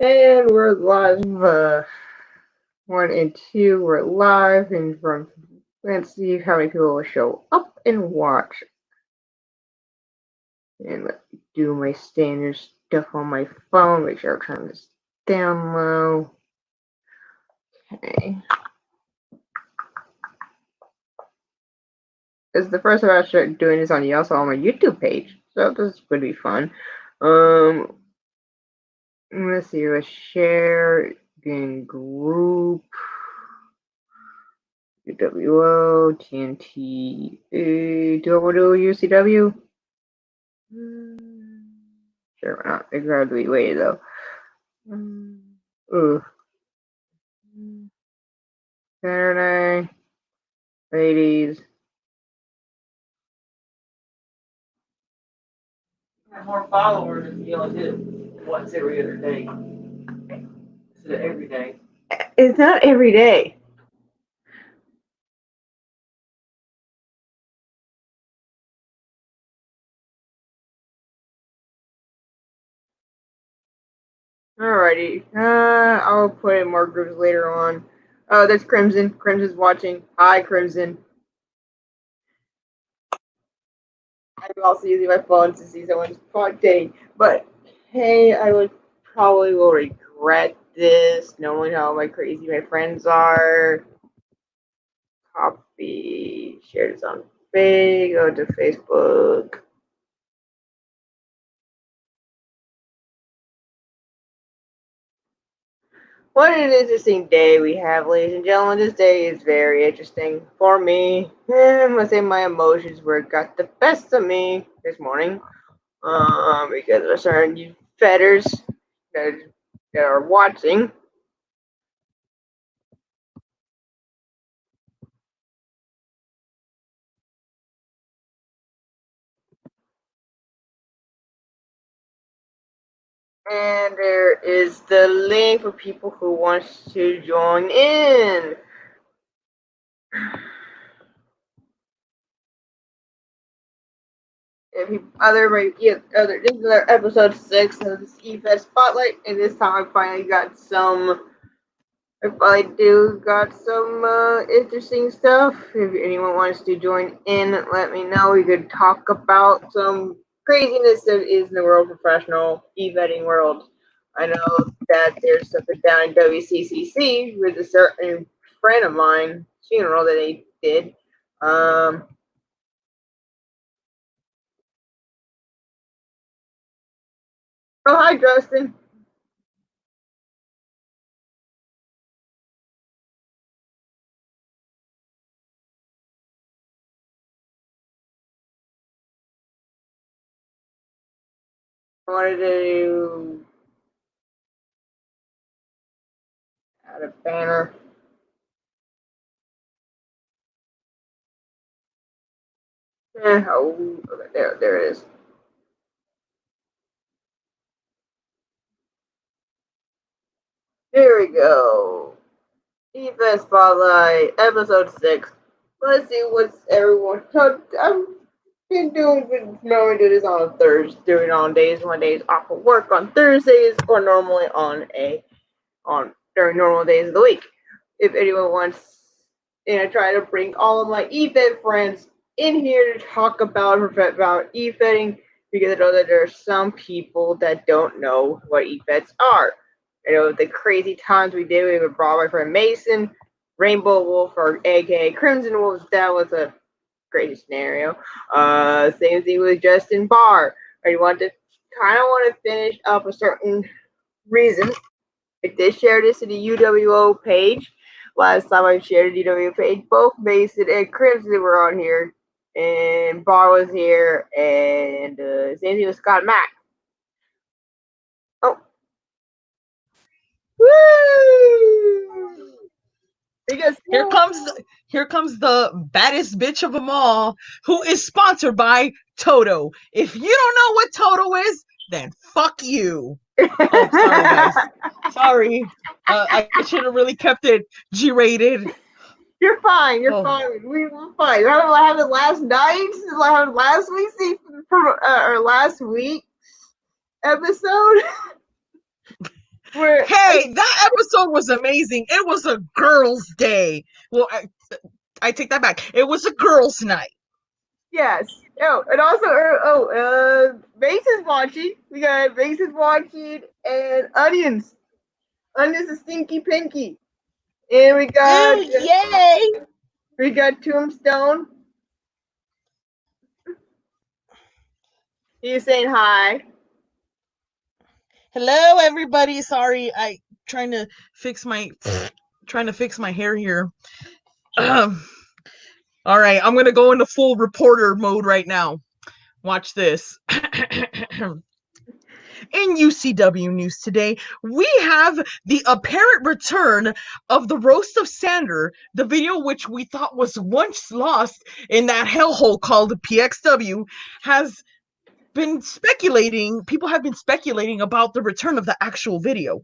And we're live, 1 and 2, we're live, and let's see how many people will show up and watch. And let me do my standard stuff on my phone, make sure I turn this down low. Okay. This is the first time I started doing this on my YouTube page, so this is going to be fun. Let's see, let's share in group. UWO, TNT, do I want to do UCW? Sure, why not? It's hard to be waited though. Saturday, ladies. Have more followers if you only did it once every other day instead of every day. It's not every day. Alrighty. I'll put in more groups later on. Oh, there's Crimson. Crimson's watching. Hi, Crimson. I'm also using my phone to see someone's day. But hey, I would probably will regret this, knowing how crazy my friends are. Copy, share this on go to Facebook. What an interesting day we have, ladies and gentlemen. This day is very interesting for me. I must say my emotions got the best of me this morning. Because of certain fetters that are watching. And there is the link for people who wants to join in. If you, this is our episode 6 of this efds Spotlight, and this time I finally got some interesting stuff. If anyone wants to join in, let me know. We could talk about some craziness that is in the world of professional e-vetting world. I know that there's something down in WCCC with a certain friend of mine funeral that they did. Oh, hi, Justin. I wanted to add a banner. There it is. Here we go. Defense Spotlight, episode 6. Let's see what's everyone. I've been normally do this on a Thursday, doing on days when days off of work on Thursdays, or normally during normal days of the week. If anyone wants, I try to bring all of my eFed friends in here to talk about eFetting, because I know that there are some people that don't know what eFeds are. I know the crazy times we did. We brought my friend Mason, Rainbow Wolf, or aka Crimson Wolf. That was a crazy scenario. Same thing with Justin Barr. I want to finish up a certain reason. I did share this to the UWO page. Last time I shared the UWO page, both Mason and Crimson were on here, and Barr was here, and same thing with Scott Mack. Oh, woo! Because Here comes the baddest bitch of them all, who is sponsored by Toto. If you don't know what Toto is, then fuck you. Oh, sorry, guys. Sorry. I should have really kept it G-rated. You're fine. You're fine. We were fine. You remember what happened last night? Last week's or last week's episode? Where Hey, that episode was amazing. It was a girls' day. Well, I take that back. It was a girls' night. yes. Oh, and also, Mace is watching. We got Mace is watching, and Onions. Onions is Stinky Pinky, and Ooh, yay! we got Tombstone. He's saying hi. Hello, everybody. Sorry, I trying to fix my trying to fix my hair here. All right, I'm gonna go into full reporter mode right now. Watch this. In UCW news today, we have the apparent return of the roast of Sander, the video which we thought was once lost in that hellhole called PXW, has been speculating, people have been speculating about the return of the actual video.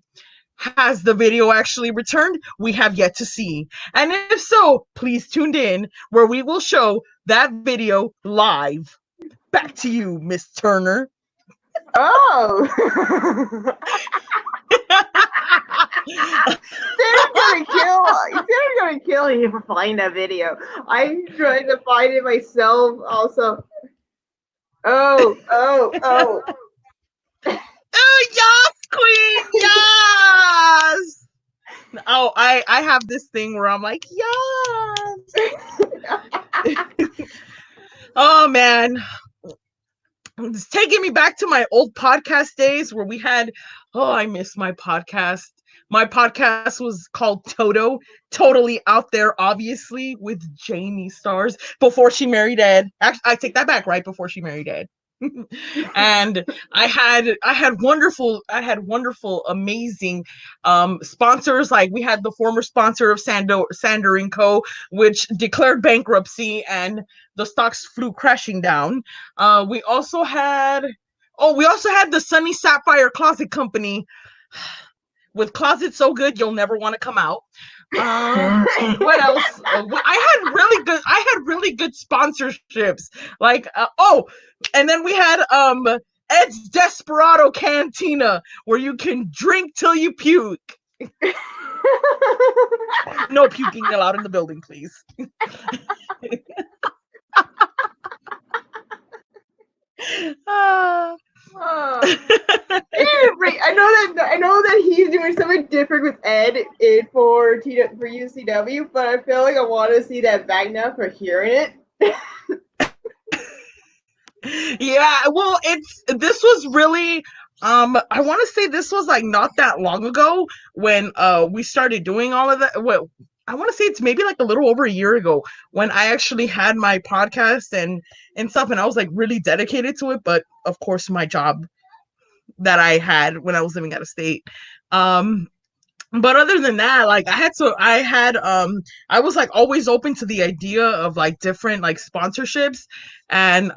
Has the video actually returned? We have yet to see. And if so, please tune in where we will show that video live. Back to you, Miss Turner. Oh. Sarah's gonna kill you for finding that video. I'm trying to find it myself also. Oh. Oh, yes, queen, yes. Oh, I have this thing where I'm like, yes. Oh man, it's taking me back to my old podcast days where we had. Oh, I miss my podcast. My podcast was called Toto, totally out there, obviously, with Jamie Stars before she married Ed. Actually, I take that back, right before she married Ed. And I had wonderful amazing sponsors. Like we had the former sponsor of Sander and Co, which declared bankruptcy and the stocks flew crashing down. We also had the Sunny Sapphire Closet Company, with closets so good you'll never want to come out. What else? I had really good sponsorships. Like and then we had Ed's Desperado Cantina, where you can drink till you puke. No puking allowed in the building, please. uh, Oh. I know that he's doing something different with Ed for UCW, but I feel like I want to see that back now for hearing it. Yeah, well, this was really I want to say this was like not that long ago when we started doing all of that. Well, I want to say it's maybe like a little over a year ago when I actually had my podcast and stuff, and I was like really dedicated to it. But of course, my job that I had when I was living out of state. Um, but other than that, like I was like always open to the idea of like different like sponsorships, and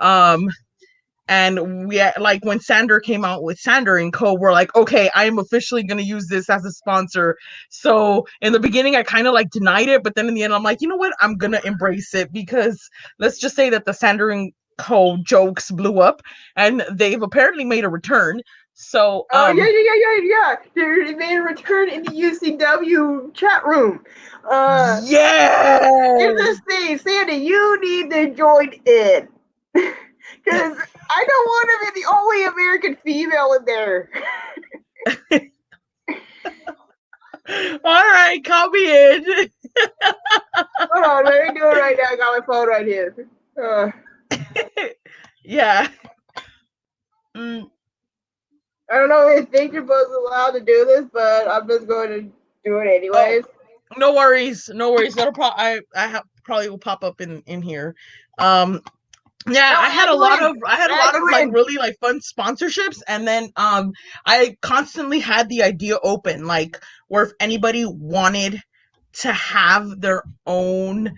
we like when Sander came out with Sander and Co, we're like, okay, I am officially going to use this as a sponsor. So in the beginning I kind of like denied it, but then in the end I'm like, you know what, I'm going to embrace it, because let's just say that the Sander and Co jokes blew up and they've apparently made a return. So Oh yeah. They made a return in the UCW chat room. Yeah. Here's this thing, Sandy, you need to join in. Because I don't want to be the only American female in there. All right, call me in. Hold on, let me do it right now. I got my phone right here. Yeah. I don't know if Victor was allowed to do this, but I'm just going to do it anyways. Oh, no worries. That'll probably will pop up in here. Yeah, I had a lot of like really like fun sponsorships, and then I constantly had the idea open, like where if anybody wanted to have their own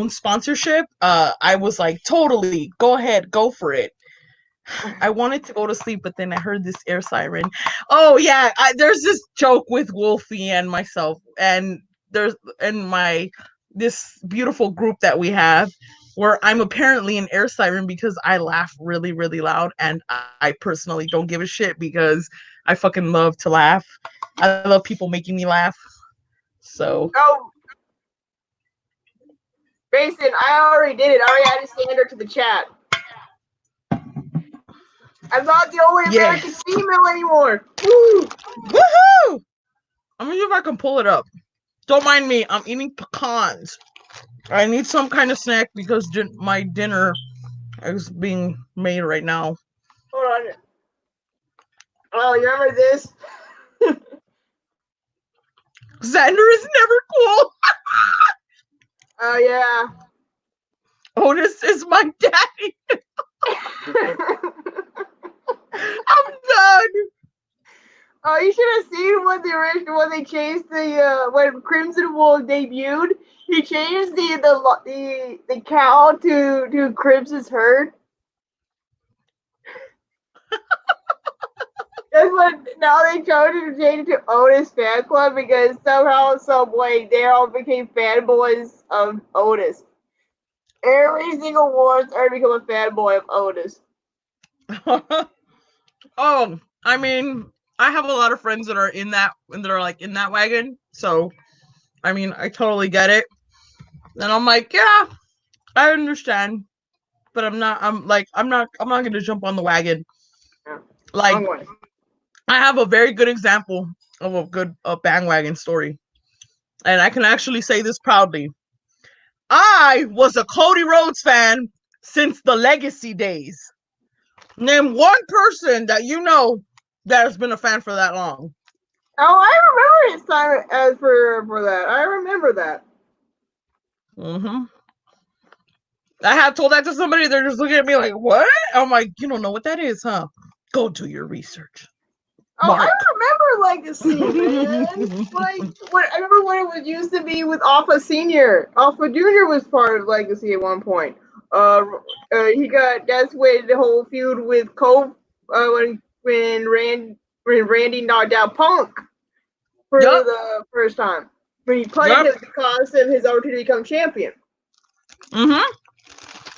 sponsorship, I was like, totally, go ahead, go for it. I wanted to go to sleep, but then I heard this air siren. Oh yeah, there's this joke with Wolfie and myself, and there's and my this beautiful group that we have, where I'm apparently an air siren because I laugh really, really loud, and I personally don't give a shit because I fucking love to laugh. I love people making me laugh. So. Oh, Mason, I already did it. I already added standard to the chat. I'm not the only American female anymore. Woo! Woohoo! I'm gonna see if I can pull it up. Don't mind me. I'm eating pecans. I need some kind of snack because my dinner is being made right now. Hold on. Oh, you remember this? Xander is never cool. Oh, yeah. Otis is my daddy. I'm done. Oh, you should have seen when they changed when Crimson Wolf debuted. He changed the cow to Crimson's herd. That's what now they chose to change it to Otis Fan Club because somehow, some way, they all became fanboys of Otis. Every single one started to become a fanboy of Otis. Oh, I mean, I have a lot of friends that are in that wagon. So, I mean, I totally get it. And I'm like, yeah, I understand, but I'm not gonna jump on the wagon. Yeah. Like, I have a very good example of a bandwagon story, and I can actually say this proudly. I was a Cody Rhodes fan since the Legacy days. Name one person that you know that has been a fan for that long. Oh, I remember his time as for that. I remember that. Mm-hmm. I have told that to somebody. They're just looking at me like, "What?" I'm like, "You don't know what that is, huh? Go do your research." Oh, Mark. I remember Legacy, man. I remember when it was used to be with Alpha Senior. Alpha Junior was part of Legacy at one point. That's when the whole feud with Cole. When Randy knocked out Punk for the first time when he played it because of his opportunity to become champion. Mm-hmm.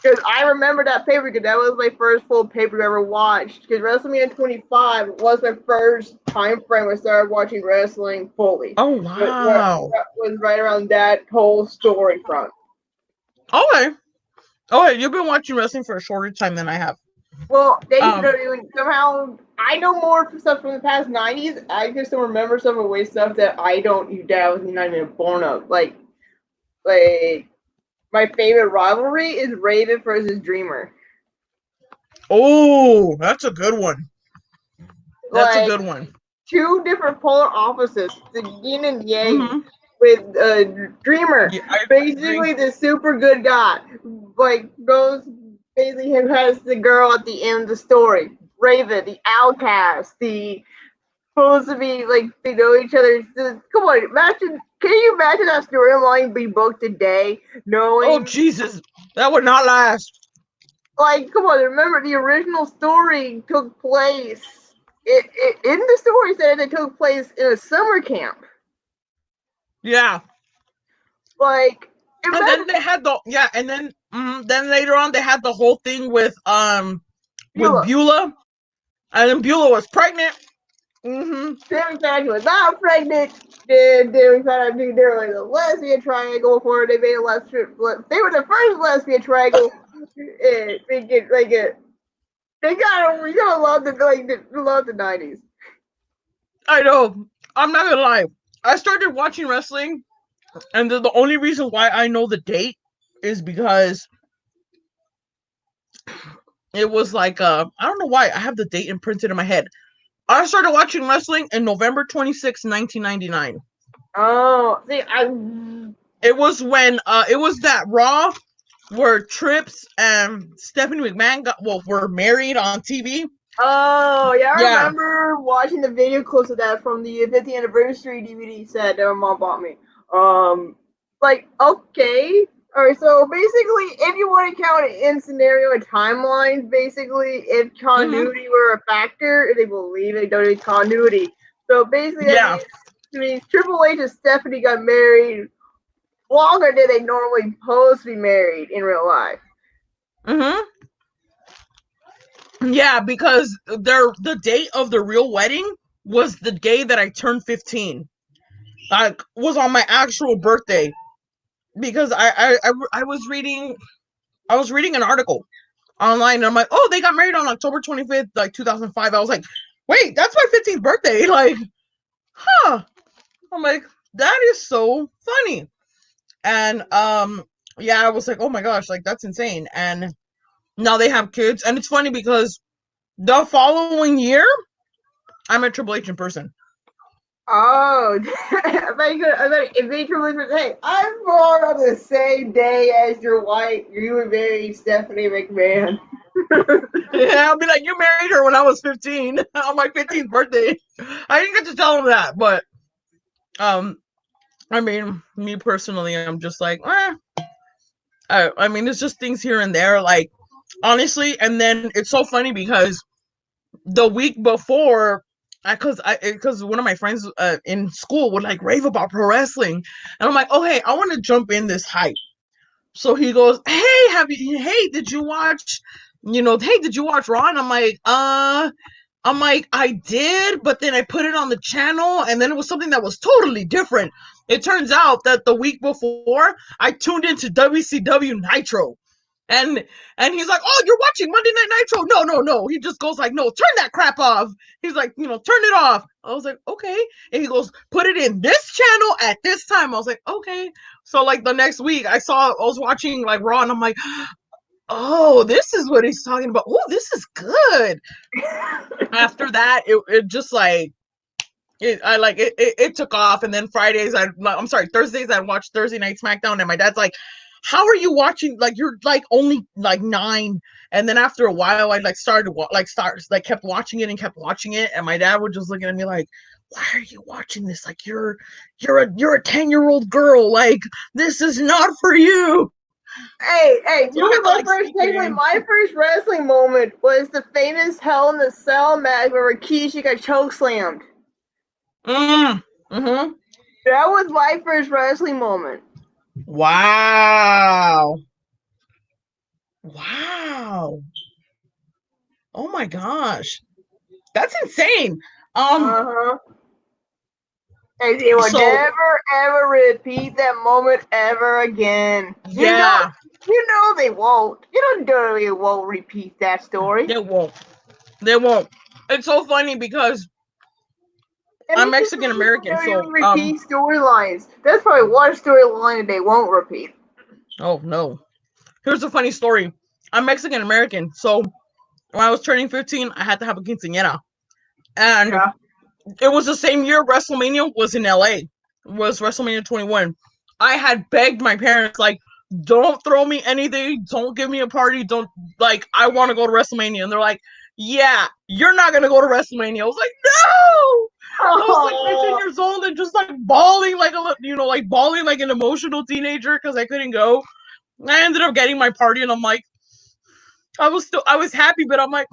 Because I remember that paper because that was my first full paper I ever watched. Because WrestleMania 25 was my first time frame I started watching wrestling fully. Oh wow! That was right around that whole story front. Okay. You've been watching wrestling for a shorter time than I have. Well, they somehow I know more stuff from the past 90s. I just don't remember some of the way stuff that I was not even born of. Like my favorite rivalry is Raven versus Dreamer. Oh, that's a good one. That's a good one. Two different polar opposites, the yin and yang, with Dreamer, basically the super good guy, basically who has the girl at the end of the story. Raven, the outcast, the supposed to be they know each other. Come on, imagine. Can you imagine that storyline be booked today? Knowing, oh Jesus, that would not last. Come on, remember the original story took place. In the story said it took place in a summer camp. Yeah. And then they had then later on they had the whole thing with Beulah, and then Beulah was pregnant. Mm-hmm. Then Jack was not pregnant. Then we found out they were like a lesbian triangle for it. They made a lesbian. They were the first lesbian triangle. We gotta love the 90s. I know. I'm not gonna lie. I started watching wrestling, and the only reason why I know the date is because it was like I don't know why I have the date imprinted in my head. I started watching wrestling in November 26, 1999. Oh, see, it was when it was that Raw where Trips and Stephanie McMahon were married on TV. Oh, yeah, I remember watching the video clips of that from the 50th anniversary DVD set that my mom bought me. Okay. Alright, so basically, if you want to count in scenario and timeline, basically, if continuity were a factor, they believe they don't need continuity. So basically, that means Triple H and Stephanie got married longer than they normally supposed to be married in real life. Yeah, because the date of the real wedding was the day that I turned 15. Like, was on my actual birthday because I was reading an article online and I'm like, oh, they got married on October 25th, like 2005. I was like, wait, that's my 15th birthday. Like, huh. I'm like, that is so funny. And yeah, I was like, oh my gosh, like that's insane. And now they have kids, and it's funny because the following year, I'm a Triple H in person. Oh, I thought if they truly were, hey, I'm born on the same day as your wife. You were married Stephanie McMahon. Yeah, I'll be like, you married her when I was 15 on my 15th birthday. I didn't get to tell him that, but um, I mean, me personally, I'm just like, I mean, it's just things here and there, like honestly. And then it's so funny because the week before, because one of my friends in school would like rave about pro wrestling, and I'm like, oh hey, I want to jump in this hype. So he goes, hey, did you watch, hey, did you watch Raw? And I'm like, I did, but then I put it on the channel, and then it was something that was totally different. It turns out that the week before, I tuned into WCW Nitro. And he's like, oh, you're watching Monday Night Nitro? No, no, no. He just goes like, no, turn that crap off. He's like, turn it off. I was like, okay. And he goes, put it in this channel at this time. I was like, okay. So like the next week, I was watching like Raw, and I'm like, oh, this is what he's talking about. Oh, this is good. After that, it just like it took off. And then Thursdays I watched Thursday Night SmackDown, and my dad's like, how are you watching, like you're like only like 9? And then after a while I like kept watching it and kept watching it, and my dad would just look at me like, why are you watching this? Like you're a 10-year-old girl, like this is not for you. Hey, So you I had know to my like first sneak it takeaway? in. My first wrestling moment was the famous Hell in the Cell match where Rikishi got chokeslammed. Mm-hmm. That was my first wrestling moment. Wow. Wow. Oh my gosh. That's insane. Um, Uh-huh. And they will so never ever repeat that moment ever again. yeah, You know they won't. You don't know they won't repeat that story. they won't. They won't. It's so funny because And I'm these people Mexican American, don't even so repeat storylines. That's probably one storyline they won't repeat. oh no. Here's a funny story. I'm Mexican American, so when I was turning 15, I had to have a quinceañera. And Yeah. it was the same year WrestleMania was in LA. Was WrestleMania 21. I had begged my parents, like, don't throw me anything, don't give me a party, don't, like, I want to go to WrestleMania. And they're like, yeah, you're not gonna go to WrestleMania. I was like, no. I was like 15 Oh, years old and just like bawling like like bawling like an emotional teenager because I couldn't go. I ended up getting my party, and I'm like, I was happy, but I'm like,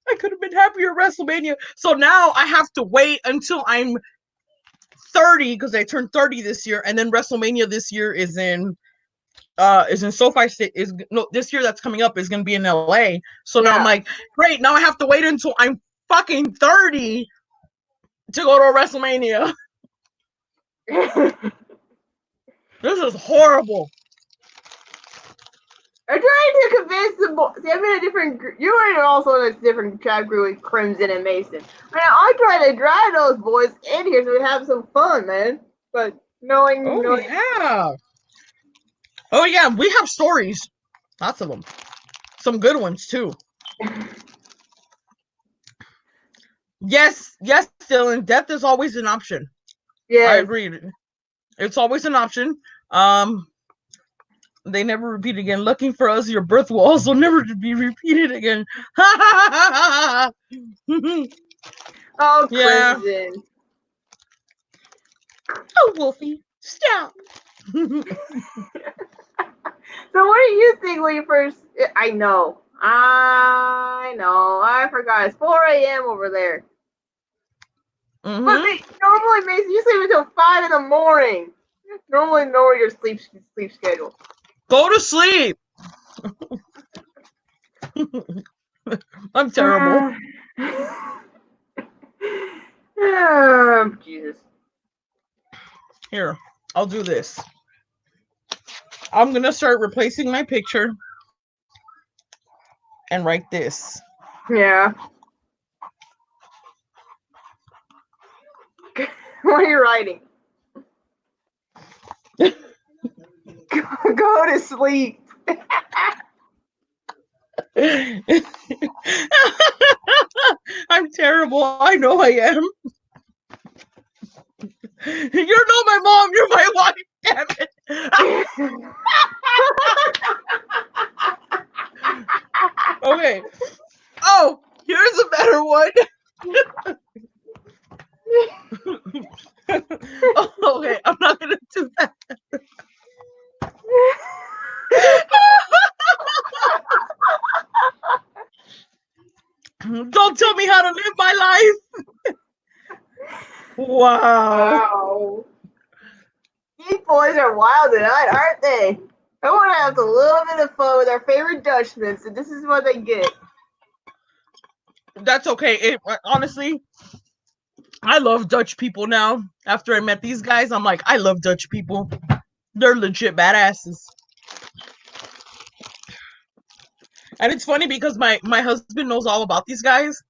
I could have been happier at WrestleMania. So now I have to wait until I'm 30 because I turned 30 this year, and then WrestleMania this year is in SoFi State. Is no, this year that's coming up is going to be in LA. So now I'm yeah. like, great. Now I have to wait until I'm fucking 30 to go to a WrestleMania. This is horrible. I'm trying to convince the boys. See, I'm in a different. You were also in a different chat group with Crimson and Mason. Man, I try to drive those boys in here so we have some fun, man. But knowing, Oh knowing. yeah. Oh yeah. We have stories. Lots of them. Some good ones too. Yes, Dylan. Death is always an option. I Yes. agree. It's always an option. Um, they never repeat again. Looking for us, your birth will also never be repeated again. Oh, Yeah. Crimson. Oh, Wolfie, stop. So, what do you think when you first? I know. I forgot. It's 4 a.m. over there. But Mm-hmm. normally, Mason, you sleep until 5 in the morning. Normally, know your sleep schedule. Go to sleep. I'm terrible. Jesus. Here, I'll do this. I'm gonna start replacing my picture and write this. Yeah. What are you writing? Go to sleep. I'm terrible. I know I am. You're not my mom. You're my wife. Damn it. Okay. Oh, here's a better one. Oh, okay, I'm not gonna do that. Don't tell me how to live my life. Wow. Wow. These boys are wild tonight, aren't they? I want to have a little bit of fun with our favorite Dutchmen, so this is what they get. That's okay. Honestly, I love Dutch people now. After I met these guys, I'm like, I love Dutch people. They're legit badasses. And it's funny because my husband knows all about these guys,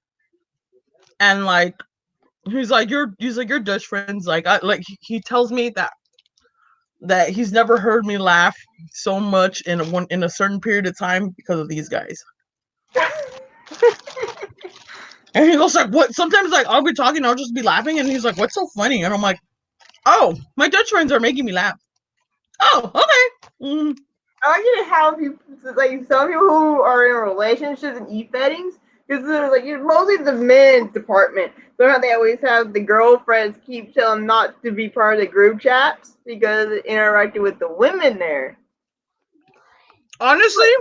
and like you're Dutch friends. Like he tells me that he's never heard me laugh so much in a certain period of time because of these guys. And he goes like, "What?" Sometimes like I'll be talking, I'll just be laughing, and he's like, "What's so funny?" And I'm like, "Oh, my Dutch friends are making me laugh." Oh, okay. I like it how people, like some people who are in relationships and e-fettings, because like mostly the men's department. So how they always have the girlfriends keep telling them not to be part of the group chats because it interacted with the women there. Honestly,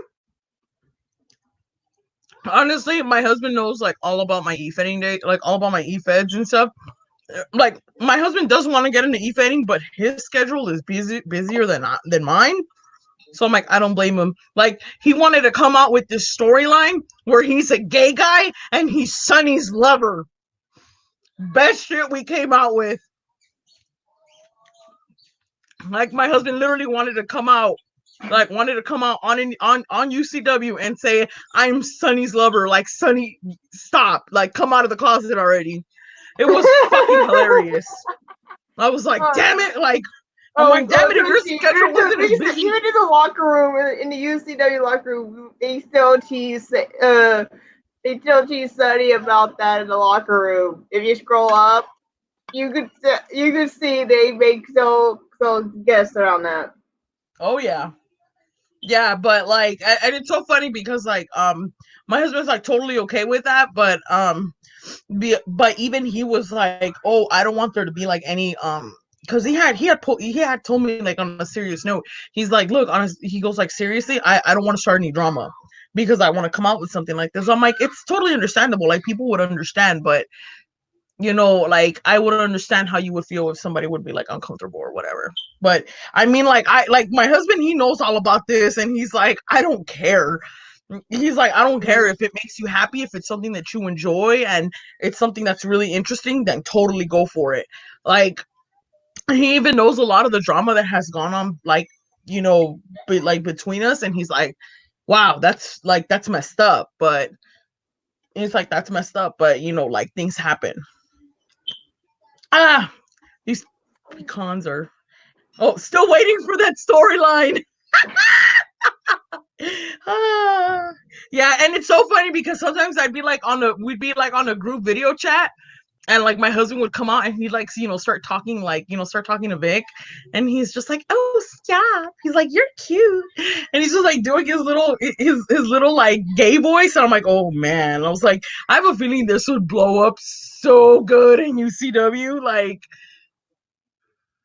honestly, my husband knows like all about my e-fetting day, like all about my e-feds and stuff. Like my husband does want to get into e-fetting, but his schedule is busier than mine. So I'm like, I don't blame him. Like he wanted to come out with this storyline where he's a gay guy and he's Sonny's lover. Best shit we came out with. Like my husband literally wanted to come out on UCW and say, I'm Sonny's lover. Like Sonny, stop. Like come out of the closet already. It was fucking hilarious. I was like, damn it, like I'm like, damn it, if your schedule wasn't as busy. Even in the locker room, in the UCW locker room, they still tease Sonny about that in the locker room. If you scroll up, you could see they make so guess around that. Oh yeah. Yeah, but like and it's so funny because like my husband's like totally okay with that, but even he was like, "Oh, I don't want there to be like any because he had told me like on a serious note. He's like, "Look, honest." He goes like, "Seriously, I don't want to start any drama because I want to come out with something like this." So I'm like, "It's totally understandable. Like people would understand, but like I would understand how you would feel if somebody would be like uncomfortable or whatever." But I mean, like I like my husband, he knows all about this, and he's like, "I don't care." He's like, I don't care if it makes you happy, if it's something that you enjoy and it's something that's really interesting, then totally go for it. Like he even knows a lot of the drama that has gone on, like, like between us, and he's like, wow, that's messed up. But it's like that's messed up, but like things happen. Ah, these pecans are still waiting for that storyline. Ah, yeah, and it's so funny because sometimes we'd be like on a group video chat, and like my husband would come out and he'd like start talking to Vic, and he's just like, oh stop, he's like, you're cute, and he's just like doing his little like gay voice, and I'm like, oh man, I was like, I have a feeling this would blow up so good in UCW, like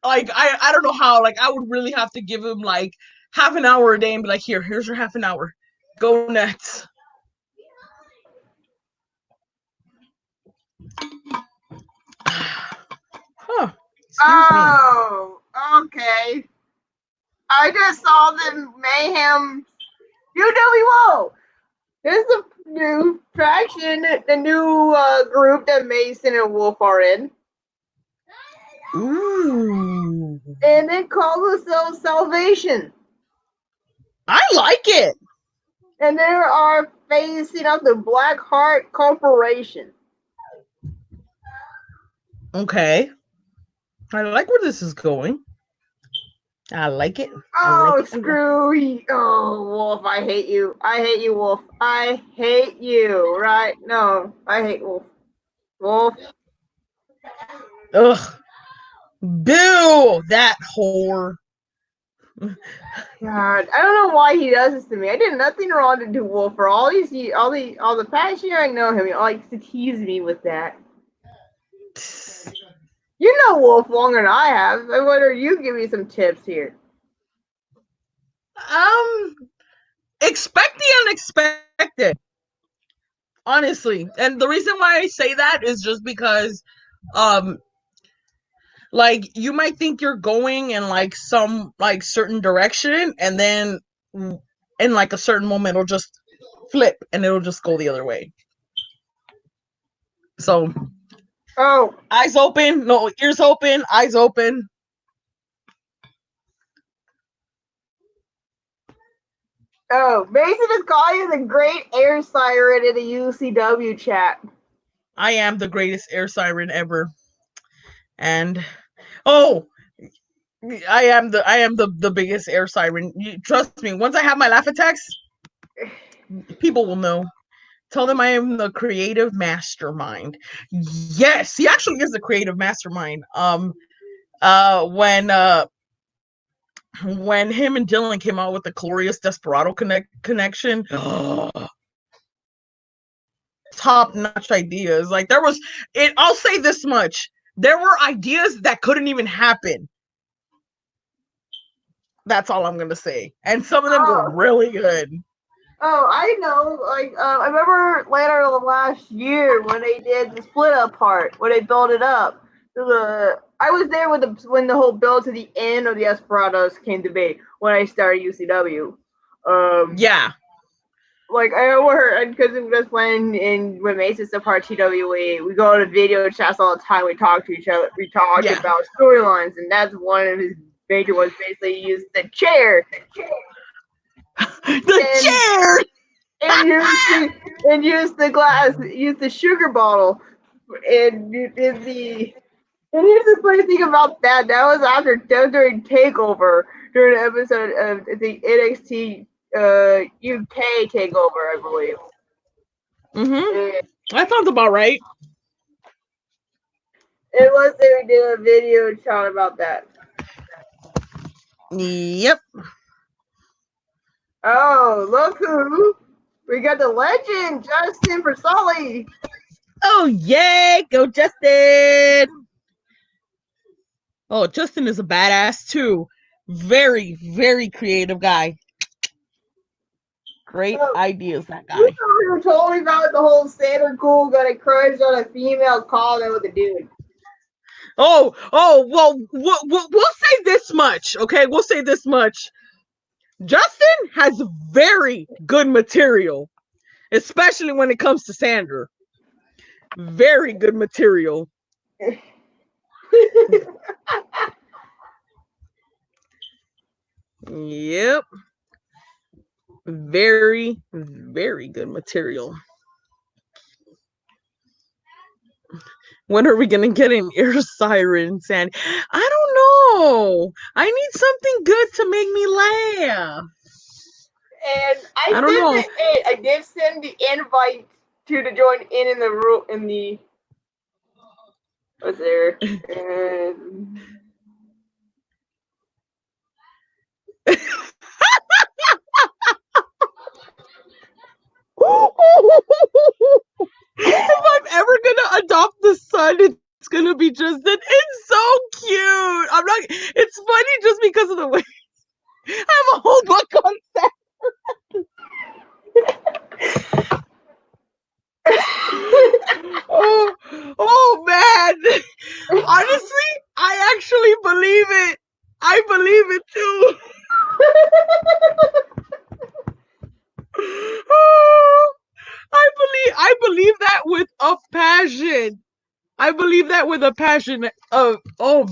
I don't know how, like I would really have to give him like half an hour a day and be like, here's your half an hour, go nuts. Huh. Excuse me. Oh, okay. I just saw the mayhem. UWO. There's a new faction, the new group that Mason and Wolf are in. Ooh. and then call themselves Salvation. I like it. And they are facing up the Black Heart Corporation. Okay. I like where this is going. I like it. I like Oh, it. screw you. Oh, Wolf, I hate you. I hate you, Wolf. I hate you, right? No, I hate Wolf. Wolf. Ugh. Boo! That whore. God, I don't know why he does this to me. I did nothing wrong to do Wolf for all the past year I know him. He likes to tease me with that. You know Wolf longer than I have. I wonder you give me some tips here. Expect the unexpected. Honestly. And the reason why I say that is just because um like you might think you're going in like some like certain direction, and then in like a certain moment it'll just flip and it'll just go the other way. So Oh, eyes open, no, ears open, eyes open. Mason is calling you the great air siren in the UCW chat. I am the greatest air siren ever. And oh, I am the biggest air siren. Trust me, once I have my laugh attacks, people will know. Tell them I am the creative mastermind. Yes, he actually is the creative mastermind. When him and Dylan came out with the glorious Desperado connection, top notch ideas. Like there was it. I'll say this much: there were ideas that couldn't even happen. That's all I'm gonna say, and some of them were Oh, really good. I know. Like, I remember later last year when they did the split up part, when they built it up. I was there when the whole build to the end of the Desperados came to be when I started UCW. Um, Yeah, like I overheard because it was when Mason's a part TWE, we go to video chats all the time. We talk to each other. We talk yeah. about storylines, and that's one of his major ones. Basically, use the chair The and chair. use the glass, use the sugar bottle, and in the. And here's the funny thing about that. That was during Takeover, during an episode of the NXT UK Takeover, I believe. Mm-hmm. And That sounds about right. it was they did a video chat about that. Yep. Oh, look who! We got the legend, Justin Persoli. Oh yay, go Justin! Oh, Justin is a badass too. Very, very creative guy. Great Oh, ideas, that you guy. who told me about the whole Sailor Cool got a crush on a female calling with a dude. Well, we'll say this much, okay? We'll say this much. Justin has very good material, especially when it comes to Sandra. Very good material. Yep. Very, very good material. When are we gonna get an air siren, Sandy? I don't know. I need something good to make me laugh. And I don't know. I did send the invite to join in the room in the what's there. If I'm ever gonna adopt the son, it's gonna be Justin. It's so cute. I'm not. It's funny just because of the way I have a whole book on that. Oh, oh man. Honestly, I actually believe it. I believe it too. Oh, I believe that with a passion. I believe that with a passion. Oh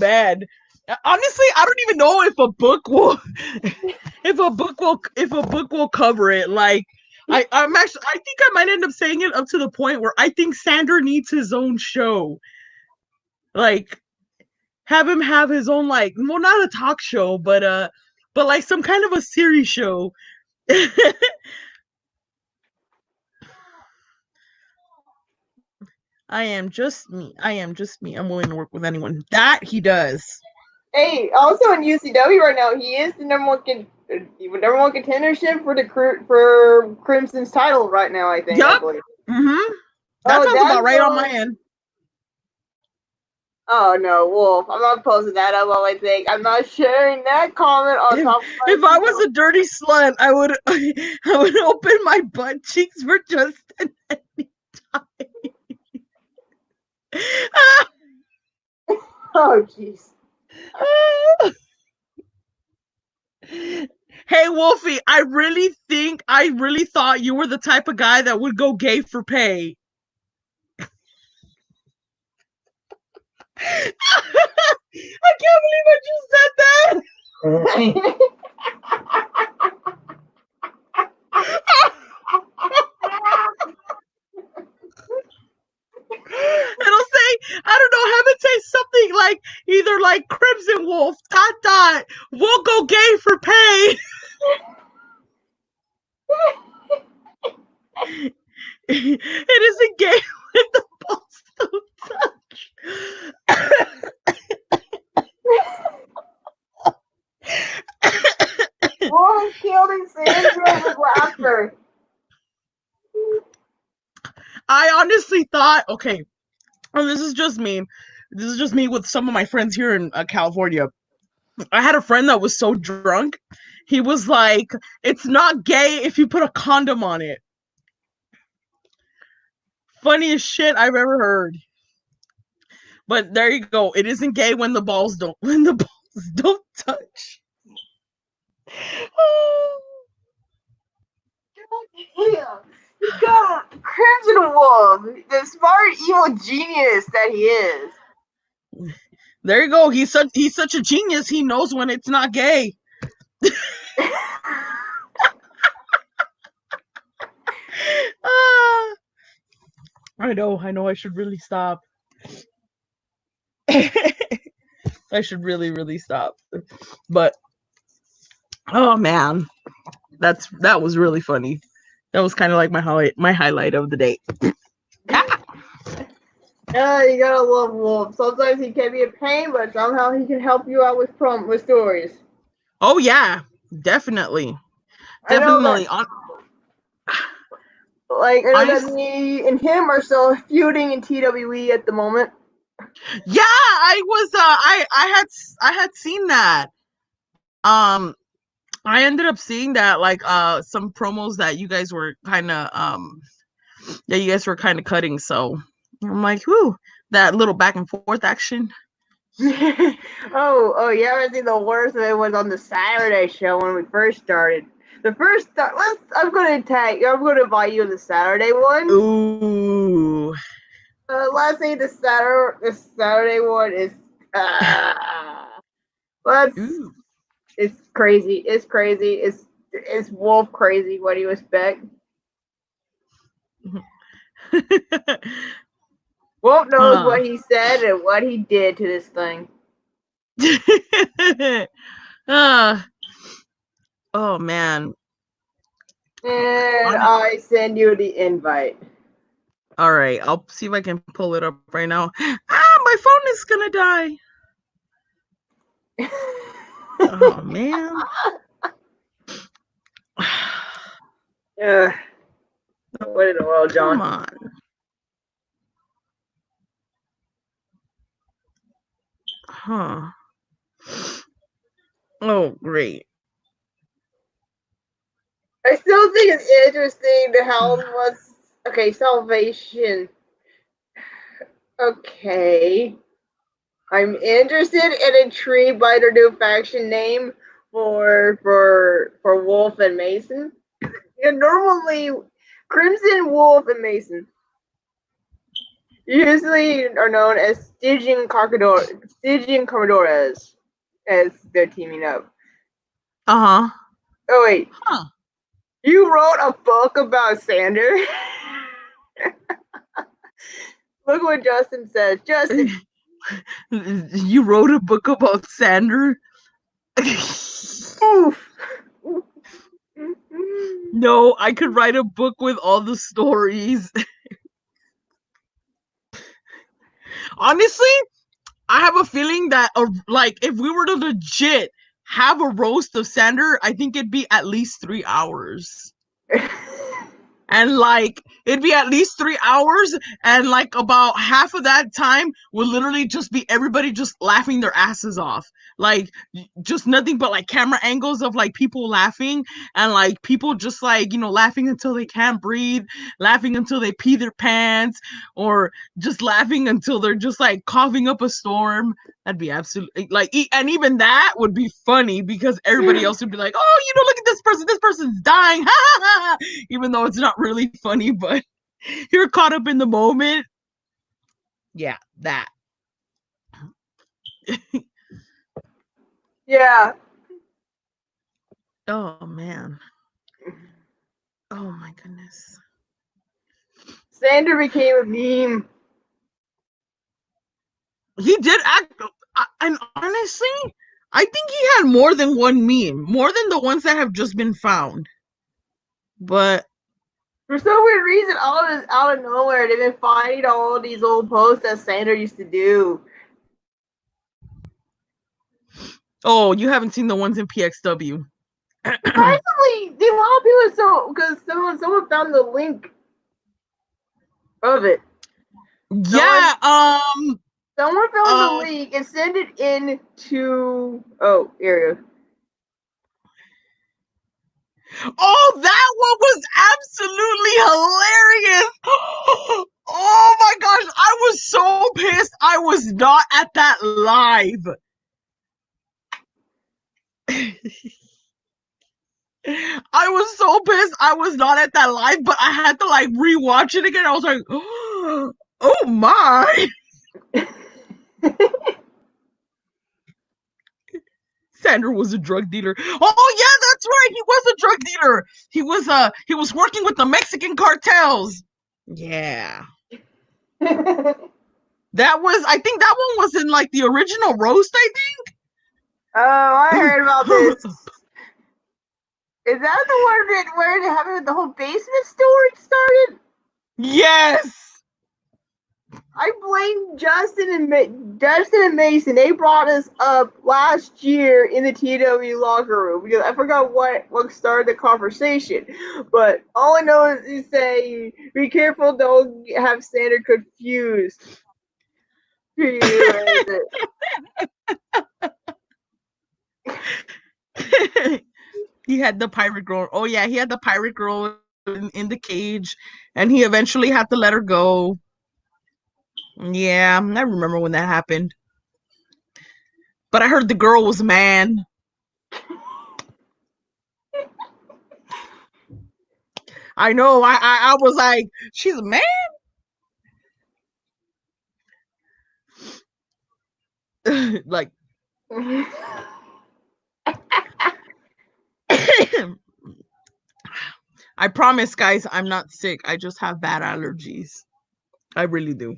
man. Honestly, I don't even know if a book will, if a book will cover it. Like, I think I might end up saying it up to the point where I think Sander needs his own show. Like, have him have his own, like, well, not a talk show, but like some kind of a series show. I am just me. I am just me. I'm willing to work with anyone. That he does. Hey, also in UCW right now, he is the number one contendership for for Crimson's title right now. I think, I Yup. believe. Mm-hmm. That Oh, sounds that's about right on my end. Oh no, Wolf! I'm not posting that up on my thing. I'm not sharing that comment on top of my If I was video. a dirty slut, I would I would open my butt cheeks for just any time. Oh jeez. Hey Wolfie, I really thought you were the type of guy that would go gay for pay. I can't believe I just said that. It'll say, I don't know, have it say something like either like Crimson Wolf, dot dot, we'll go gay for pay. It isn't gay when the balls don't touch. Wolf killed his syndrome with laughter. I honestly thought, okay, and this is just me. This is just me with some of my friends here in California. I had a friend that was so drunk. He was like, it's not gay if you put a condom on it. Funniest shit I've ever heard. But there you go. It isn't gay when the balls don't touch. Yeah. You got Crimson Wolf, the smart evil genius that he is. There you go. He's such a genius. He knows when it's not gay. Ah, I know. I should really stop. I should really stop. But oh man, that was really funny. That was kind of like my highlight of the day. Yeah, you gotta love Wolf. Sometimes he can be a pain, but somehow he can help you out with stories. Oh yeah, definitely, I know that, definitely. I know that Honest, me and him are still feuding in TWE at the moment. yeah, I was. I had seen that. Um, I ended up seeing that, like, some promos that you guys were kind of cutting. So I'm like, whoo, that little back and forth action. Oh, yeah, I think the worst of it was on the Saturday show when we first started. I'm gonna invite you to the Saturday one. Ooh. Let's say the Saturday one is, let's, Ooh. it's crazy. It's crazy. It's Wolf crazy. What do you expect? Wolf knows uh. what he said and what he did to this thing. uh. Oh man. And On, I send you the invite. all right, I'll see if I can pull it up right now. Ah, my phone is gonna die. Oh man. Yeah. What in the world, Come John? on. Huh. Oh, great. I still think it's interesting to how much. Okay, Salvation. Okay. I'm interested and intrigued by their new faction name for Wolf and Mason. Normally Crimson, Wolf, and Mason. usually are known as Stygian Commodores as they're teaming up. Uh-huh. Oh wait, Huh. you wrote a book about Sander? Look what Justin says. Justin, You wrote a book about Sander? oof. No, I could write a book with all the stories. Honestly, I have a feeling that like if we were to legit have a roast of Sander, I think it'd be at least 3 hours. And like it'd be at least 3 hours, and like about half of that time would literally just be everybody just laughing their asses off, like just nothing but like camera angles of like people laughing, and like people just like laughing until they can't breathe, laughing until they pee their pants, or just laughing until they're just like coughing up a storm. That'd be absolutely like, and even that would be funny because everybody else would be like, oh, look at this person's dying, ha ha ha, even though it's not really funny, but you're caught up in the moment. Yeah, that. Yeah. Oh man. Oh my goodness. Sander became a meme. He did act, and honestly, I think he had more than one meme, more than the ones that have just been found. But For some weird reason, all of this out of nowhere, they've been finding all these old posts that Sander used to do. oh, you haven't seen the ones in PXW. Surprisingly, a lot of people so because someone found the link of it. Someone Yeah, someone found the uh link and sent it in to area. oh, that one was absolutely hilarious. Oh my gosh, I was so pissed I was not at that live. I was so pissed I was not at that live, but I had to like rewatch it again. I was like, oh my. Sandra was a drug dealer. Oh yeah, that's right. He was a drug dealer. He was working with the Mexican cartels. Yeah. That was, I think that one was in like the original roast, I Oh, I think. heard about this. Is that the one that where they have the whole basement story started? Yes. I blame Justin and Mason. They brought us up last year in the TW locker room because I forgot what started the conversation. But all I know is you say, "Be careful, don't have Sander confused." He had the pirate girl. Oh yeah, he had the pirate girl in the cage, and he eventually had to let her go. Yeah, I remember when that happened. But I heard the girl was a man. I know. I was like, she's a man. Like, I promise, guys, I'm not sick. I just have bad allergies. I really do.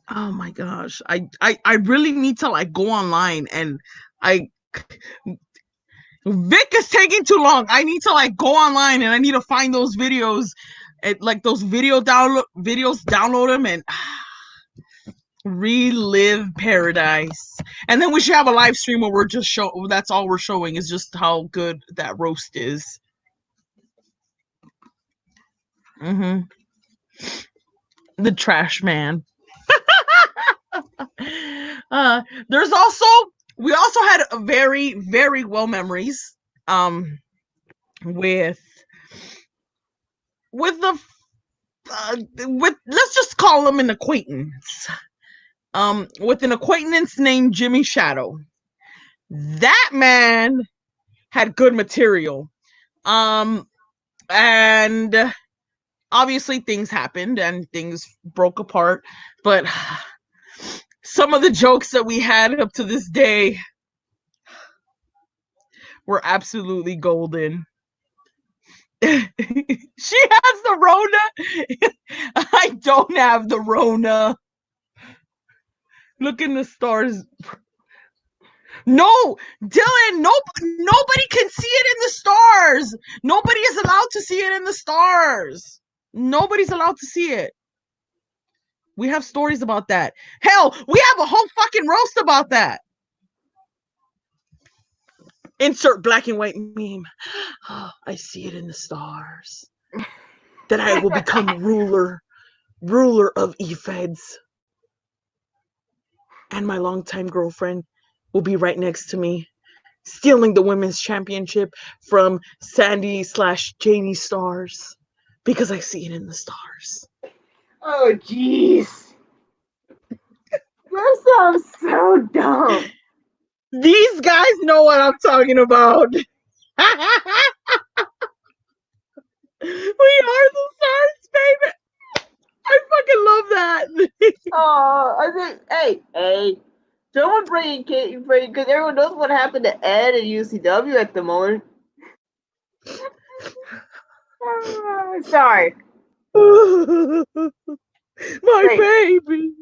Oh my gosh. I really need to like go online and I Vic is taking too long. I need to like go online and I need to find those videos, like those videos, download them and relive paradise. And then we should have a live stream where we're just that's all we're showing is just how good that roast is. Mm-hmm. The trash man. There's also we also had a very very well memories um with the with, let's just call him an acquaintance, with an acquaintance named Jimmy Shadow. That man had good material, and obviously things happened and things broke apart, but some of the jokes that we had up to this day were absolutely golden. She has the Rona. I don't have the Rona. Look in the stars. No, Dylan, nobody can see it in the stars. Nobody is allowed to see it in the stars. Nobody's allowed to see it. We have stories about that. Hell, we have a whole fucking roast about that. Insert black and white meme. Oh, I see it in the stars. That I will become ruler of efeds. And my longtime girlfriend will be right next to me, stealing the women's championship from Sandy/Janie Stars because I see it in the stars. Oh, jeez. That sounds so dumb. These guys know what I'm talking about. We are the stars, baby. I fucking love that. Oh, I think, hey, someone bring because everyone knows what happened to Ed and UCW at the moment. Sorry. My baby.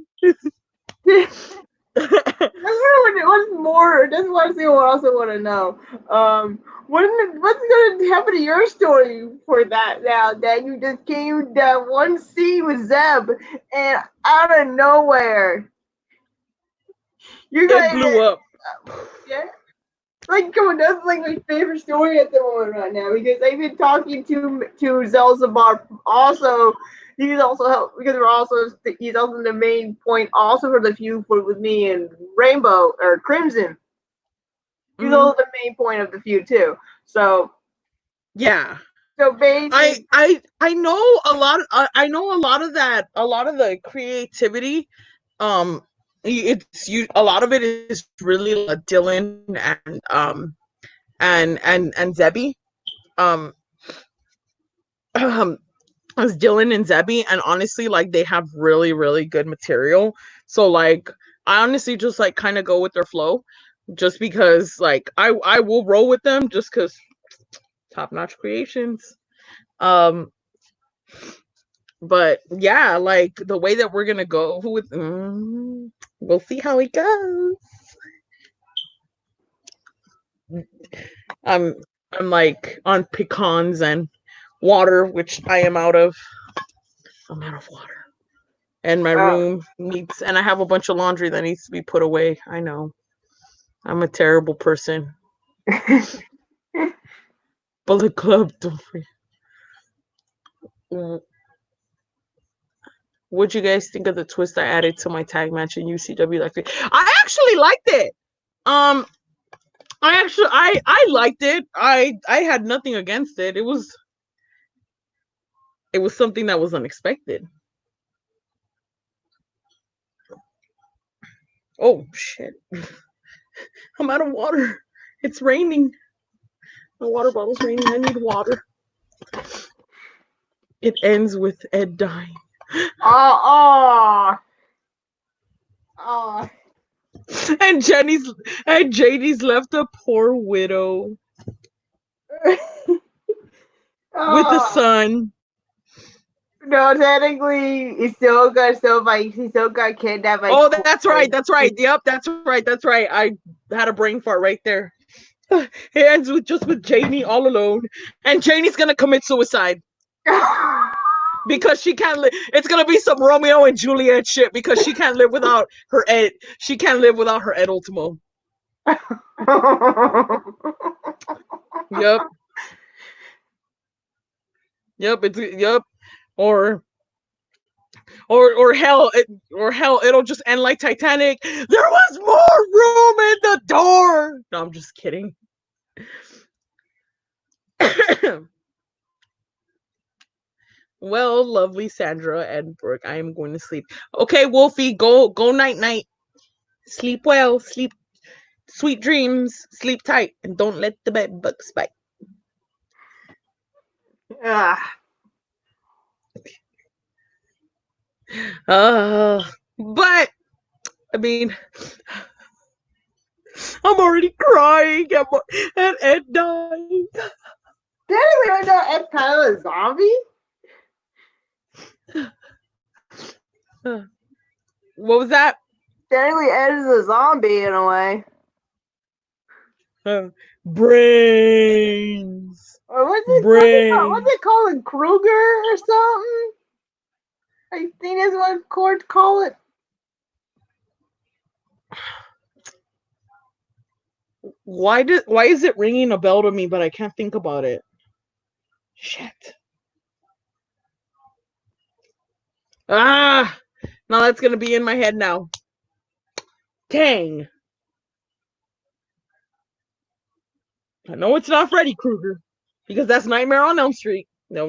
What's more? That's what I also want to know. What's going to happen to your story for that now that you just came that one scene with Zeb and out of nowhere you It guys, blew up. yeah. Like, come on, that's like my favorite story at the moment right now because I've been talking to Zelzabar. Also, he's also helped because he's also the main point also for the feud with me and Rainbow or Crimson. He's also the main point of the feud too. So yeah. So basically, I know a lot. I know a lot of that. A lot of the creativity. It's you. A lot of it is really Dylan and Zebby. Um, as Dylan and Zebby, and honestly, like they have really good material. So like, I honestly just like kind of go with their flow, just because like I will roll with them just because top notch creations. Um, but yeah, like the way that we're gonna go with, we'll see how it goes. I'm I'm like on pecans and water, which I am out of. I'm out of water, and my room needs, and I have a bunch of laundry that needs to be put away. I know I'm a terrible person. Bullet Club, don't forget. What'd you guys think of the twist I added to my tag match in UCW? Like, I actually liked it. Um, I liked it. I had nothing against it. It was something that was unexpected. Oh shit. I'm out of water. It's raining. My water bottle's raining. I need water. It ends with Ed dying. oh. And Janie's left a poor widow with a son. No, technically, he still got kidnapped. Oh, that's right. Yep, that's right. I had a brain fart right there. It ends with just with Janie all alone, and Janie's gonna commit suicide because she can't live. It's gonna be some Romeo and Juliet shit because she can't live without her Ed. She can't live without her Ed Ultimo. Yep. Yep. Or hell, it'll just end like Titanic. There was more room in the door. No, I'm just kidding. Well, lovely Sandra and Brooke, I am going to sleep. Okay, Wolfie, go night. Sleep well, sleep sweet dreams, sleep tight, and don't let the bed bugs bite. But I mean, I'm already crying at Ed dying. Technically, right now, Ed's kind of a zombie. What was that? Technically, Ed is a zombie in a way. Brains. Or what's Brains. it called? Kruger or something? I think that's what courts call it. Why is it ringing a bell to me, but I can't think about it? Shit. Ah, now that's gonna be in my head now. Dang. I know it's not Freddy Krueger because that's Nightmare on Elm Street. No.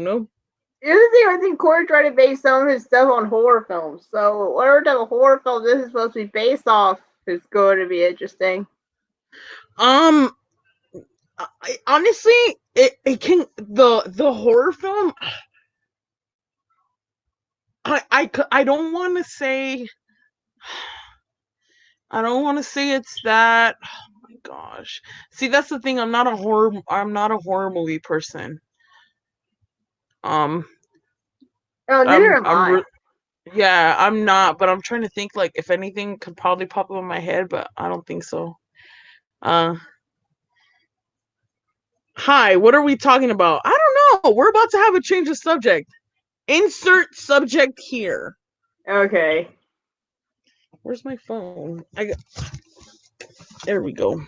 The other thing, I think Corey tried to base some of his stuff on horror films. So whatever type of horror film this is supposed to be based off is going to be interesting. Um, honestly, it can the horror film. I don't want to say. I don't want to say it's that. Oh my gosh. See, that's the thing. I'm not a horror movie person. Um, Oh, neither am I. Yeah, I'm not, but I'm trying to think like if anything could probably pop up in my head, but I don't think so. Uh, Hi, what are we talking about? I don't know. We're about to have a change of subject. Insert subject here. Okay. Where's my phone? There we go.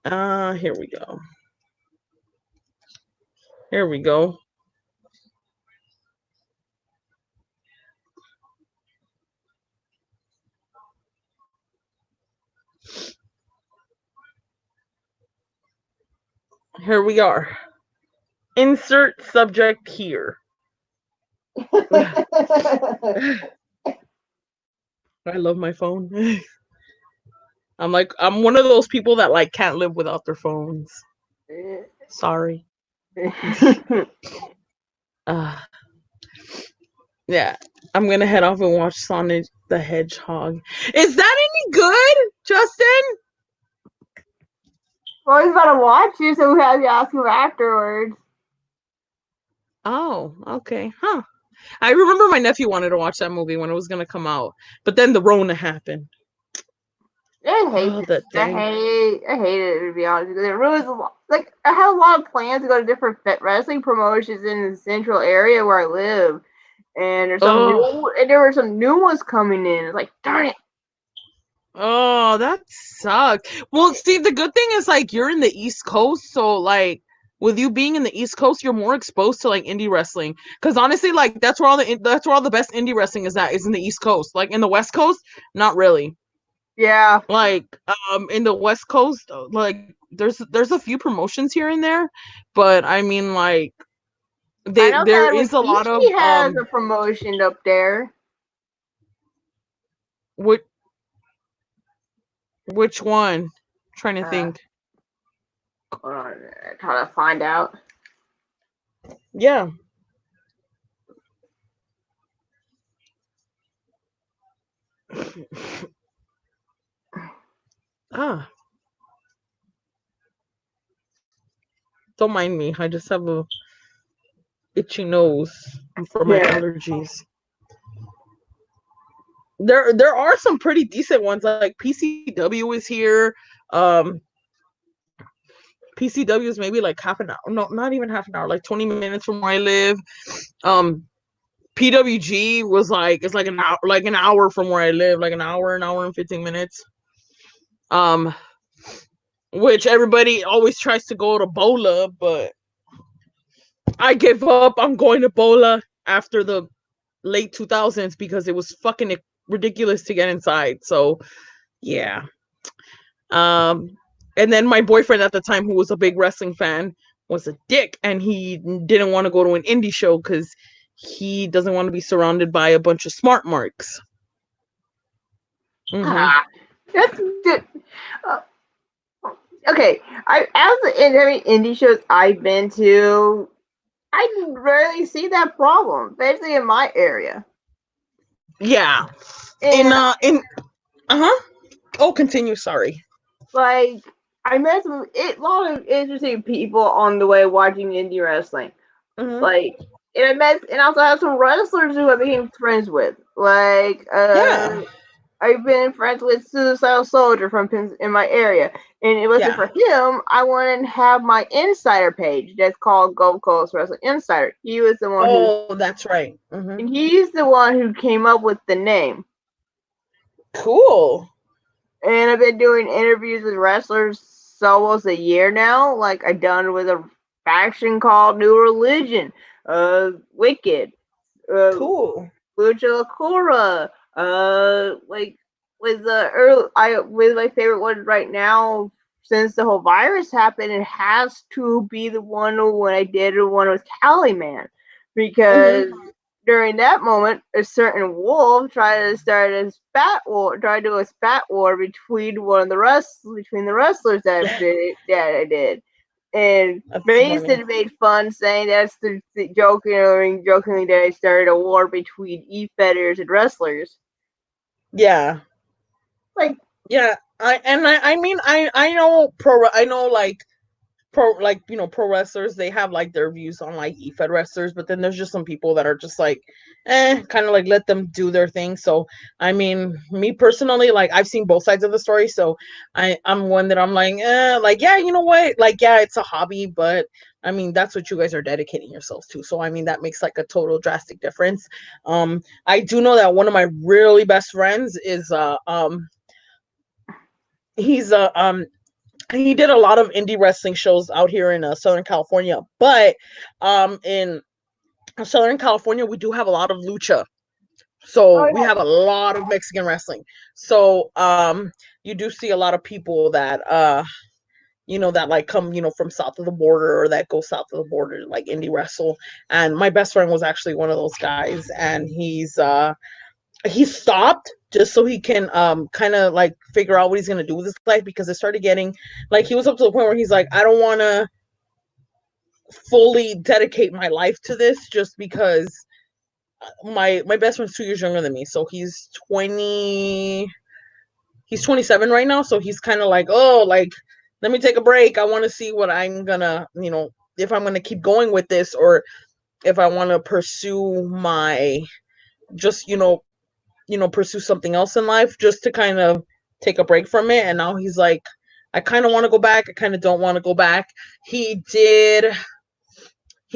Here we go. Here we go. Here we are. Insert subject here. I love my phone. I'm one of those people that like can't live without their phones. Sorry. Uh, yeah, I'm gonna head off and watch Sonic the Hedgehog. Is that any good, Justin? Well, he's about to watch you, so we have to ask him afterwards. Oh, okay. Huh. I remember my nephew wanted to watch that movie when it was gonna come out, but then the Rona happened. I hate Oh, this. that thing. I hate it, to be honest, because it ruins a lot. Like, I had a lot of plans to go to different wrestling promotions in the central area where I live, and Oh, there were some new ones coming in. It's like, darn it. oh, that sucks. Well, see, the good thing is like you're in the East Coast, so like with you being in the East Coast, you're more exposed to like indie wrestling. Because honestly, like that's where all the best indie wrestling is in the East Coast. Like in the West Coast, not really. Yeah, Like in the West Coast, like there's a few promotions here and there, but I mean like I know there that is a lot of Rikishi has a promotion up there. which one? I'm trying to Uh, think. hold on, try to find out. Yeah. Ah, don't mind me. I just have a itchy nose for my Yeah. allergies. There are some pretty decent ones like PCW is here. Um PCW is maybe like half an hour. No, not even half an hour, like 20 minutes from where I live. Um PWG was like it's like an hour from where I live, like an hour and 15 minutes. Um which everybody always tries to go to Bola, but I give up on going to Bola after the late 2000s because it was fucking ridiculous to get inside. So, yeah. Um and then my boyfriend at the time who was a big wrestling fan was a dick and he didn't want to go to an indie show cuz he doesn't want to be surrounded by a bunch of smart marks. Mhm. Ah, that's good. Uh, okay, I as in every indie shows I've been to, I rarely see that problem, especially in my area. Yeah. And In uh-huh. Oh, continue, sorry. like I met a lot of interesting people on the way watching indie wrestling. Hmm. Like, and I met and also have some wrestlers who I became friends with. Yeah. I've been friends with Suicidal Soldier from in my area, and it wasn't Yeah. for him. I wouldn't have my insider page that's called Gulf Coast Wrestling Insider. He was the one who, Oh, that's right. Hmm. and he's the one who came up with the name. Cool. And I've been doing interviews with wrestlers almost a year now. Like I done with a faction called New Religion, Wicked, uh, Cool. Lucha Lacura, like with the early, I with my favorite one right now since the whole virus happened. It has to be the one when I did the one with Cali Man, Hmm. because during that moment, a certain wolf tried to start a spat war, tried to do a spat war between between the wrestlers that I did. And That's funny. Mason made fun saying that's the jokingly that I started a war between e-fetters and wrestlers. Yeah. Like, Yeah. I mean I know like pro wrestlers, they have like their views on like e-fed wrestlers, but then there's just some people that are just like kind of like let them do their thing. So I mean, me personally, like I've seen both sides of the story, so I'm one that I'm like yeah, you know what, like yeah, it's a hobby, but I mean that's what you guys are dedicating yourselves to, so I mean that makes like a total drastic difference. I do know that one of my really best friends is he's he did a lot of indie wrestling shows out here in Southern California, but in Southern California we do have a lot of lucha, so oh we yeah, have a lot of Mexican wrestling. So you do see a lot of people that that like come from south of the border, or that go south of the border to like indie wrestle. And my best friend was actually one of those guys, and he stopped just so he can kind of like figure out what he's gonna do with his life, because it started getting like he was up to the point where he's like, I don't want to fully dedicate my life to this, just because my best friend's 2 years younger than me, so he's 27 right now, so he's kind of like, oh, like let me take a break, I want to see what I'm gonna if I'm gonna keep going with this, or if I want to pursue my just pursue something else in life, just to kind of take a break from it. And now he's like, I kind of want to go back, I kind of don't want to go back. He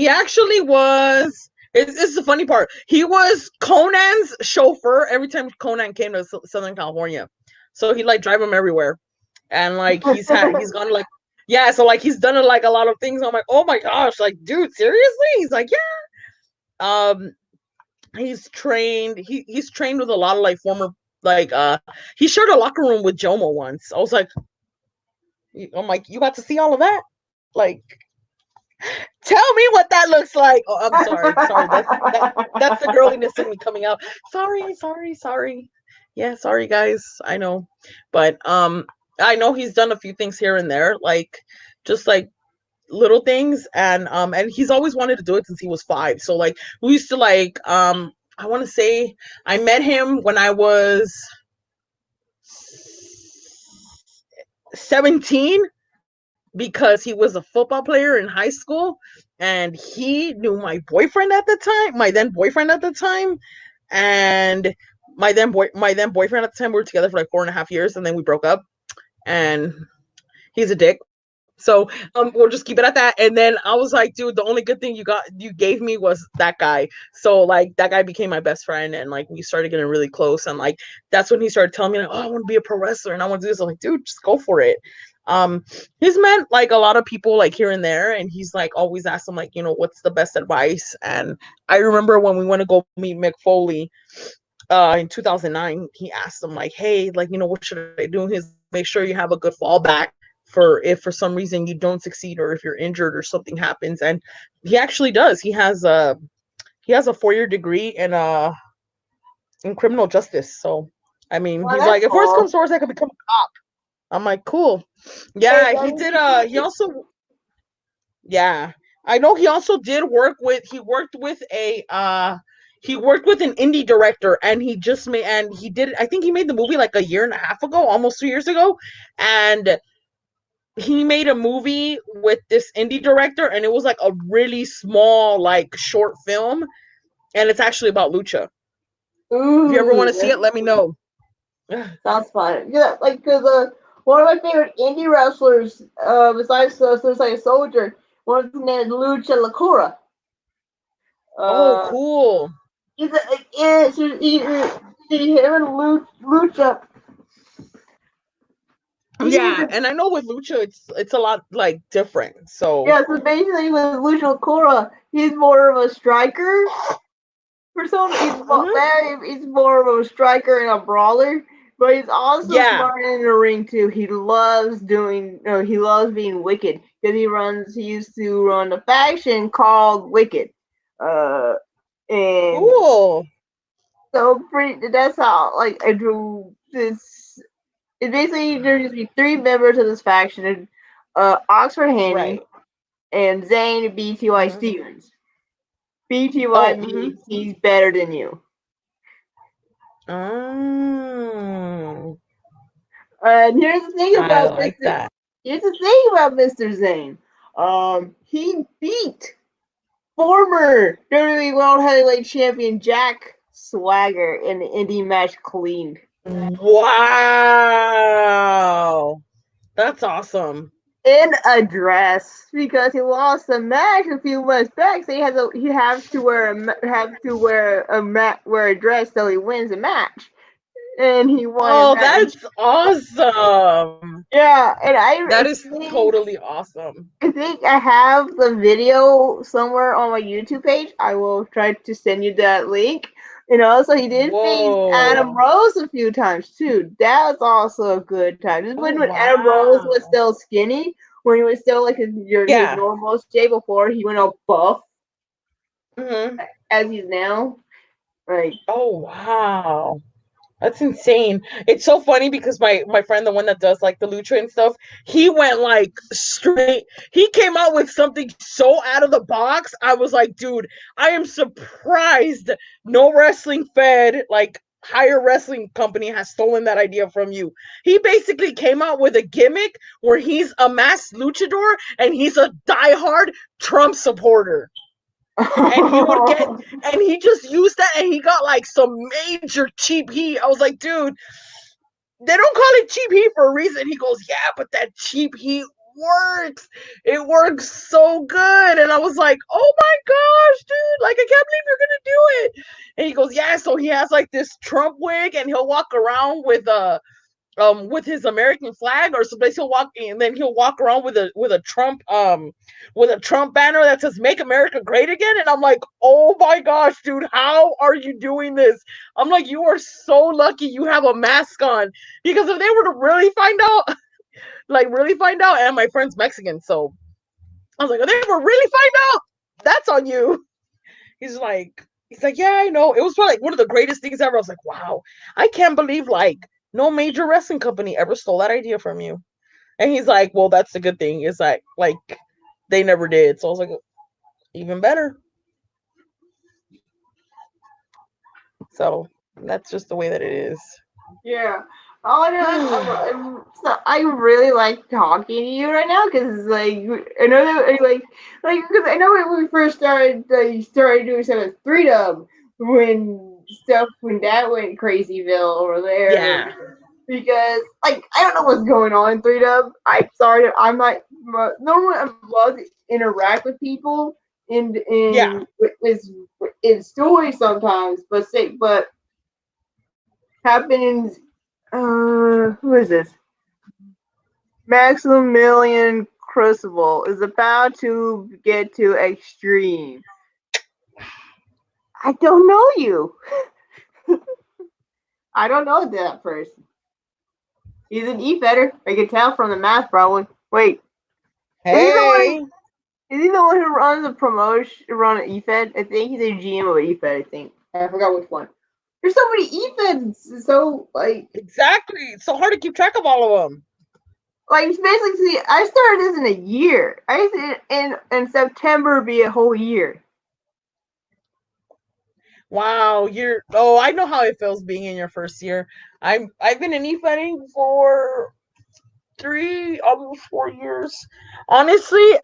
actually was. It's the funny part. He was Conan's chauffeur every time Conan came to Southern California. So he like drive him everywhere, and like he's gone like, yeah. So like he's done like a lot of things. I'm like, oh my gosh, like dude, seriously? He's like, yeah. He's trained. He's trained with a lot of like former like he shared a locker room with Jomo once. I was like, I'm like, you got to see all of that? Like, tell me what that looks like. Oh, I'm sorry. That's the girliness in me coming out. Sorry. Yeah, sorry guys. I know, but I know he's done a few things here and there, like just like little things, and he's always wanted to do it since he was 5. So like we used to like I want to say I met him when I was 17, because he was a football player in high school, and he knew my then boyfriend at the time, and my then boyfriend at the time, we were together for like 4.5 years, and then we broke up, and he's a dick. So we'll just keep it at that. And then I was like, dude, the only good thing you gave me was that guy. So like that guy became my best friend, and like we started getting really close, and like that's when he started telling me like, oh, I want to be a pro wrestler and I want to do this. I'm like, dude, just go for it. Um he's met like a lot of people like here and there, and he's like always asked them like, what's the best advice. And I remember when we went to go meet Mick Foley in 2009, he asked him like, hey, like, what should I do? He's like, make sure you have a good fallback for if for some reason you don't succeed, or if you're injured or something happens. And he actually does. He has a 4-year degree in criminal justice. So I mean, well, he's that's like, if worst cool. comes to worst, I could become a cop. I'm like, cool. Hey, Yeah, he that did is he also, yeah. I know he also did work with. He worked with an indie director, and he just made. And he did. I think he made the movie like a year and a half ago, almost 2 years ago, and he made a movie with this indie director, and it was like a really small, like short film, and it's actually about lucha. If you ever want Ooh, to see it, let me know. sounds fun. Yeah, like because one of my favorite indie wrestlers, besides Suicide Soldier, one of them named Lucha Lacura. Oh, Uh, cool. he's a, yeah, him and Lucha. He's Yeah, a, and I know with lucha, it's a lot like different. So, yeah, so basically with Lucha Lacura, he's more of a striker persona. mhm. He's more of a striker and a brawler, but he's also Yeah. smart in the ring too. He loves doing, no, he loves being wicked because he used to run a faction called Wicked, uh, and Cool. so pretty. That's how like I drew this. It basically there used to be three members of this faction: Oxford Handy Right. and Zane BTY Mhm. Stevens. BTY Oh, mhm. means he's better than you. Mm, And here's the thing I about like Mr. that. Here's the thing about Mr. Zane. He beat former WWE World Heavyweight Champion Jack Swagger in the indie match clean. Wow. That's awesome. In a dress because he lost the match a few months back. So he have to wear wear a dress so he wins the match, and he won a Oh, match. that's awesome. Yeah, and That is totally awesome. I think I have the video somewhere on my YouTube page. I will try to send you that link. And also, he did face Adam Whoa. Rose a few times too. That was also a good time. This Oh, when Adam Rose was wow. still skinny, when he was still like his Yeah. normal shape before he went all buff Hmm. as he's now. Like, Oh, wow. That's insane. It's so funny because my friend, the one that does like the lucha and stuff, he went like straight. He came out with something so out of the box. I was like, dude, I am surprised no wrestling fed like higher wrestling company has stolen that idea from you. He basically came out with a gimmick where he's a masked luchador and he's a diehard Trump supporter, and he would get, and he just used that, and he got like some major cheap heat. I was like, dude, they don't call it cheap heat for a reason. He goes, yeah, but that cheap heat works. It works so good. And I was like, oh my gosh, dude, like I can't believe you're gonna do it. And he goes, yeah. So he has like this Trump wig, and he'll walk around with his American flag, or someplace he'll walk, and then he'll walk around with a Trump banner that says "Make America Great Again." And I'm like, oh my gosh, dude, how are you doing this? I'm like, you are so lucky you have a mask on, because if they were to really find out, like really find out, and my friend's Mexican, so I was like, if they were really find out, that's on you. He's like, yeah, I know. It was probably like one of the greatest things ever. I was like, wow, I can't believe like no major wrestling company ever stole that idea from you. And he's like, well, that's the good thing. It's like they never did. So I was like, even better. So that's just the way that it is. yeah. All I know, so I really like talking to you right now because like I know that like because I know when we first started doing stuff with Freedom when that went crazyville over there Yeah. because like I don't know what's going on in 3Dub. I'm sorry, I'm not normally I love to interact with people Yeah. with in stories sometimes, but happens. Who is this? Maximilian Crucible is about to get to extreme. I don't know you. I don't know that person. He's an e-fetter. I can tell from the math, probably. Wait, is he the one? Hey. Is he the one who runs a promotion, run an e-fed? I think he's a GM of an e-fed. I think I forgot which one. There's so many e-feds. So like, Exactly. It's so hard to keep track of all of them. Like basically, I started this in a year. I in September be a whole year. Wow, I know how it feels being in your first year. I've been in e-fighting for 3, almost 4 years. Honestly,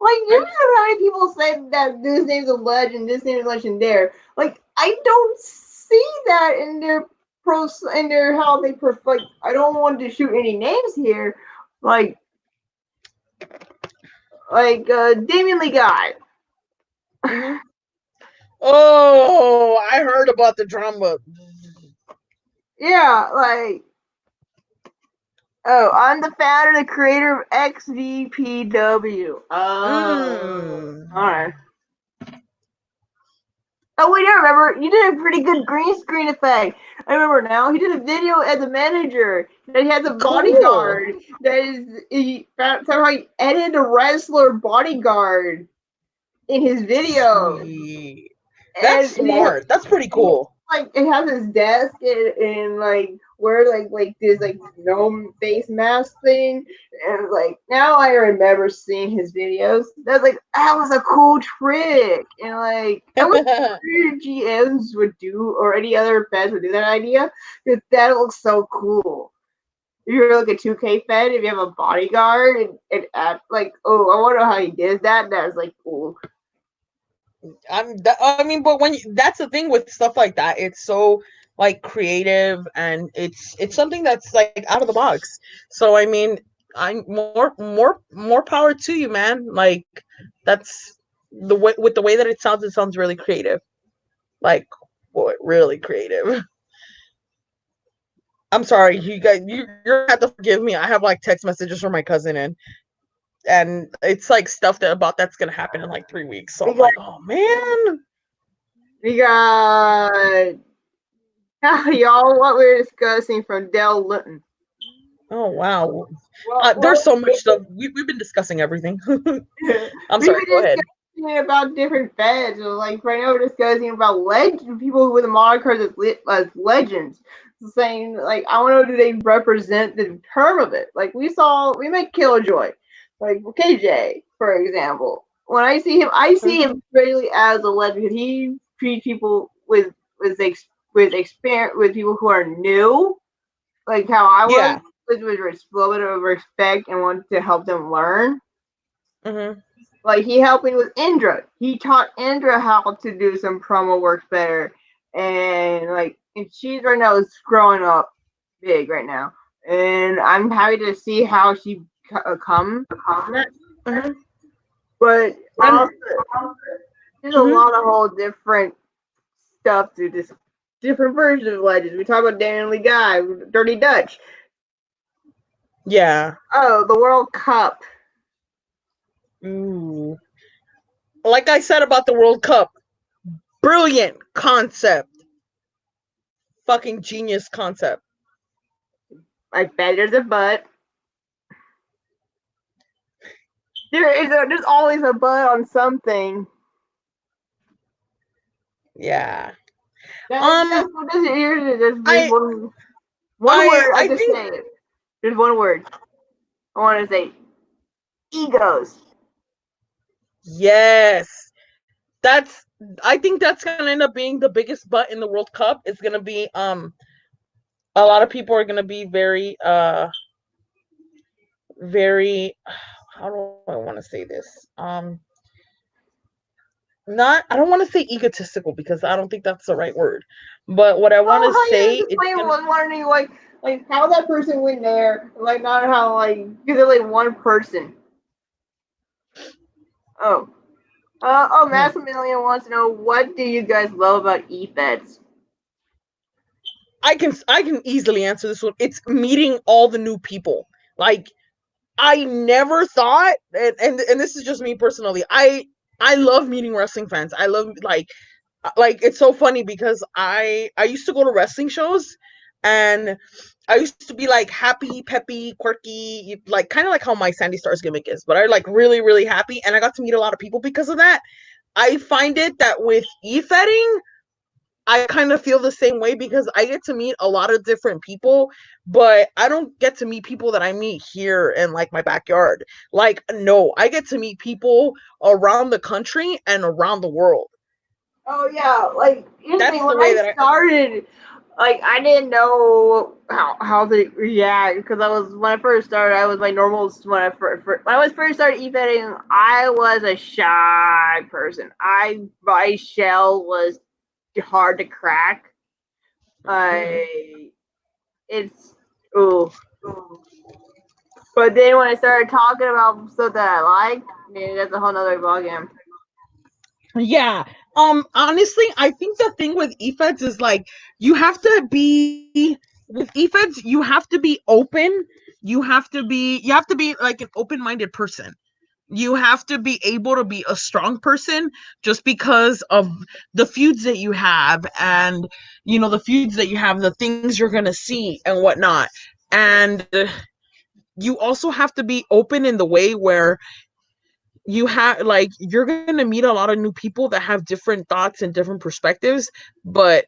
Like you I know how many people say that this name's a legend, this name is legendary. Like I don't see that in their pros in their how they like. I don't want to shoot any names here. Like Damien Lee guy. mhm. Oh, I heard about the drama. Yeah, like oh, I'm the founder, the creator of XVPW. Oh, all Mm. right. Oh wait, I remember. You did a pretty good green screen effect. I remember now. He did a video as a manager. That he has a Cool. bodyguard. That is somehow he edited a wrestler bodyguard in his video, Sweet. That's and smart. That's pretty cool. like it has his desk and like wear like this like gnome face mask thing, and like now I remember seeing his videos. That's like that was a cool trick, and like I wish other GMs would do or any other feds would do that idea because that looks so cool. If you're like a 2K fed, if you have a bodyguard and add like, oh, I wonder how he did that. That's like cool. I mean, but that's the thing with stuff like that. It's so like creative, and it's something that's like out of the box. So I mean, I'm more power to you, man. Like that's the way with the way that it sounds really creative. Like, boy, really creative. I'm sorry, you guys, you're gonna have to forgive me. I have like text messages from my cousin, and it's like stuff about that's gonna happen in like 3 weeks. So We I'm got like, oh man. we got y'all what we're discussing from Dell Litton. Oh wow. Well, There's so much stuff. We've been discussing everything. I'm we've sorry. Go been ahead. discussing about different feds. Like right now, we're discussing about legend people with monikers as legends. Saying like, I want to know, do they represent the term of it? Like we met Killjoy, like KJ, for example. When I see him really as a legend because he treats people with experience with people who are new, like how I was Yeah. with a little bit of respect and wanted to help them learn. Hmm. Like he helping with Indra. He taught Indra how to do some promo work better, and like and she's right now is growing up big right now, and I'm happy to see how she come from that. Hmm. But And also, there's a hmm lot of whole different stuff to this different versions of legends. We talk about Daniel Lee Guy, Dirty Dutch. yeah. Oh, the World Cup. Ooh. Like I said about the World Cup, brilliant concept. Fucking genius concept. I bet there's a but. There's always a but on something. Yeah. That's Um. what this here. There's I. one word I I just think say it. There's one word I want to say. Egos. yes. That's. I think that's gonna end up being the biggest butt in the World Cup. It's gonna be a lot of people are gonna be very how do I want to say this? Not I don't want to say egotistical because I don't think that's the right word. But what I want Oh, to how you say it's explain gonna was wondering like how that person went there, like not how like because they're like one person. Oh, Maximilian wants to know what do you guys love about efeds? I can easily answer this one. It's meeting all the new people. Like I never thought, and this is just me personally. I love meeting wrestling fans. I love like it's so funny because I used to go to wrestling shows, and I used to be like happy, peppy, quirky, like kind of like how my Sandy Stars gimmick is, but I like really, really happy, and I got to meet a lot of people because of that. I find it that with e-fetting, I kind of feel the same way because I get to meet a lot of different people, but I don't get to meet people that I meet here in like my backyard. Like, no, I get to meet people around the country and around the world. Oh yeah, like here's the thing. That's When the way I that I. started, like I didn't know how to react because I was when I first started. I was my normal when I was first started e-betting. I was a shy person. My shell was hard to crack. Mhm. I it's ooh. But then when I started talking about stuff that I liked, man, that's a whole nother ballgame. Yeah. Honestly, I think the thing with efeds is like with efeds, you have to be open. You have to be like an open-minded person. You have to be able to be a strong person just because of the feuds that you have and the feuds that you have, the things you're gonna see and whatnot. And you also have to be open in the way where you're gonna meet a lot of new people that have different thoughts and different perspectives, but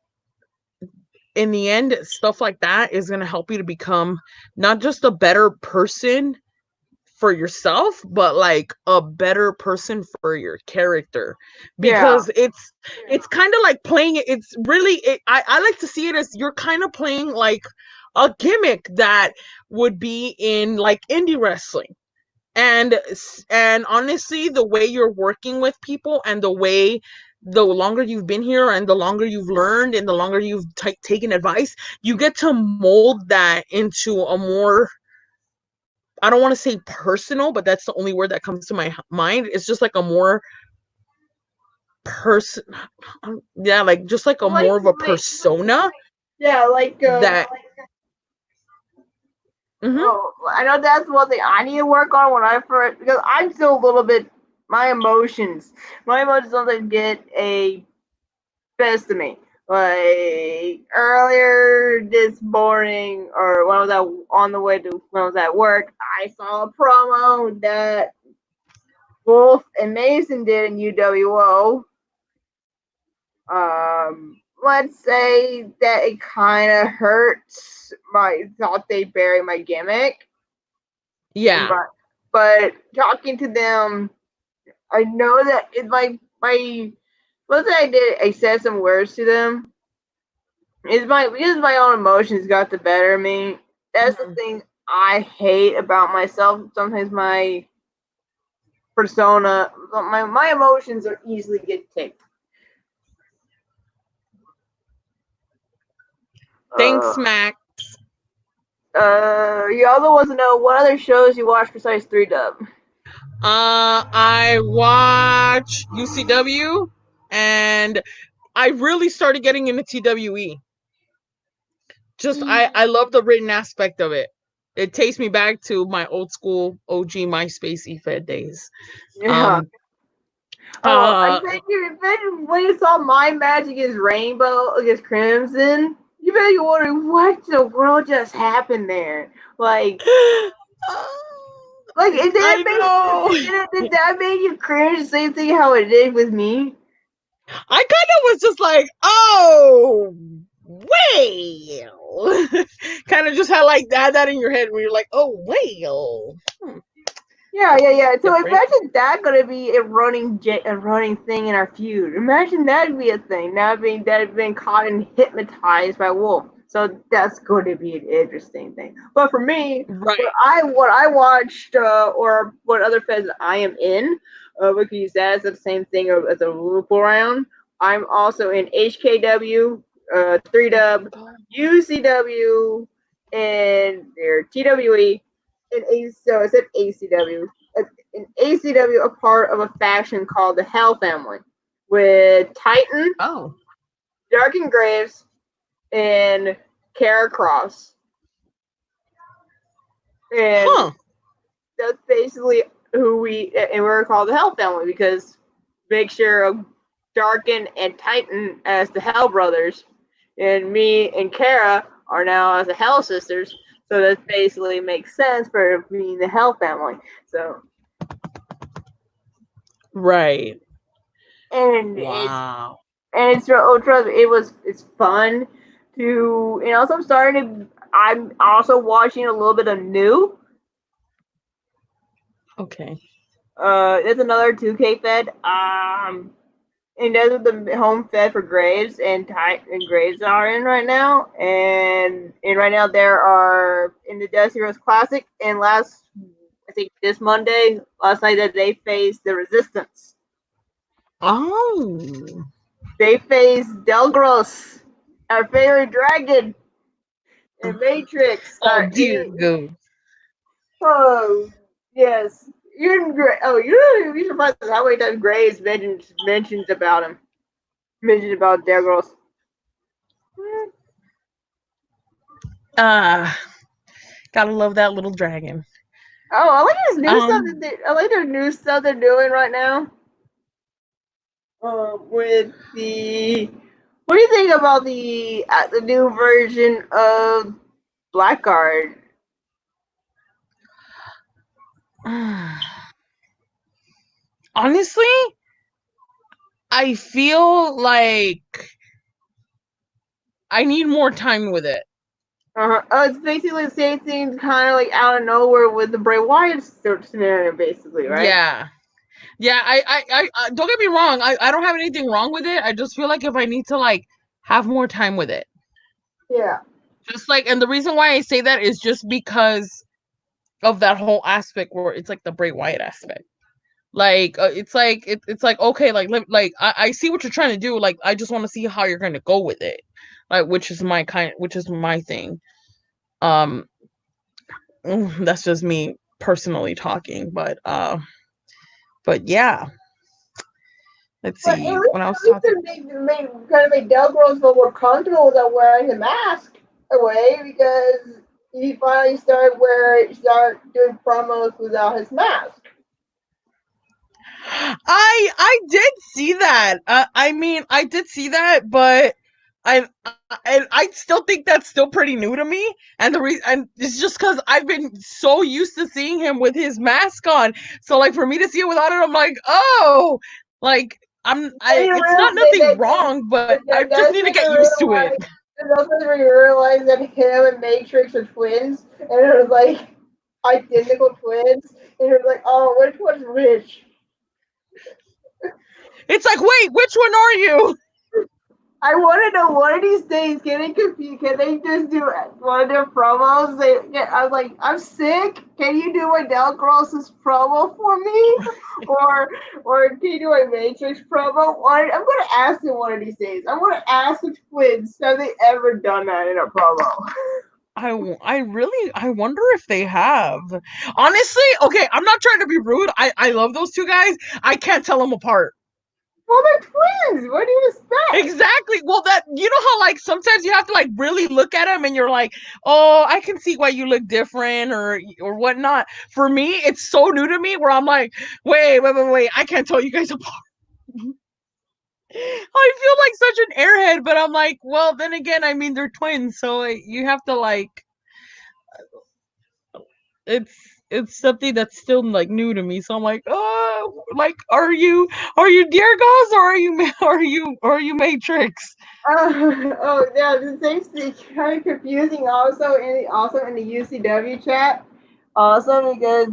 in the end, stuff like that is gonna help you to become not just a better person for yourself, but like a better person for your character. Yeah. Because it's kind of like playing it. It's really I like to see it as you're kind of playing like a gimmick that would be in like indie wrestling. And honestly, the way you're working with people and the longer you've been here and the longer you've learned and the longer you've taken advice, you get to mold that into a more, I don't want to say personal, but that's the only word that comes to my mind. It's just like a more person, yeah, like just like a Like more of a persona yeah, that. Mm-hmm. oh, I know that's one thing I need to work on when I first because I'm still a little bit my emotions sometimes get a best of me. Like earlier this morning, or when I was on the way to when I was at work, I saw a promo that Wolf and Mason did in UWO. Let's say that it kind of hurts. My thought they buried my gimmick, Yeah. but talking to them, I know that it like my let's say I said some words to them. It's my because my own emotions got the better of me. That's the Mhm. thing I hate about myself. Sometimes my persona, my emotions are easily get ticked. Uh, Thanks, Mac. you also want to know what other shows you watch besides 3 Dub? I watch UCW, and I really started getting into TWE. Just I love the written aspect of it. It takes me back to my old school OG MySpace eFed days. Yeah. Um Oh, I uh bet when you saw my match against Rainbow against Crimson, you bet you wondering what the world just happened there. Like did I that know. did that make you cringe? The same thing how it did with me. I kind of was just like, oh, well. Kind of just had like that in your head where you're like, oh, well. Yeah. So Different. imagine that gonna be a running thing in our feud. Imagine that'd be a thing. Now being that have been caught and hypnotized by Wolf. So that's going to be an interesting thing. But for me, Right. what I watched or what other feds I am in, we can use that as the same thing as a loop around. I'm also in HKW, 3 Dub, UCW, and their TWE, so it said ACW. In ACW, a part of a faction called the Hell Family, with Titan, Oh. Dark and Graves, and Kara Cross. And Huh. that's basically and we're called the Hell Family because make sure of Darken and Titan as the Hell Brothers, and me and Kara are now as the Hell Sisters. So that basically makes sense for being the Hell Family. So Right. and Wow. and it's fun to, and also I'm also watching a little bit of new. Okay. There's another 2K fed. And those are the home fed for Graves and Graves are in right now. And right now there are in the Death Heroes Classic, and I think this Monday, last night that they faced the Resistance. Oh. They faced Delgros, our favorite dragon, and Matrix. Oh dear go. Oh yes, you're gonna be surprised how many times Graves mentions about Delgros. Ah, gotta love that little dragon. Oh, I like this new stuff. Um, I like their new stuff they're doing right now. With the, what do you think about the new version of Blackguard? honestly, I feel like I need more time with it. It's basically the same thing, kind of like out of nowhere with the Bray Wyatt scenario, basically, right? Yeah. Yeah, I don't get me wrong. I don't have anything wrong with it. I just feel like if I need to like have more time with it. Yeah. Just like, and the reason why I say that is just because of that whole aspect where it's like the Bray Wyatt aspect. Like it's like okay, like I see what you're trying to do. Like I just want to see how you're going to go with it. Like which is my thing. Um that's just me personally talking, but yeah. Let's But see. When I was at least talking kind of made Delgros feel more comfortable without wearing the mask away, because he finally start doing promos without his mask. I did see that. I mean, I did see that, but I still think that's still pretty new to me. And the reason and it's just because I've been so used to seeing him with his mask on. So like for me to see it without it, I'm like, oh, like Then you it's not real nothing wrong, but I just that's need to when get you used to it. realize that's when you realize that him and Matrix are twins, and it was like identical twins, and you're like, oh, which one's which? It's like, wait, which one are you? I want to know one of these days. Can they compete? Can they just do one of their promos? I was like, I'm sick. Can you do a Del Gross's promo for me, or can you do a Matrix promo? I'm gonna ask them one of these days. I'm gonna ask the twins, have they ever done that in a promo? I really I wonder if they have. Honestly, okay, I'm not trying to be rude. I love those two guys. I can't tell them apart. Well, they're twins. What do you expect? Exactly. Well, that you know how like sometimes you have to like really look at them and you're like, oh, I can see why you look different or whatnot. For me, it's so new to me where I'm like, wait, I can't tell you guys apart. I feel like such an airhead, but I'm like, well, then again, I mean they're twins, so you have to like it's it's something that's still like new to me. So I'm like, oh, like are you Dear Gods or are you Matrix? Oh yeah, the same thing. Kind of confusing. Also in the UCW chat. Also because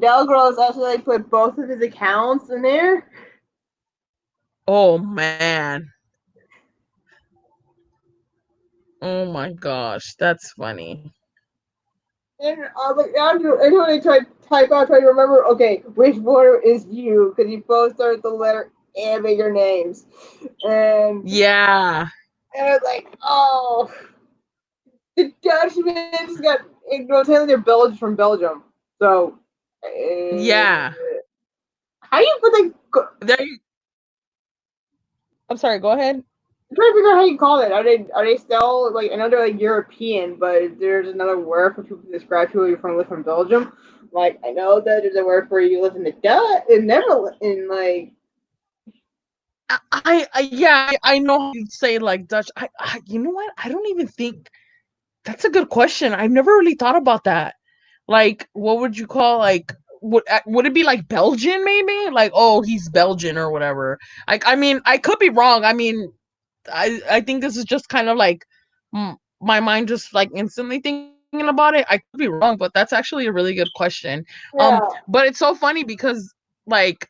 Del Gross actually put both of his accounts in there. Oh man. Oh my gosh, that's funny. And I was like, Andrew, and when I try to remember, okay, which one is you? Because you both start with the letter M in your names. And, Yeah. and I was like, oh, the Dutchman's got, technically they're Belgian from Belgium. So, Yeah. how do you put the, There you, I'm sorry, go ahead. I'm trying to figure out how you call it. Are they still like, I know they're like European, but there's another word for people to describe people you're from Belgium. Like I know that there's a word for you live in the Dutch in Netherlands in like Yeah, I know how you say like Dutch. You know what? I don't even think that's a good question. I've never really thought about that. Like, what would you call like? would it be like Belgian maybe? Like, oh, he's Belgian or whatever. Like, I mean, I could be wrong. I mean, I think this is just kind of like my mind just like instantly thinking about it. I could be wrong, but that's actually a really good question. Yeah. But it's so funny because like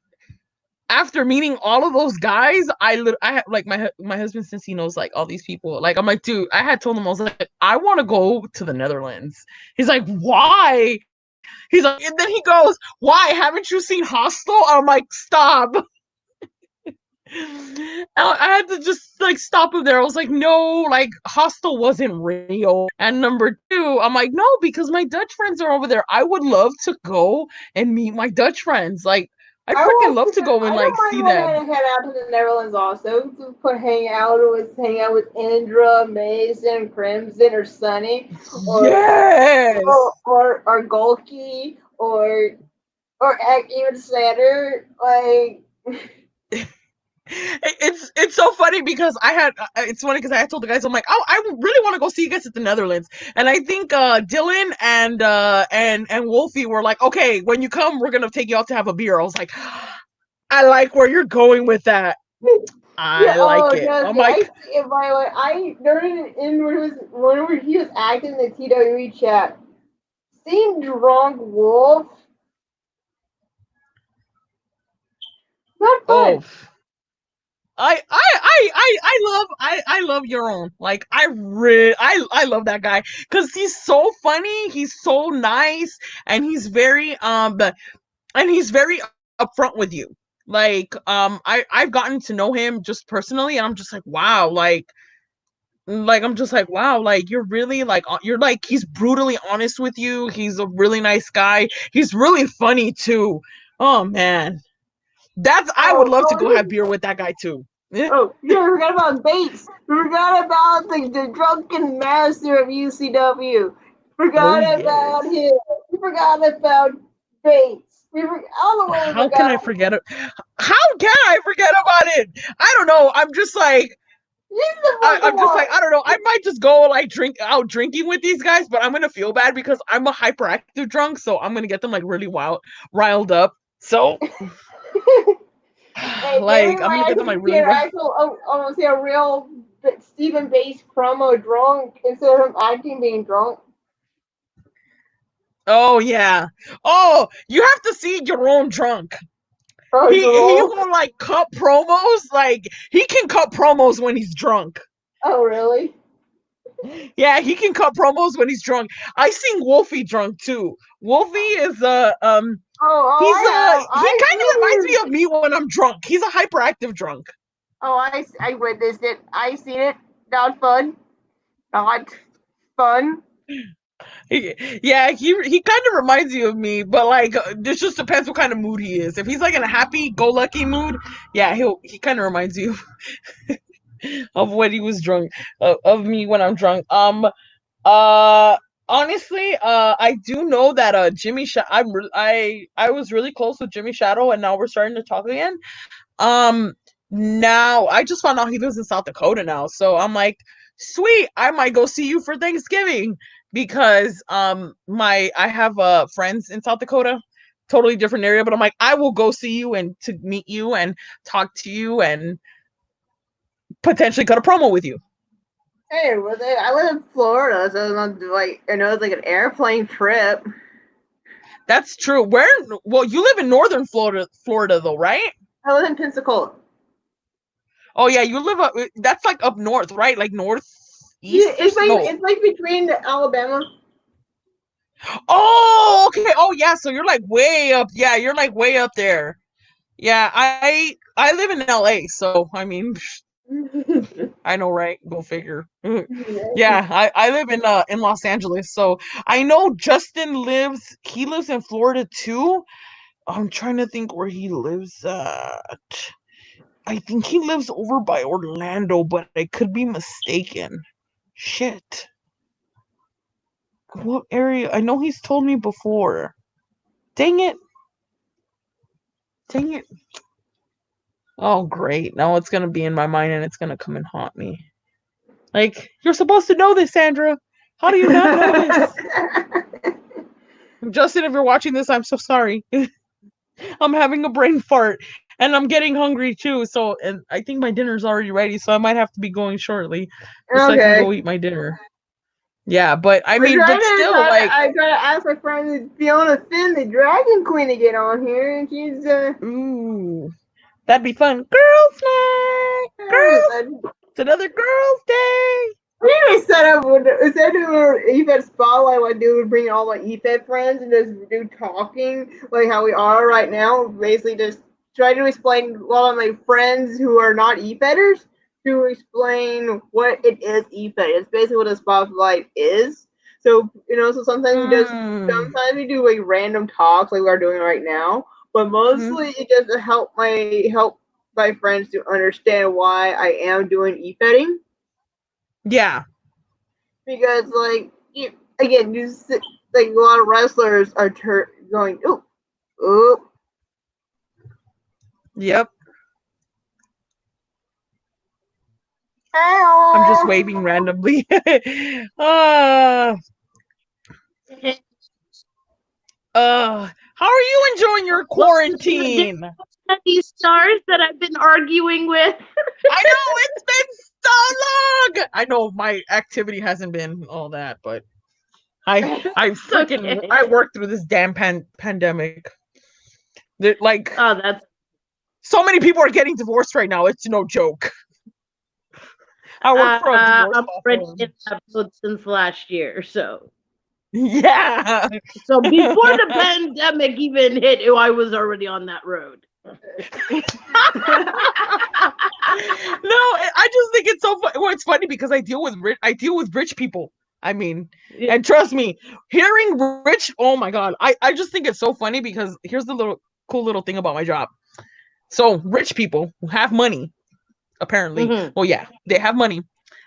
after meeting all of those guys, I had like my husband, since he knows like all these people, like I'm like, dude, I had told him, I was like, I want to go to the Netherlands. He's like, why? He's like, and then he goes, why? Haven't you seen Hostel? I'm like, stop. I had to just like stop him there. I was like, no, like Hostel wasn't real. And number two, I'm like, no, because my Dutch friends are over there. I would love to go and meet my Dutch friends. Like, I'd freaking love to go and I like don't see mind going them. and head out to the Netherlands also to hang out with Indra, Mason, Crimson, or Sunny, or Yes. or Golki, or even Sander. Like, It's so funny because it's funny because I had told the guys, I'm like, oh, I really want to go see you guys at the Netherlands. And I think Dylan and Wolfie were like, okay, when you come, we're gonna take you out to have a beer. I was like, I like where you're going with that. yeah. I like Oh, it. trust I'm me. like, By the way, I during in when he was acting in the TWE chat, seeing drunk Wolf, not fun. oh, I love your own. Like I love that guy because he's so funny. He's so nice, and he's very upfront with you. Like I've gotten to know him just personally, and I'm just like, wow, like I'm just like, wow, like you're really like you're like he's brutally honest with you. He's a really nice guy. He's really funny too. Oh man, that's I would Oh, love to go have oh, beer with that guy too. Yeah. oh, yeah, we forgot about Bates. We forgot about the drunken master of UCW. Oh Forgot about yes. him. We forgot about Bates. I don't know what we How can forgot. I forget it? How can I forget about it? I don't know. I'm just like He's the I'm fucking just one. like, I don't know. I might just go like drink out drinking with these guys, but I'm gonna feel bad because I'm a hyperactive drunk, so I'm gonna get them like really riled up. So Hey, like David I'm gonna get them Ryan like should really get actual, almost say a real Stephen Bates promo drunk instead of him acting being drunk. Oh yeah. Oh, you have to see your own drunk. Oh, He Jerome. will like cut promos. Like he can cut promos when he's drunk. Oh, really? Yeah, he can cut promos when he's drunk. I seen Wolfie drunk too. Wolfie is Oh, I have. he I kind of reminds see me of me when I'm drunk. He's a hyperactive drunk. Oh, I witnessed it. I seen it. Not fun. Not fun. Yeah, he kind of reminds you of me, but like this just depends what kind of mood he is. If he's like in a happy go lucky mood, yeah, he kind of reminds you of when he was drunk, of me when I'm drunk. Uh honestly, I do know that I was really close with Jimmy Shadow, and now we're starting to talk again. Um, Now I just found out he lives in South Dakota now, so I'm like, sweet, I might go see you for Thanksgiving because my I have friends in South Dakota, totally different area, but I'm like, I will go see you and to meet you and talk to you and potentially cut a promo with you. Hey, I live in Florida, so it's not like I know it's like an airplane trip. That's true. Well, you live in northern Florida though, right? I live in Pensacola. Oh yeah, you live up that's like up north, right? Like Yeah, northeast or no. it's like between Alabama. Oh, okay. Oh yeah, so you're like way up. Yeah, you're like way up there. Yeah, I live in LA, so I mean, I know, right? Go figure. Yeah, I live in Los Angeles, so I know Justin lives he lives in Florida too. I'm trying to think where he lives at. I think he lives over by Orlando, but I could be mistaken. Shit. What area? I know he's told me before. Dang it. Dang it. Oh, great. Now it's going to be in my mind and it's going to come and haunt me. Like, you're supposed to know this, Sandra. How do you not know this? Justin, if you're watching this, I'm so sorry. I'm having a brain fart and I'm getting hungry too. So, and I think my dinner's already ready, so I might have to be going shortly just so I can Okay. go eat my dinner. Yeah, but I We're mean, trying but to still, like, I try to ask my friend Fiona Finn, the Dragon Queen, to get on here, and she's ooh, that'd be fun. Girls' night, girls. It's another girls' day. we need to set up instead of our EFED spotlight. What I do would bring all my EFED friends and just do talking like how we are right now. Basically, just try to explain a lot of my friends who are not EFEDers to explain what it is EFED. It's basically what a spotlight is. So so Mm, sometimes we do like random talks like we are doing right now, but mm, mostly it just help my friends to understand why I am doing EFEDing yeah, because again, like a lot of wrestlers are going ooh ooh. yep. I'm just Ow. waving randomly. uh, how are you enjoying your Well, there's been a quarantine? different these stars that I've been arguing with. I know it's been so long. I know my activity hasn't been all that, but I It's freaking okay. I worked through this damn pandemic. Like Oh, that's so many people are getting divorced right now. It's no joke. I work for a divorce I'm law already in firm. that mode since last year. Yeah. So before the pandemic even hit, I was already on that road. No, I just think it's so funny. Well, it's funny because I deal with rich people. I mean, Yeah. and trust me, hearing rich, oh my god, I just think it's so funny because here's the cool little thing about my job. So rich people who have money, apparently, Mm-hmm. well, yeah, they have money.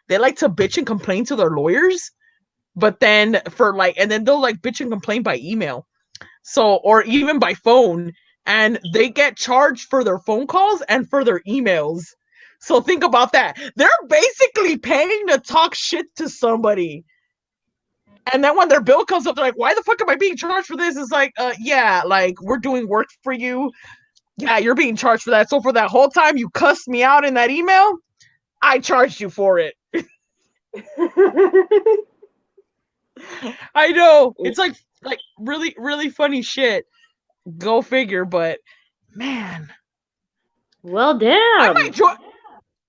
They like to bitch and complain to their lawyers, but then and then they'll like bitch and complain by email. So, or even by phone, and they get charged for their phone calls and for their emails. So think about that. They're basically paying to talk shit to somebody. And then when their bill comes up, they're like, why the fuck am I being charged for this? It's like, yeah, like we're doing work for you. Yeah, you're being charged for that. So for that whole time you cussed me out in that email, I charged you for it. I know. It's like really, really funny shit. Go figure, but man, Well, I might damn. join.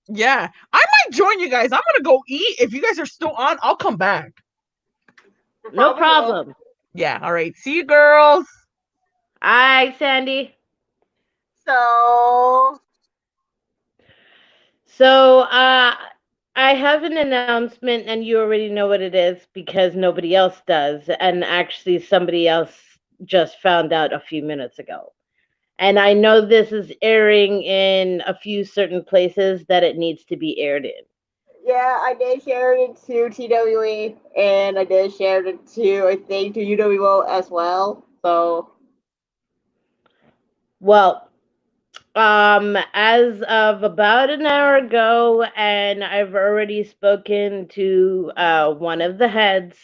Yeah, I might join you guys. I'm gonna go eat. If you guys are still on, I'll come back. No Probably will. problem. Yeah, all right. See you, girls. Hi, Sandy. So So, I have an announcement, and you already know what it is because nobody else does. And actually, somebody else just found out a few minutes ago. And I know this is airing in a few certain places that it needs to be aired in. yeah, I did share it to TWE and I did share it to I think to UWO as well. So Well, as of about an hour ago, and I've already spoken to one of the heads,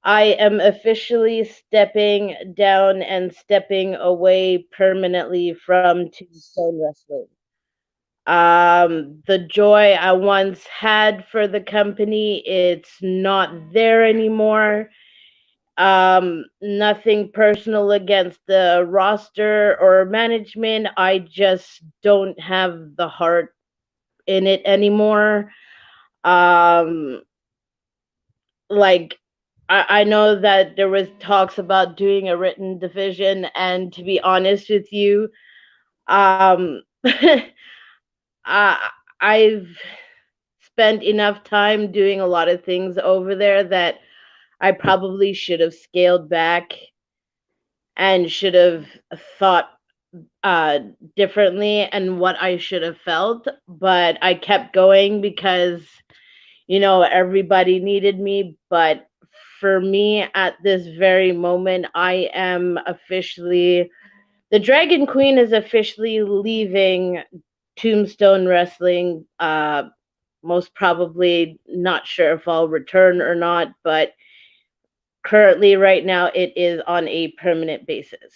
I am officially stepping down and stepping away permanently from Tombstone Wrestling. The joy I once had for the company, it's not there anymore. Nothing personal against the roster or management. I just don't have the heart in it anymore. Um, like I know that there was talks about doing a written division, and to be honest with you, I, I've spent enough time doing a lot of things over there that I probably should have scaled back and should have thought uh differently and what I should have felt, but I kept going because everybody needed me. But for me at this very moment, I am officially the Dragon Queen is officially leaving Tombstone Wrestling. Most probably not sure if I'll return or not, but Currently, right now, it is on a permanent basis.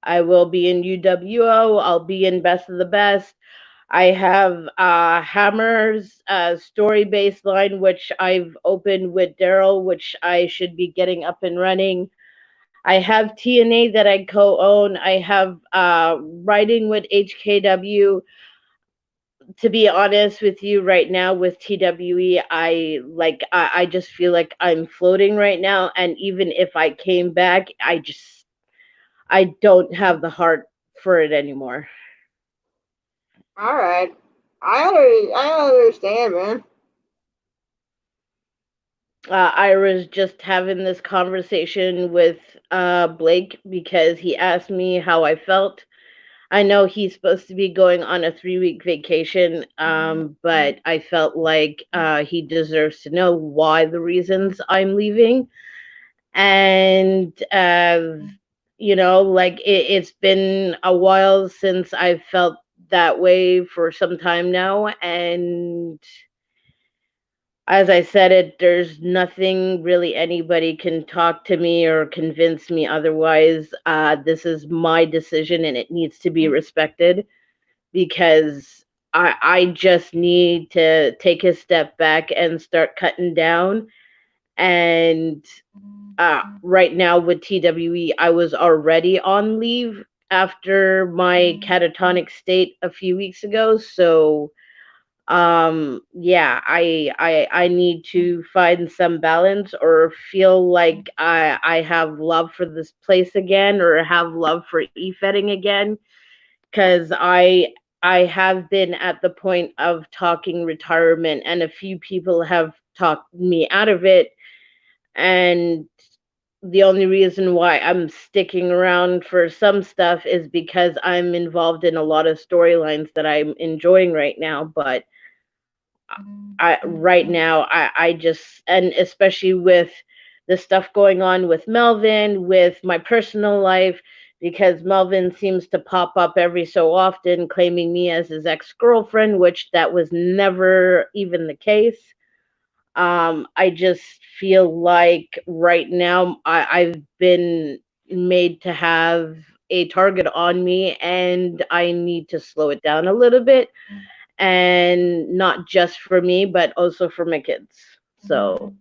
I will be in UWO. I'll be in Best of the Best. I have Hammer's story baseline, which I've opened with Daryl, which I should be getting up and running. I have TNA that I co-own. I have writing with HKW. To be honest with you, right now with TWE, I just feel like I'm floating right now. And even if I came back, I don't have the heart for it anymore. All right, I understand, man. I was just having this conversation with Blake because he asked me how I felt. I know he's supposed to be going on a 3 week vacation, but I felt like he deserves to know why the reasons I'm leaving. And, like it's been a while since I've felt that way for some time now. And as I said it, there's nothing really anybody can talk to me or convince me otherwise. This is my decision and it needs to be respected because I just need to take a step back and start cutting down. And right now with TWE, I was already on leave after my catatonic state a few weeks ago. So yeah, I need to find some balance or feel like I have love for this place again or have love for e-fetting again because I have been at the point of talking retirement and a few people have talked me out of it. And the only reason why I'm sticking around for some stuff is because I'm involved in a lot of storylines that I'm enjoying right now. But right now I just, and especially with the stuff going on with Melvin, with my personal life, because Melvin seems to pop up every so often claiming me as his ex-girlfriend, which that was never even the case. I just feel like right now I've been made to have a target on me and I need to slow it down a little bit, and not just for me but also for my kids. So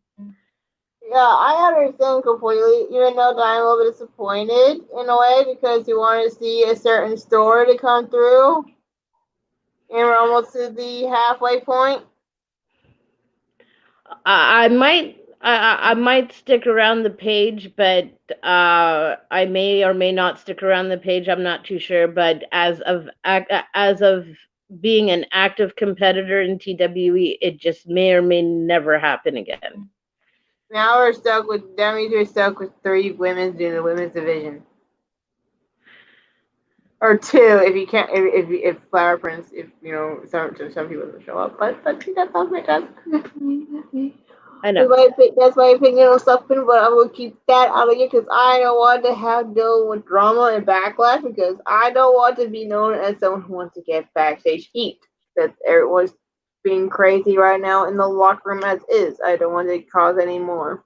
Yeah, I understand completely. Even though I'm a little bit disappointed in a way because you want to see a certain story to come through, and we're almost to the halfway point. I might I might stick around the page, but I may or may not stick around the page. I'm not too sure. But as of being an active competitor in TWE, it just may or may never happen again. Now we're stuck with that means we're stuck with three women in the women's division, or two if you can't if Flower Prince if you know some people don't show up, but that's not my job. I know. That's my opinion on something, but I'm gonna keep that out of here because I don't want to have deal with drama and backlash because I don't want to be known as someone who wants to get backstage heat. That everyone's being crazy right now in the locker room as is. I don't want to cause any more.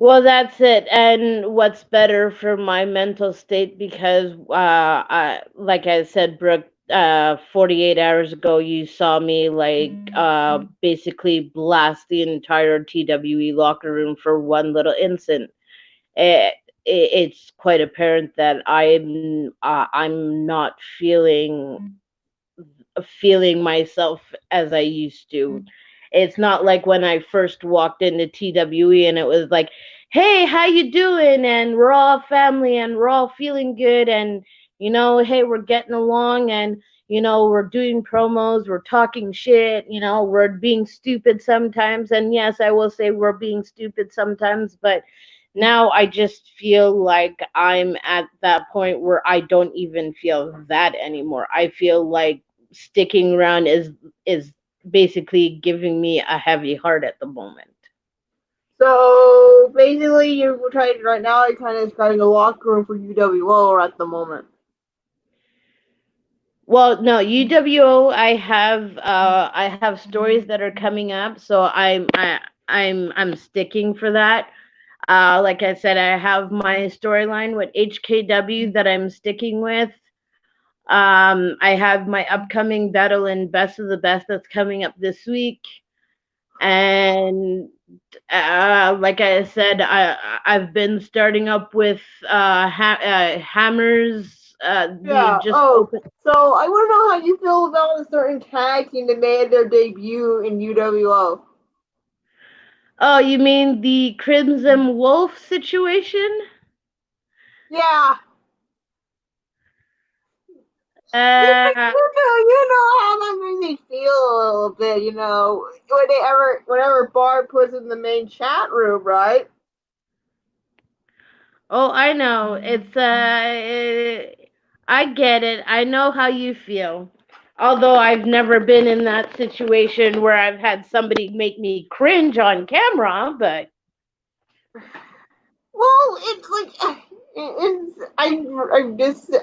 Well, that's it. And what's better for my mental state because, like I said, Brooke, 48 hours ago, you saw me like basically blast the entire TWE locker room for one little incident. It's quite apparent that I'm not feeling myself as I used to. It's not like when I first walked into TWE and it was like, "Hey, how you doing?" and we're all family and we're all feeling good and hey, we're getting along and we're doing promos, we're talking shit, we're being stupid sometimes. And yes, I will say we're being stupid sometimes, but now I just feel like I'm at that point where I don't even feel that anymore. I feel like sticking around is basically giving me a heavy heart at the moment. So basically, you're trying right now. You're kind of starting a locker room for UWO at the moment. Well, no, UWO. I have stories that are coming up, so I'm sticking for that. Like I said, I have my storyline with HKW that I'm sticking with. I have my upcoming battle in Best of the Best that's coming up this week. And like I said, I've been starting up with Hammers. The Yeah. just Oh, open. so I want to know how you feel about a certain tag team that made their debut in UWO. Oh, you mean the Crimson Wolf situation? Yeah. Uh, You know how that made me feel a little bit, whenever Bart puts in the main chat room, right? oh, I know. I get it. I know how you feel. Although I've never been in that situation where I've had somebody make me cringe on camera, but Well, it's like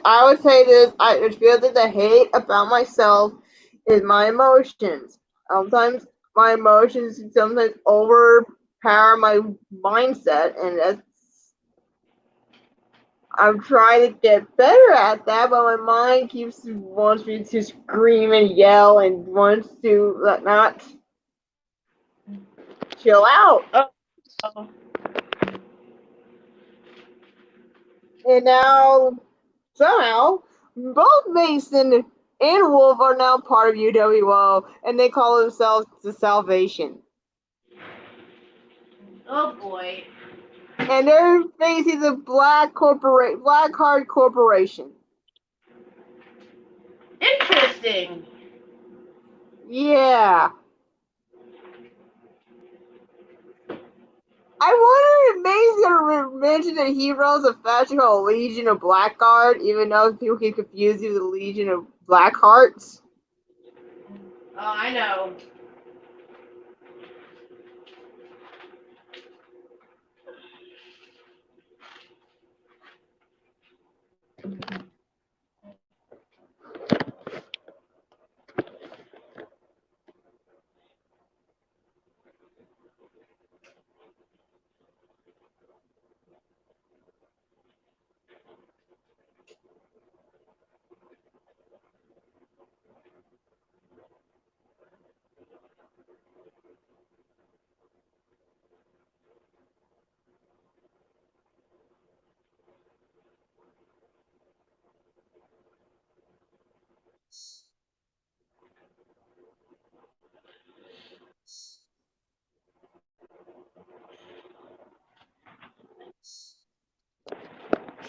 I would say this. I feel that the hate about myself is my emotions. Sometimes my emotions sometimes overpower my mindset, and I'm trying to get better at that. But my mind keeps wants me to scream and yell and wants to not chill out. oh, And now somehow both Mason and Wolf are now part of UWO, and they call themselves the Salvation. oh boy. And they're facing the Black Card Corporation. Interesting. Yeah. I wonder if May's gonna mention that he runs a faction called Legion of Blackguard, even though people can confuse you with the Legion of Blackhearts. Oh, I know.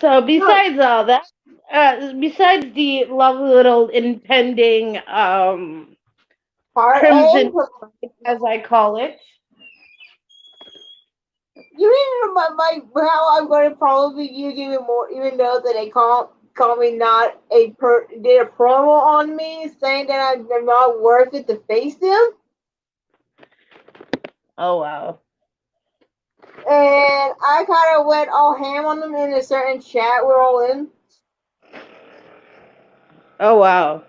So besides all that, besides the lovely little impending Part A. crimson, as I call it. You even how I'm going to probably use even more, even though that they call me not did a promo on me saying that I'm not worth it to face them, Oh wow. and I kind of went all ham on them in a certain chat we're all in. Oh wow.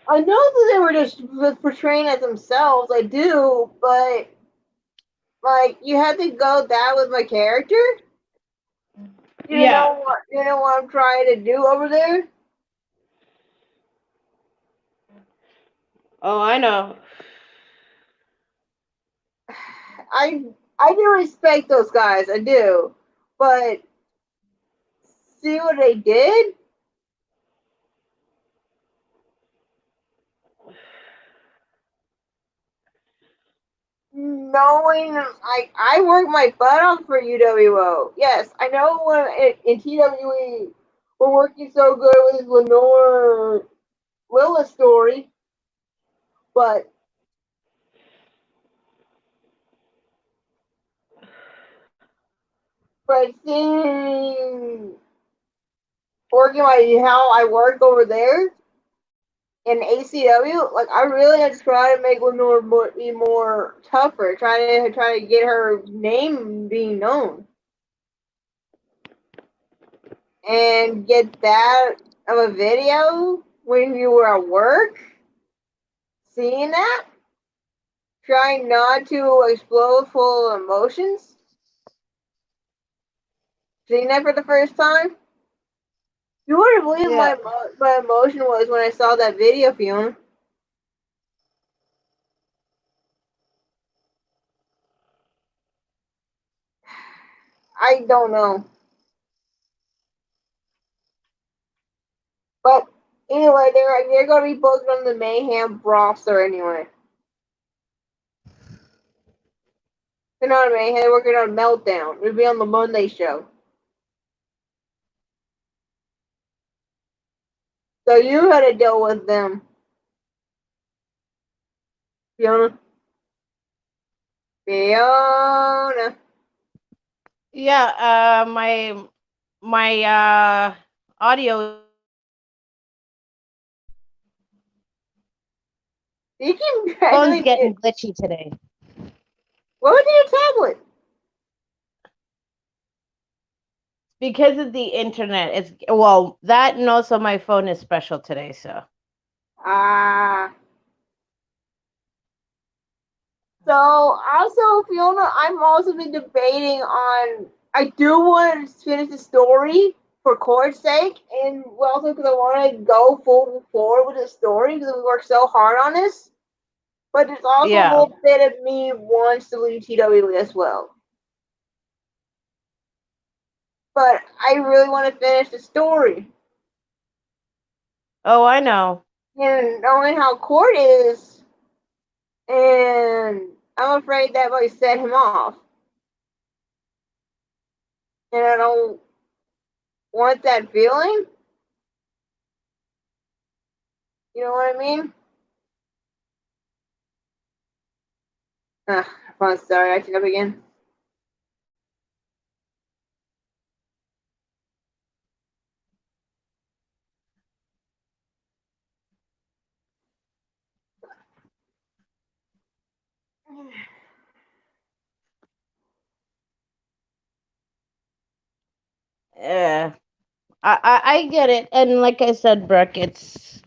I know that they were just portraying as themselves. I do, but like you had to go that with my character. Yeah. You know what I'm trying to do over there. Oh, I know. I I do respect those guys, I do, but see what they did. Knowing I work my butt off for UWO. Yes, I know when in TWE we're working so good with Lenore Lilla's story, but seeing working how I work over there in ACW, like I really had to try to make Lenore be more tougher, try to get her name being known, and get that of a video when you were at work, seeing that, trying not to explode full of emotions. Seeing that for the first time, you wouldn't believe Yeah. my emotion was when I saw that video, Fiona. I don't know. But anyway, they're gonna be booked on the Mayhem roster anyway. They're not Mayhem, they're working on Meltdown. It'll be on the Monday show. So you had to deal with them, Fiona. Fiona. Yeah, my audio. You keep Phone's actually. getting glitchy today What was your tablet? because of the internet. It's well that and also my phone is special today. So Ah. So also, Fiona, I'm also been debating on. I do want to finish the story for Core's sake, and also because I want to go full forward with the story because we worked so hard on this. But there's also a yeah. little bit of me wants to leave TWE as well. But I really want to finish the story. Oh, I know. And knowing how Court is, and I'm afraid that might set him off. And I don't want that feeling. You know what I mean? I'm sorry, acting up again. Yeah, I get it, and like I said, Brooke, it's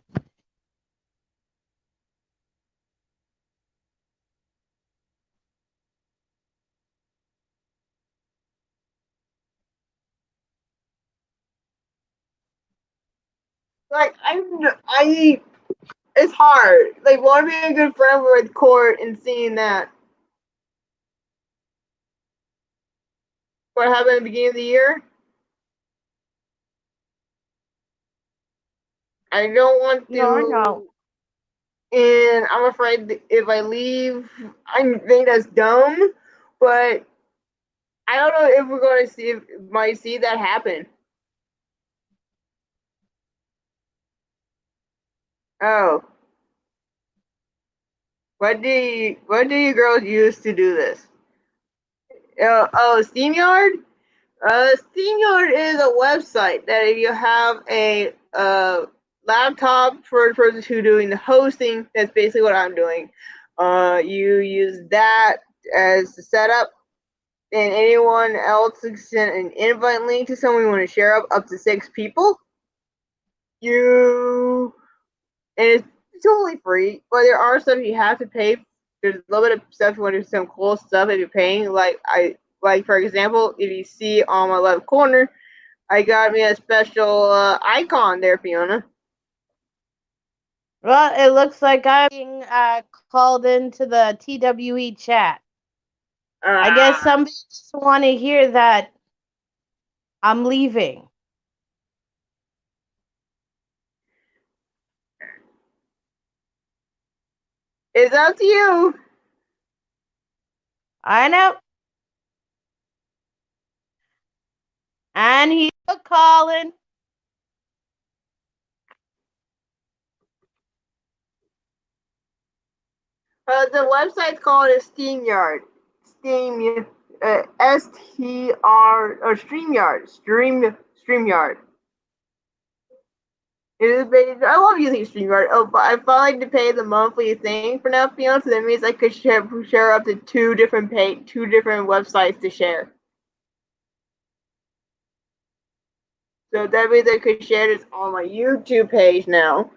Like I, it's hard. Like, want to be a good friend with Court and seeing that what happened at the beginning of the year. I don't want no, I know. to, and I'm afraid that if I leave, I think that's dumb. But I don't know if we're going to see might see that happen. Oh, what do you girls use to do this? SteamYard. SteamYard is a website that if you have a laptop for the person who's doing the hosting, that's basically what I'm doing. You use that as the setup, and anyone else can send an invite link to someone you want to share up to 6 people. You and it's totally free, but there are stuff you have to pay. There's a little bit of stuff you want to do some cool stuff if you're paying. Like for example, if you see on my left corner, I got me a special icon there, Fiona. Well, it looks like I'm being called into the TWE chat. I guess Ah, somebody just want to hear that I'm leaving. it's up to you. I know. And he's calling. The website's called a SteamYard. Steam, STR or StreamYard. StreamYard. It is based, I love using StreamYard. Oh, but I finally to pay the monthly thing for now, Fiona. So that means I could share up to two different websites to share. So that means I could share this on my YouTube page now,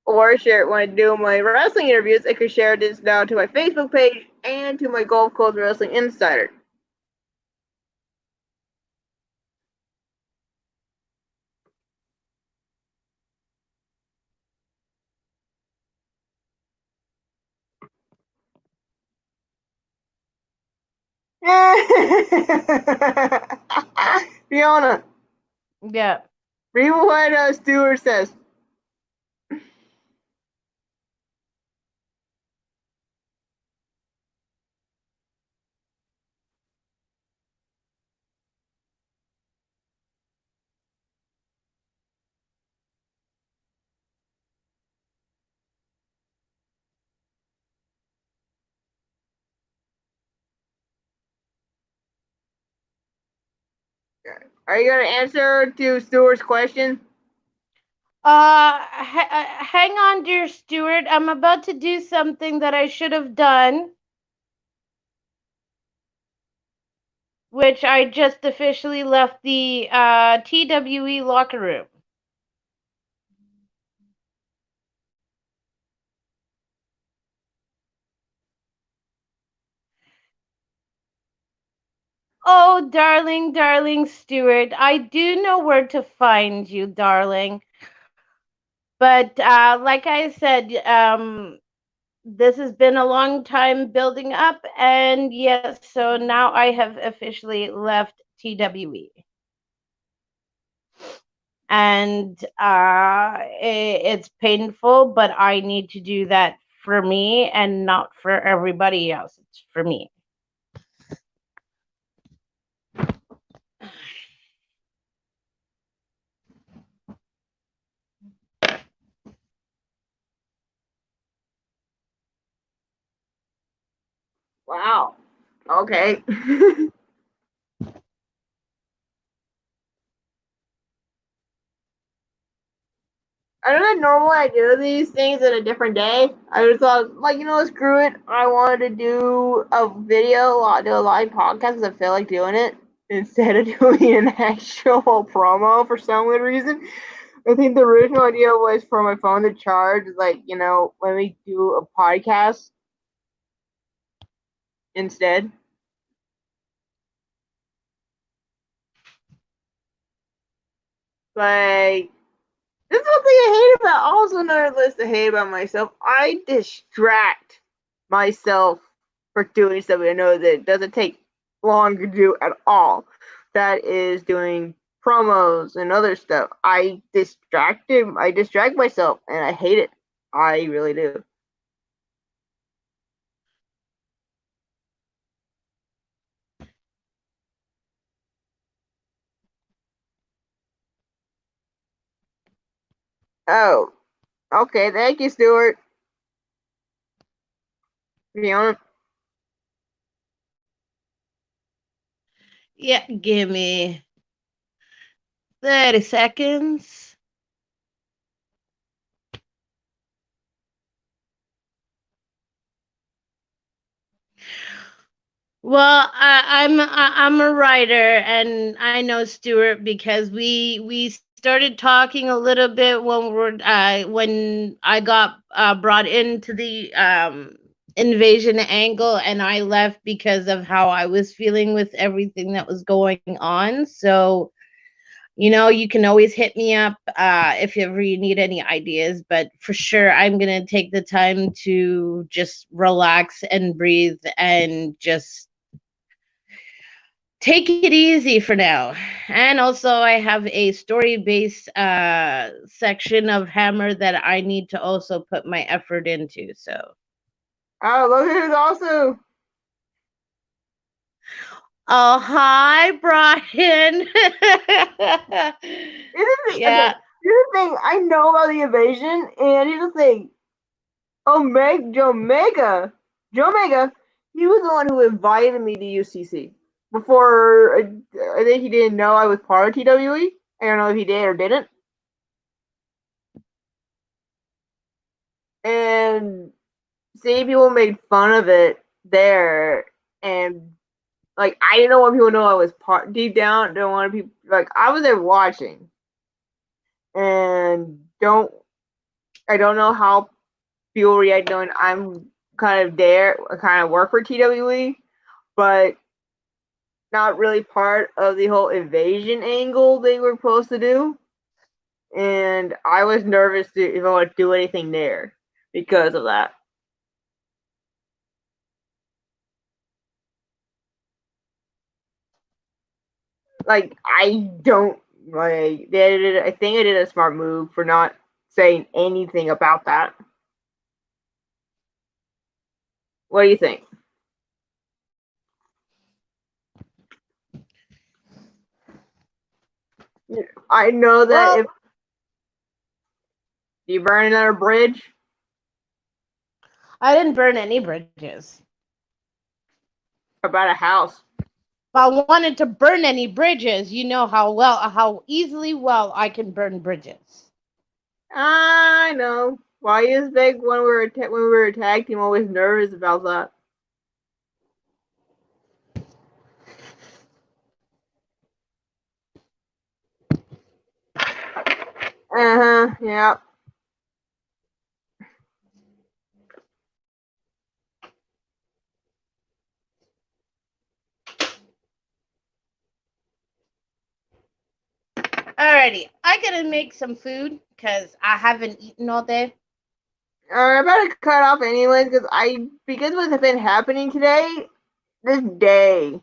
or share it when I do my wrestling interviews. I could share this now to my Facebook page and to my Gulf Coast Wrestling Insider. Fiona, Yeah. read what Stuart says. Are you gonna answer to Stuart's question? Hang on, dear Stuart. I'm about to do something that I should have done, which I just officially left the TWE locker room. Oh, darling, darling Stuart, I do know where to find you, darling. But like I said, this has been a long time building up, and yes, so now I have officially left TWE. And it's painful, but I need to do that for me and not for everybody else. It's for me. Wow. Okay. I don't know normally I do these things in a different day. I just thought, like, screw it. I wanted to do a video, do a live podcast because I feel like doing it instead of doing an actual promo for some weird reason. I think the original idea was for my phone to charge, like, when we do a podcast instead. Like, this is one thing I hate about. Also, another list I hate about myself. I distract myself for doing something I know that doesn't take long to do at all. That is doing promos and other stuff. I distract myself, and I hate it. I really do. Oh, okay. Thank you, Stuart. Fiona. Yeah, give me 30 seconds. Well, I'm a writer, and I know Stuart because we started talking a little bit when I got brought into the invasion angle, and I left because of how I was feeling with everything that was going on. So you can always hit me up if ever you need any ideas. But for sure, I'm gonna take the time to just relax and breathe and just take it easy for now. And also, I have a story based section of Hammer that I need to also put my effort into. So, Oh, look who's also. oh, hi, Brian. Okay, Yeah. here's the thing. I know about the invasion, and here's the thing. Joe Mega, he was the one who invited me to UCC. Before, I think he didn't know I was part of TWE. I don't know if he did or didn't. And seeing people made fun of it there, and like I didn't want people to know I was part deep down. Don't want people like I was there watching, and I don't know how people react knowing I'm kind of there, kind of work for TWE, but not really part of the whole invasion angle they were supposed to do. And I was nervous if I would do anything there because of that. Like, I don't like. I think I did a smart move for not saying anything about that. What do you think? I know that Well, if you burn another bridge I didn't burn any bridges. about a house, If I wanted to burn any bridges, you know how easily I can burn bridges. I know. Why is Big when we were a tag team always nervous about that? Yeah. Alrighty, I gotta make some food because I haven't eaten all day. I better cut off anyways because what's been happening today, this day,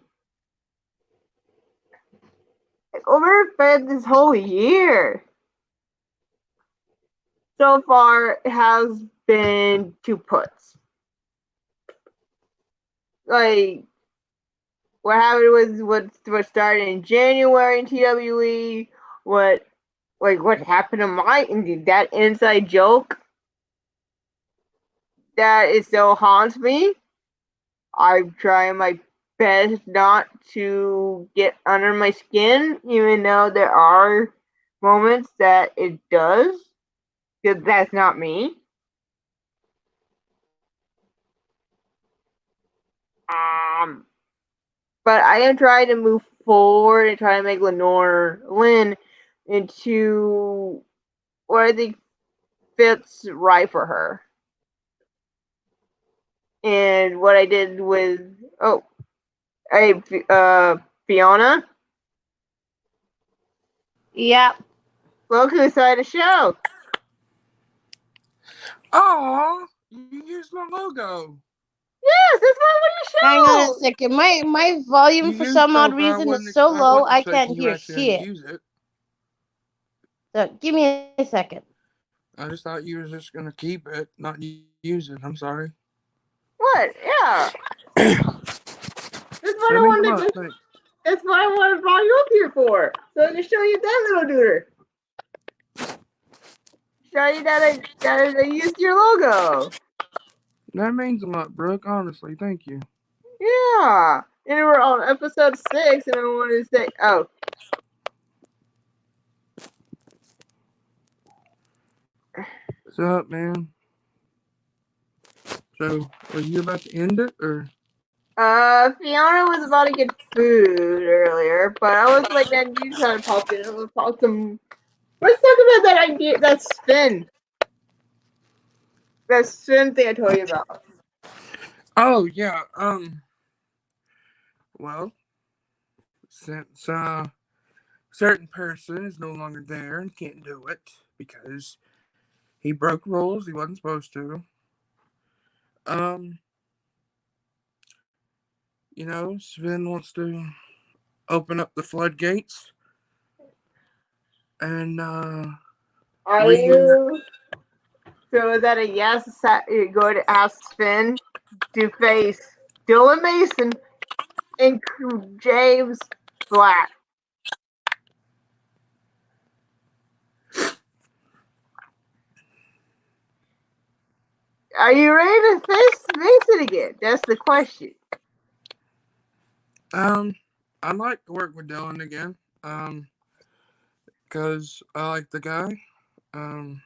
like, overfed this whole year so far has been two puts. Like what happened was what started in January in TWE, what what happened to my that inside joke that it still haunts me. I'm trying my best not to get under my skin, even though there are moments that it does, because that's not me. Um, but I am trying to move forward and try to make Lynn into what I think fits right for her. And what I did with hey Fiona, Yep. look who's side the show. Oh, you used my logo. Yes, that's my Hang on a show. second. My volume You for used some odd though, but reason is so I low wasn't I can't expecting you hear actually to shit. use it. So give me a second. I just thought you were just gonna keep it, not use it. I'm sorry. What? Yeah. That's what I That means a wanted lot. to. Thanks. That's what I wanted to bring you up here for. So to show you that little duder. Show you that I used your logo. That means a lot, Brooke. Honestly, thank you. Yeah. And we're on episode 6, and I wanted to say, oh, What's up, man? So, are you about to end it, or? Fiona was about to get food earlier, but I was like, then you kind of popped in. Let's talk some. Let's talk about that idea, that spin thing I told you about. Oh yeah. Well, since certain person is no longer there and can't do it because he broke rules he wasn't supposed to. Um, Sven wants to open up the floodgates and Are re you? So is that a yes? You're going to ask Finn to face Dylan Mason and James Black. Are you ready to face Mason again? That's the question. um I'd like to work with Dylan again. Because I like the guy. Um,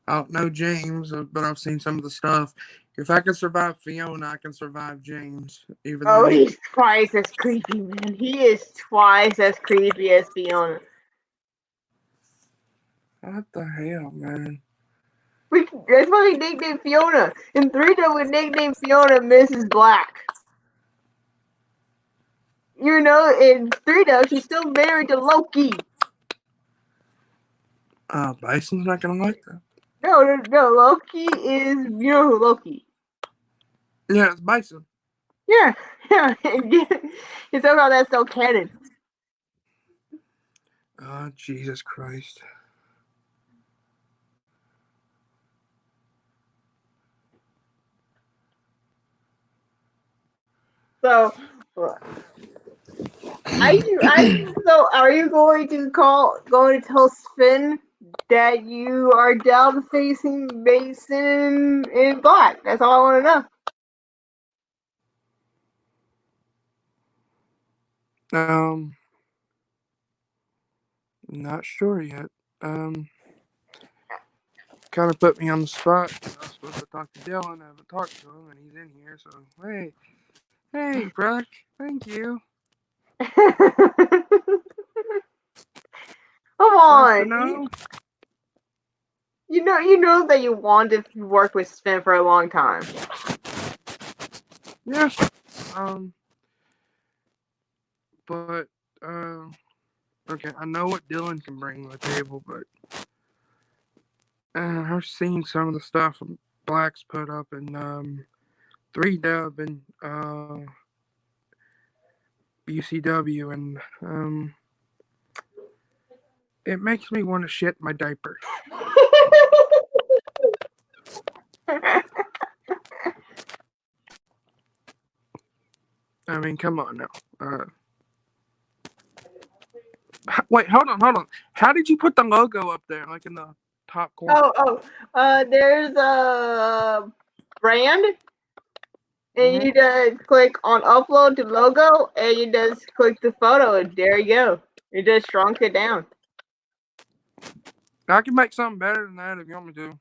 I don't know James, but I've seen some of the stuff. If I can survive Fiona, I can survive James, even though Oh, he. he's twice as creepy, man. He is twice as creepy as Fiona. What the hell, man? That's why we nicknamed Fiona. In 3, we nicknamed Fiona Mrs. Black. You know, in 3, she's still married to Loki. Bison's not gonna like that. No, Loki is, you know who Loki. Yeah, it's Bison. Yeah. And somehow that's still canon. Oh, Jesus Christ. So, are you going to tell Sven that you are down facing Mason in black? That's all I want to know. Not sure yet. Um, Kind of put me on the spot. I was supposed to talk to Dylan. I haven't talked to him, and he's in here. So hey, Brush, thank you. Come It's nice to on, know. you know that you wanted to work with Sven for a long time. Yeah. But okay, I know what Dylan can bring to the table, but I've seen some of the stuff Black's put up in 3Dub and UCW, and it makes me want to shit my diaper. I mean, come on now. Wait, hold on. How did you put the logo up there, like in the top corner? There's a brand, and Mm-hmm. you just click on upload to logo, and you just click the photo, and there you go. You just shrunk it down. I can make something better than that if you want me to.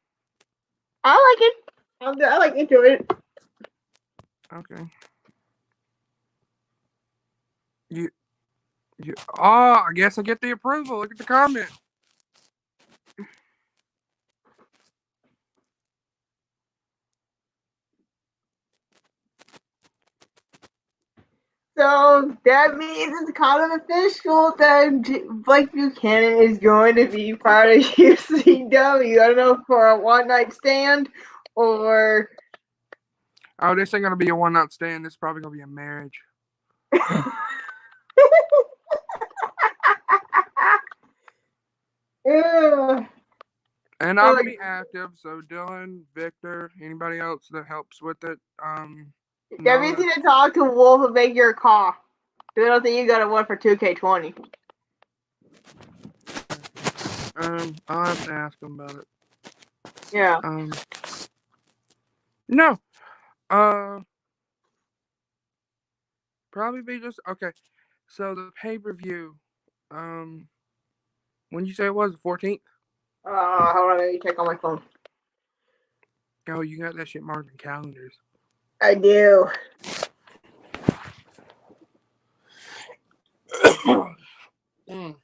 I like it. I like into it. Okay. You, I guess I get the approval. Look at the comment. So that means it's kind of official that Blake Buchanan is going to be part of UCW. I don't know for a one night stand or. Oh, this ain't gonna be a one night stand. This is probably gonna be a marriage. Yeah. And So I'm gonna be active. So Dylan, Victor, anybody else that helps with it, that know means that. you need to talk to Wolf and make your call. I don't think you got a one for 2K20. I'll have to ask them about it. Yeah. No. Probably be just okay. So the pay-per-view, um, when you say it was the 14th? Hold on, let me check on my phone. Oh, you got that shit marked in calendars. I do. Mm.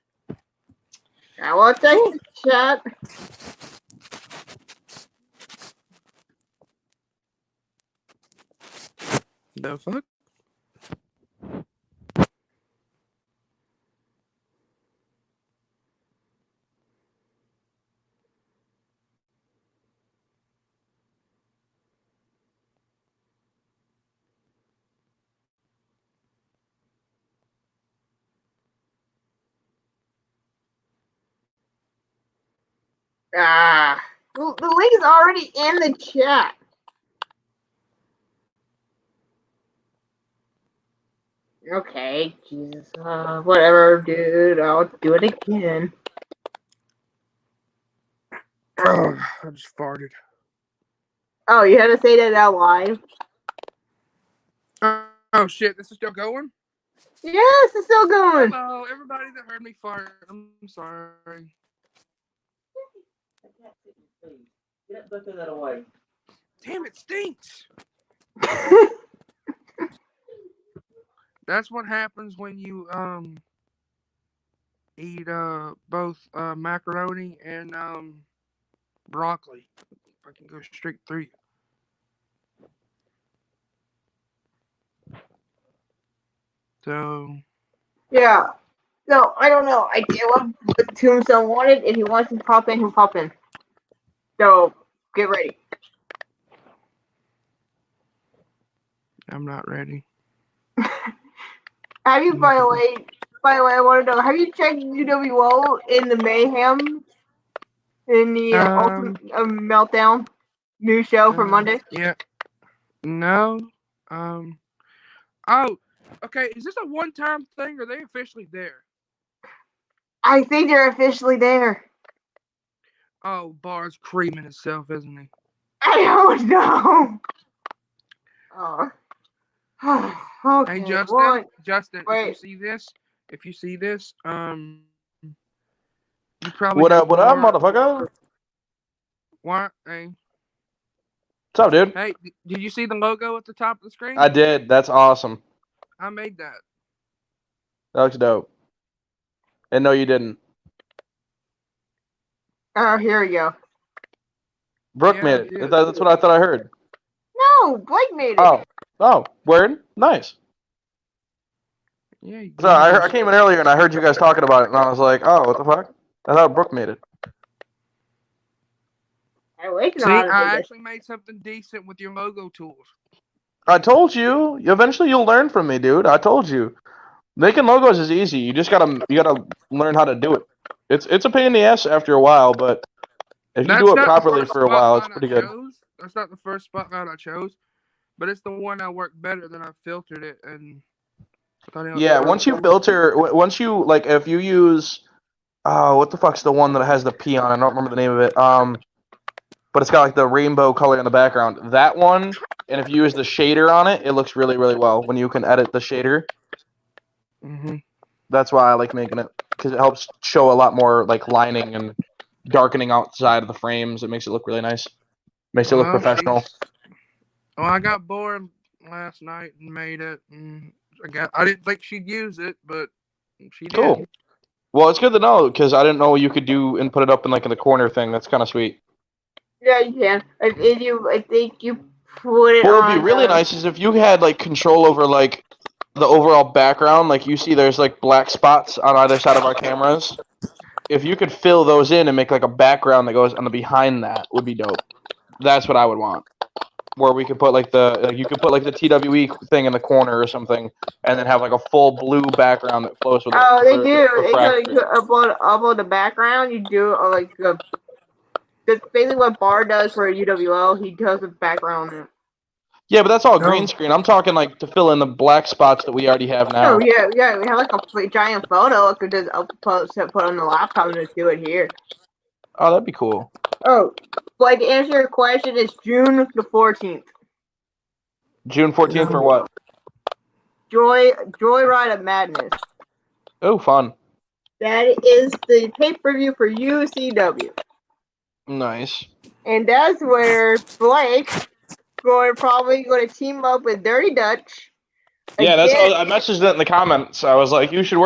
I will check the chat. The fuck? The link is already in the chat. Okay, Jesus. Whatever, dude. I'll do it again. I just farted. Oh, you had to say that out live? Oh shit, this is still going? Yes, it's still going. Hello, everybody that heard me fart. I'm sorry. Get that away. Damn, it stinks. That's what happens when you eat both macaroni and broccoli. I can go straight through you. So Yeah. So, I don't know. I did what Tombstone wanted. If he wants to pop in, he'll pop in. So, get ready. I'm not ready. Have you, by the way, By the way, I want to know: have you checked UWO in the Mayhem in the Ultimate Um, Meltdown new show for Monday? Yeah. No. Um. Oh. Okay. Is this a one-time thing, or are they officially there? I think they're officially there. Oh, Bar's creaming himself, isn't he? I don't know. Oh. Okay. Hey, Justin. Well, Justin, wait. if you see this, you probably What have up, more. motherfucker? What? Hey, What's up, dude? hey, did you see the logo at the top of the screen? I did. That's awesome. I made that. That looks dope. And no, you didn't. Oh, here we go. Brooke Yeah, made I it. did. That's what I thought I heard. No, Blake made it. Oh, word? Nice. Yeah, So I came in earlier and I heard you guys talking about it, and I was like, oh, what the fuck? I thought Brooke made it. I wait know See, how to I make it. actually made something decent with your logo tools. I told you. Eventually, you'll learn from me, dude. I told you. Making logos is easy. You just gotta learn how to do it. It's a pain in the ass after a while, but if you do That's it not the properly first for a while, it's spotlight I pretty good. chose. That's not the first spotlight I chose, but it's the one I worked better than I filtered it and thought it looked Yeah, once you perfect. filter, once you like, if you use, what the fuck's the one that has the P on it? I don't remember the name of it. But it's got like the rainbow color in the background. That one, and if you use the shader on it, it looks really, really well when you can edit the shader. Mm-hmm. That's why I like making it, because it helps show a lot more like lining and darkening outside of the frames. It makes it look really nice. Makes it look Well, professional. I got bored last night and made it. And I didn't think she'd use it, but she did. Cool. Well, it's good to know because I didn't know you could do and put it up in like in the corner thing. That's kind of sweet. Yeah, you can. I think you put it What would be on. really nice is if you had like control over like the overall background. Like you see, there's like black spots on either side of our cameras. If you could fill those in and make like a background that goes on the behind that would be dope. That's what I would want. Where we could put like you could put like the TWE thing in the corner or something, and then have like a full blue background that flows with it. Oh, they do. For They could practice. upload the background. You do that's basically what Bar does for UWO. He does the background. Yeah, but that's all Oh, green screen. I'm talking like to fill in the black spots that we already have now. Oh yeah. We have like a giant photo. I could just put on the laptop and just do it here. Oh, that'd be cool. Oh, but to answer your question, it's June the 14th. June 14th for what? Joyride of Madness. Oh, fun. That is the pay-per-view for UCW. Nice. And that's where Blake probably going to team up with Dirty Dutch. Yeah, again. I messaged that in the comments. I was like, you should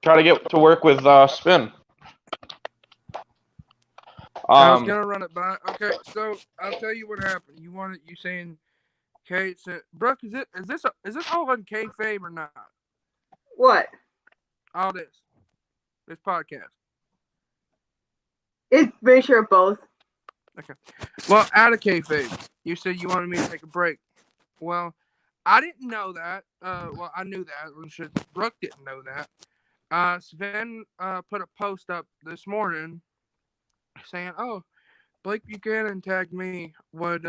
try to get to work with Spin. I was gonna run it by. Okay, so I'll tell you what happened. You saying, okay, so Brooke, is this all on kayfabe or not? What? All this podcast. It's mixture of both. Okay. Well, out of kayfabe, you said you wanted me to take a break. Well, I didn't know that. Well, I knew that. Brooke didn't know that. Sven put a post up this morning saying, "Oh, Blake Buchanan tagged me. Would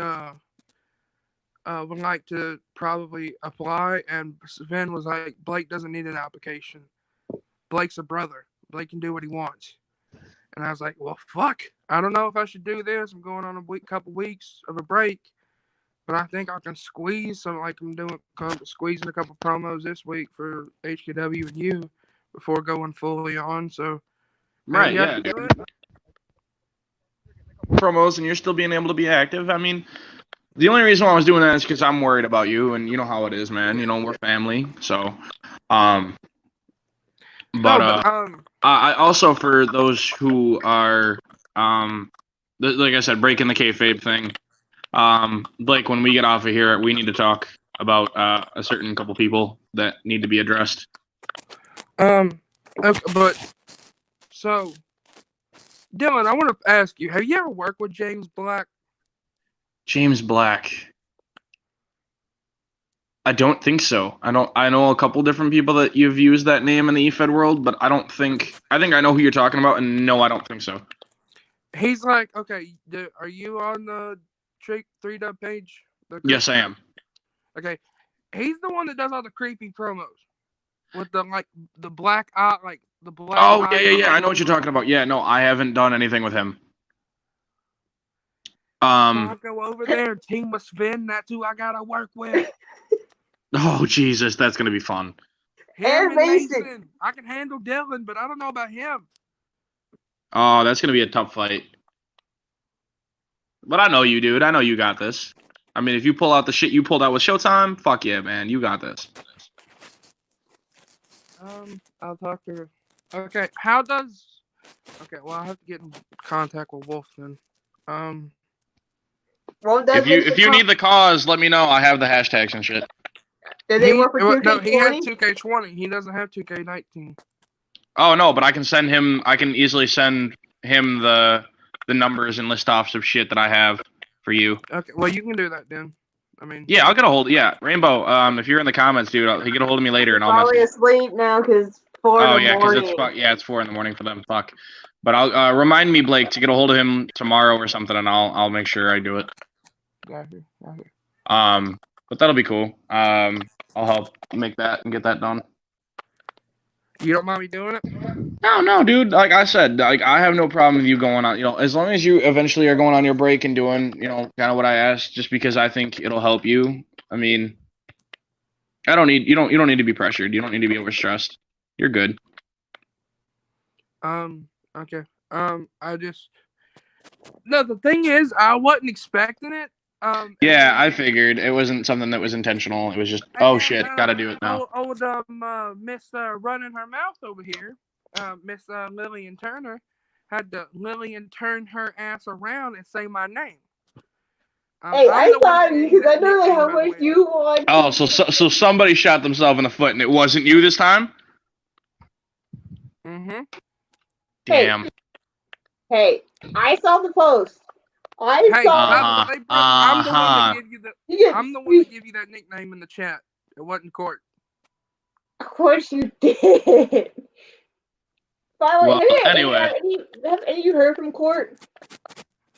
like to probably apply," and Sven was like, "Blake doesn't need an application. Blake's a brother. Blake can do what he wants." And I was like, "Well, fuck. I don't know if I should do this. I'm going on a couple weeks of a break, but I think I can squeeze some, like I'm squeezing a couple promos this week for HKW and you before going fully on. So, Right, maybe I yeah. can do it." Promos and you're still being able to be active. I mean, the only reason why I was doing that is because I'm worried about you, and you know how it is, man. You know, we're family, so. I also, for those who are like I said, breaking the kayfabe thing. Blake, when we get off of here, we need to talk about a certain couple people that need to be addressed. Okay, but so, Dylan, I want to ask you: have you ever worked with James Black? James Black. I don't think so. I know a couple different people that you've used that name in the EFED world, but I don't think. I think I know who you're talking about, and no, I don't think so. He's like, okay, are you on the 3Dub page? Yes, I am. Okay, he's the one that does all the creepy promos with the black eye, the black. Oh eye. yeah. I know what you're talking about. Yeah, no, I haven't done anything with him. So I'll go over there and team with Sven. That's who I gotta work with. Oh Jesus, that's gonna be fun. Him And and Mason. Mason. I can handle Dylan, but I don't know about him. Oh, that's gonna be a tough fight. But I know you, dude. I know you got this. I mean, if you pull out the shit you pulled out with Showtime, fuck yeah, man, you got this. I'll talk to her. Okay, how does? Okay, well, I have to get in contact with Wolf then. Well, If you need the cause, let me know. I have the hashtags and shit. Did they work for 2K20? No, he has 2K20. He doesn't have 2K19. Oh no, but I can send him. I can easily send him the numbers and list off some shit that I have for you. Okay, well, you can do that then. I mean, Yeah, I'll get a hold. Yeah, Rainbow. If you're in the comments, dude, I'll get a hold of me later, and I'll Probably message. asleep now because 4 Oh in the yeah, because morning. it's 4 in the morning for them. Fuck. But I'll remind me, Blake, to get a hold of him tomorrow or something, and I'll make sure I do it. got you. But that'll be cool. I'll help make that and get that done. You don't mind me doing it? No, dude. Like I said, like I have no problem with you going on. You know, as long as you eventually are going on your break and doing, kind of what I asked, just because I think it'll help you. I mean, you don't need to be pressured. You don't need to be overstressed. You're good. Okay. No, the thing is, I wasn't expecting it. Yeah, I figured it wasn't something that was intentional. It was just, oh shit, gotta do it now. Old Miss running her mouth over here, Miss Lillian Turner, had to Lillian turn her ass around and say my name. Hey, I thought because I know like how much you want. Oh, so somebody shot themselves in the foot, and it wasn't you this time. Mm-hmm. Damn. Hey, I saw the post. I'm the one that gave you I'm the one that gave you that nickname in the chat. It wasn't Court. Of course you did. Well, anyway, have any of you heard from Court?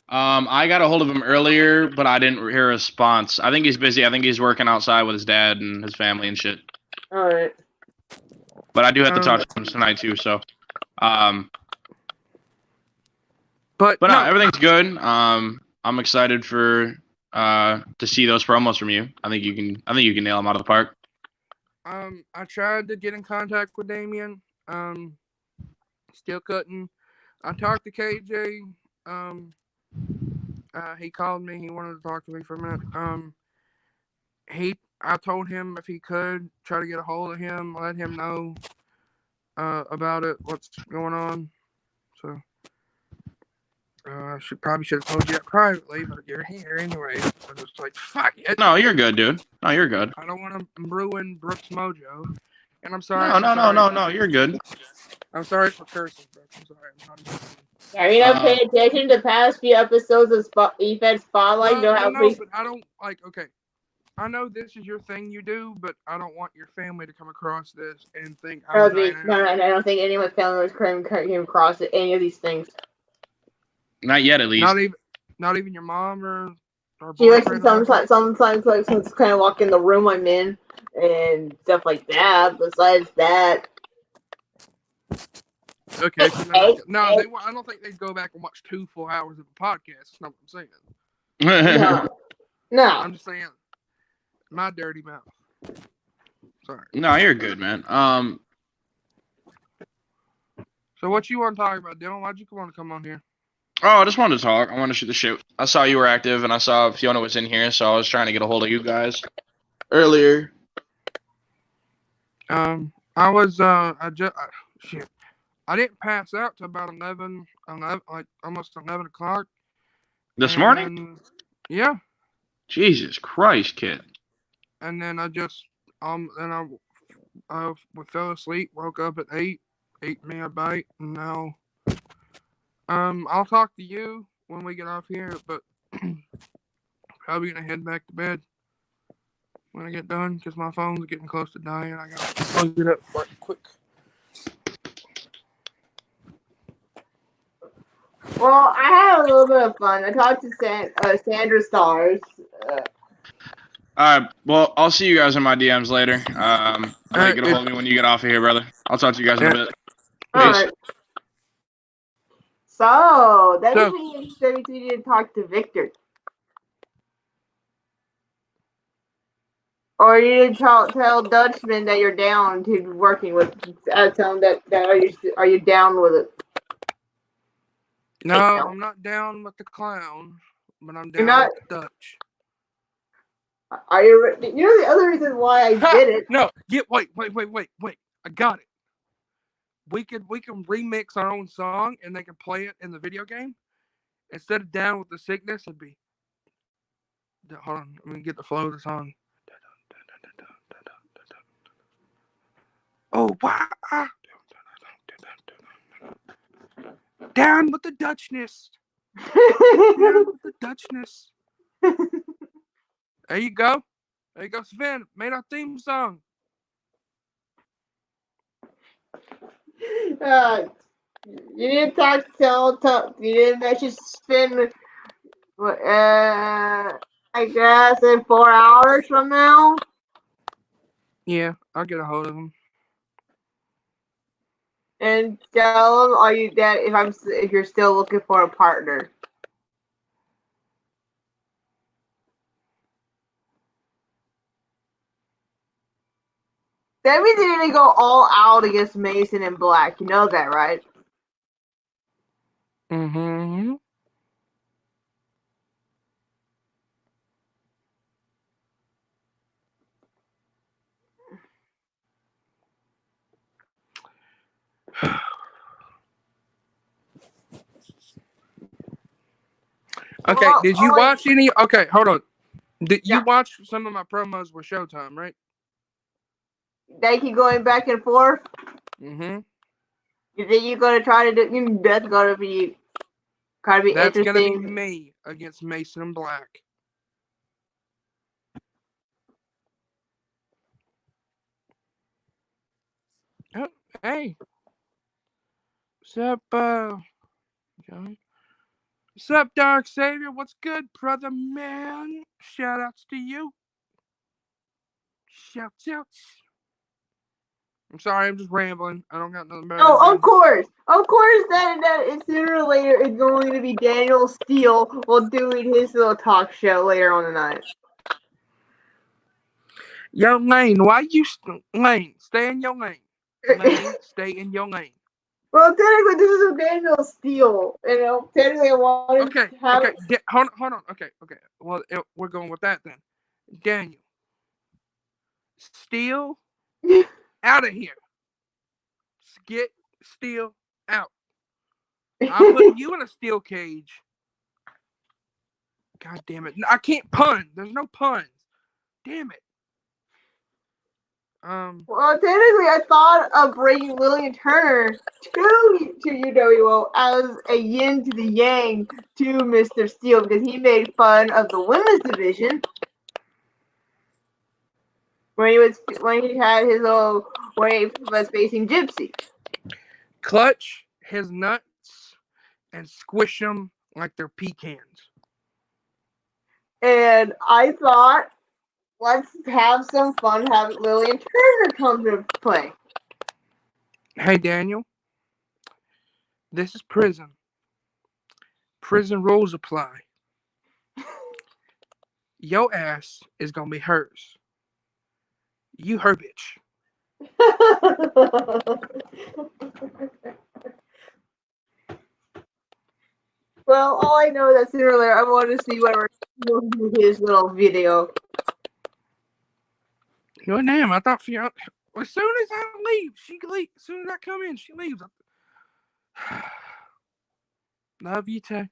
I got a hold of him earlier, but I didn't hear a response. I think he's busy. I think he's working outside with his dad and his family and shit. All right. But I do have to talk to him tonight too. So, But no, everything's good. I'm excited for to see those promos from you. I think you can nail them out of the park. I tried to get in contact with Damien. Still couldn't. I talked to KJ. He called me. He wanted to talk to me for a minute. I told him if he could try to get a hold of him, let him know about it, what's going on. So I probably should have told you that privately, but you're here anyway. I was like, fuck it. No, you're good, dude. No, you're good. I don't want to ruin Brooks' mojo. And I'm sorry. No, you're good. I'm sorry for cursing, Brooks. I'm sorry. Are you not paying attention to past few episodes of EFED Spotlight? No, but I don't okay. I know this is your thing you do, but I don't want your family to come across this and think I don't think any of my family was came across any of these things. Not yet, at least. Not even your mom or she likes to sometimes like kind of walk in the room I'm in and stuff like that. Besides that. Okay. I don't think they'd go back and watch 2 full hours of a podcast. That's not what I'm saying. No. I'm just saying, my dirty mouth. Sorry. No, you're good, man. So what you want to talk about, Dylan? Why'd you want to come on here? Oh, I just wanted to talk. I wanted to shoot the shit. I saw you were active, and I saw Fiona was in here, so I was trying to get a hold of you guys earlier. I was shit. I didn't pass out till about 11, like almost 11 o'clock. This morning? Yeah. Jesus Christ, kid. And then I just then I fell asleep, woke up at 8, ate me a bite, and now I'll talk to you when we get off here, but probably gonna head back to bed. when I get done because my phone's getting close to dying. I gotta plug it up right quick. Well, I had a little bit of fun. I talked to Sandra Stars. All right. Well, I'll see you guys in my DMs later. Blake, get a It, hold of me when you get off of here, brother. I'll talk to you guys in a bit. All Peace. right. So that So- means we need to talk to Victor. Or you need to tell Dutchman that you're down to working with. Tell him that are you down with it? no, I'm not down with the clown, but I'm You're down not. with the Dutch. Are you? You know the other reason why I did it. No, wait. I got it. We can remix our own song and they can play it in the video game. Instead of down with the sickness, it'd be. Hold on, let me get the flow of the song. Oh wow! Down with the Dutchness. Down with the Dutchness. There you go. There you go, Sven. Made our theme song. You need to you need to message Spin. I guess in 4 hours from now. Yeah, I'll get a hold of him. And tell him, are you that if you're still looking for a partner. That means they need to go all out against Mason and Black. You know that, right? Mm-hmm. Okay, Well, did you watch any? Okay, hold on. Did you Yeah. watch some of my promos with Showtime, right? They keep going back and forth. Mm-hmm. You think you're gonna try to do? That's gonna be That's gonna be interesting. me against Mason and Black. Oh, hey. What's up, Johnny? What's up, Dark Savior? What's good, brother man? Shout outs to you. Shouts outs. I'm sorry, I'm just rambling. I don't got nothing better to do. Oh, of course. That sooner or later it's going to be Daniel Steele while doing his little talk show later on tonight. Yo, Lane, why you Lane? Stay in your lane. Lane, stay in your lane. Well, technically, this is a Daniel Steele. You know, technically, I wanted Okay, to have. okay. Hold on. Okay. Well, we're going with that then. Daniel, Steele, out of here. Get Steele out. I'm putting you in a steel cage. God damn it! I can't pun. There's no puns. Damn it. Well, technically, I thought of bringing Lillian Turner to UWO as a yin to the yang to Mr. Steele because he made fun of the women's division when he had his little when he was facing Gypsy. Clutch his nuts and squish them like they're pecans. And I thought, let's have some fun, have Lillian Turner come to play. Hey, Daniel. This is prison. Prison rules apply. Your ass is gonna be hers. You her bitch. Well, all I know is that sooner or later I want to see whatever his little video. Your name, I thought Fiona. As soon as I leave, she leaves. As soon as I come in, she leaves. Love you too.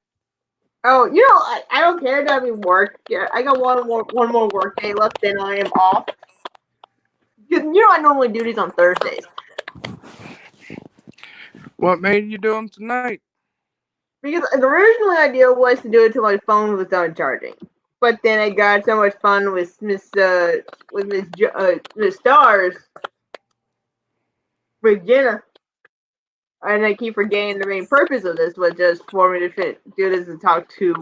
Oh, you know, I don't care that we work. Yeah, I got one more work day left, then I am off. You know, I normally do these on Thursdays. What made you do them tonight? Because the original idea was to do it till my phone was done charging. But then I got so much fun with Miss Stars with Jenna, and I keep forgetting the main purpose of this was just for me to do this and talk to,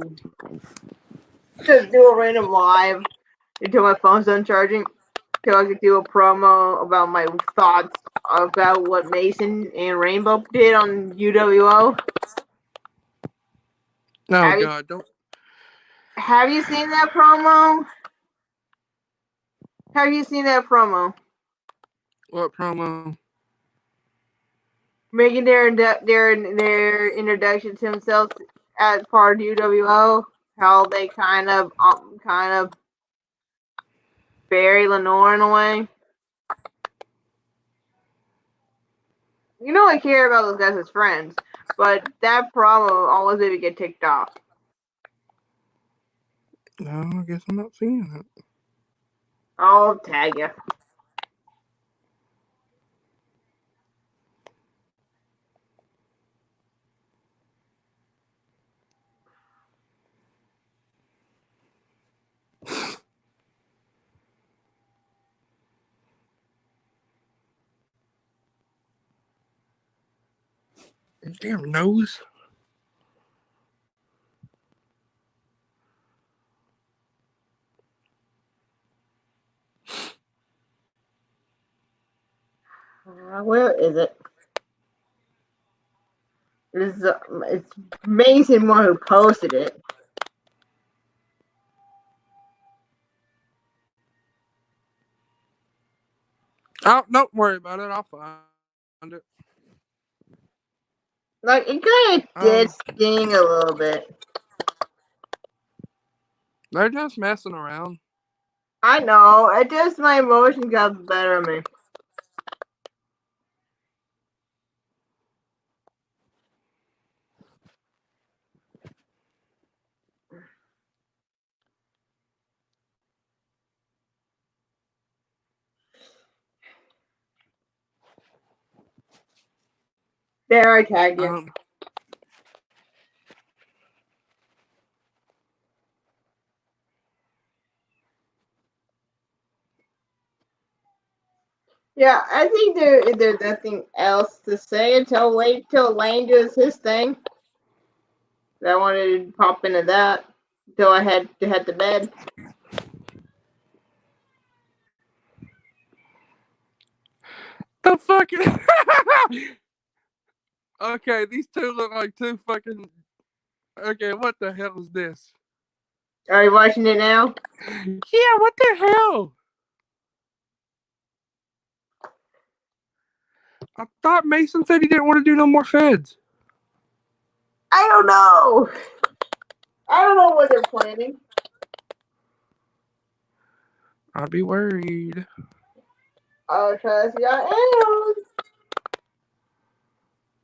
just do a random live until my phone's done charging, till I could do a promo about my thoughts about what Mason and Rainbow did on UWO. Oh God, don't. Have you seen that promo? Have you seen that promo? What promo? Making their introduction to themselves as part of UWO. How they kind of bury Lenore in a way. You know I care about those guys as friends, but that promo always made me get ticked off. No, I guess I'm not seeing it. I'll tag you. Damn nose. Where is it? It's Mason one who posted it. Oh, don't worry about it. I'll find it. Like it kind of did sting a little bit. They're just messing around. I know. It just my emotion got the better of me. There, I tagged you. Yeah, I think there's nothing else to say until wait till Lane does his thing. I wanted to pop into that until I had to head to bed. The fucking. Okay, these two look like two fucking. Okay, what the hell is this? Are you watching it now? Yeah, what the hell? I thought Mason said he didn't want to do no more feds. I don't know. I don't know what they're planning. I'd be worried. I'll try to see how it ends.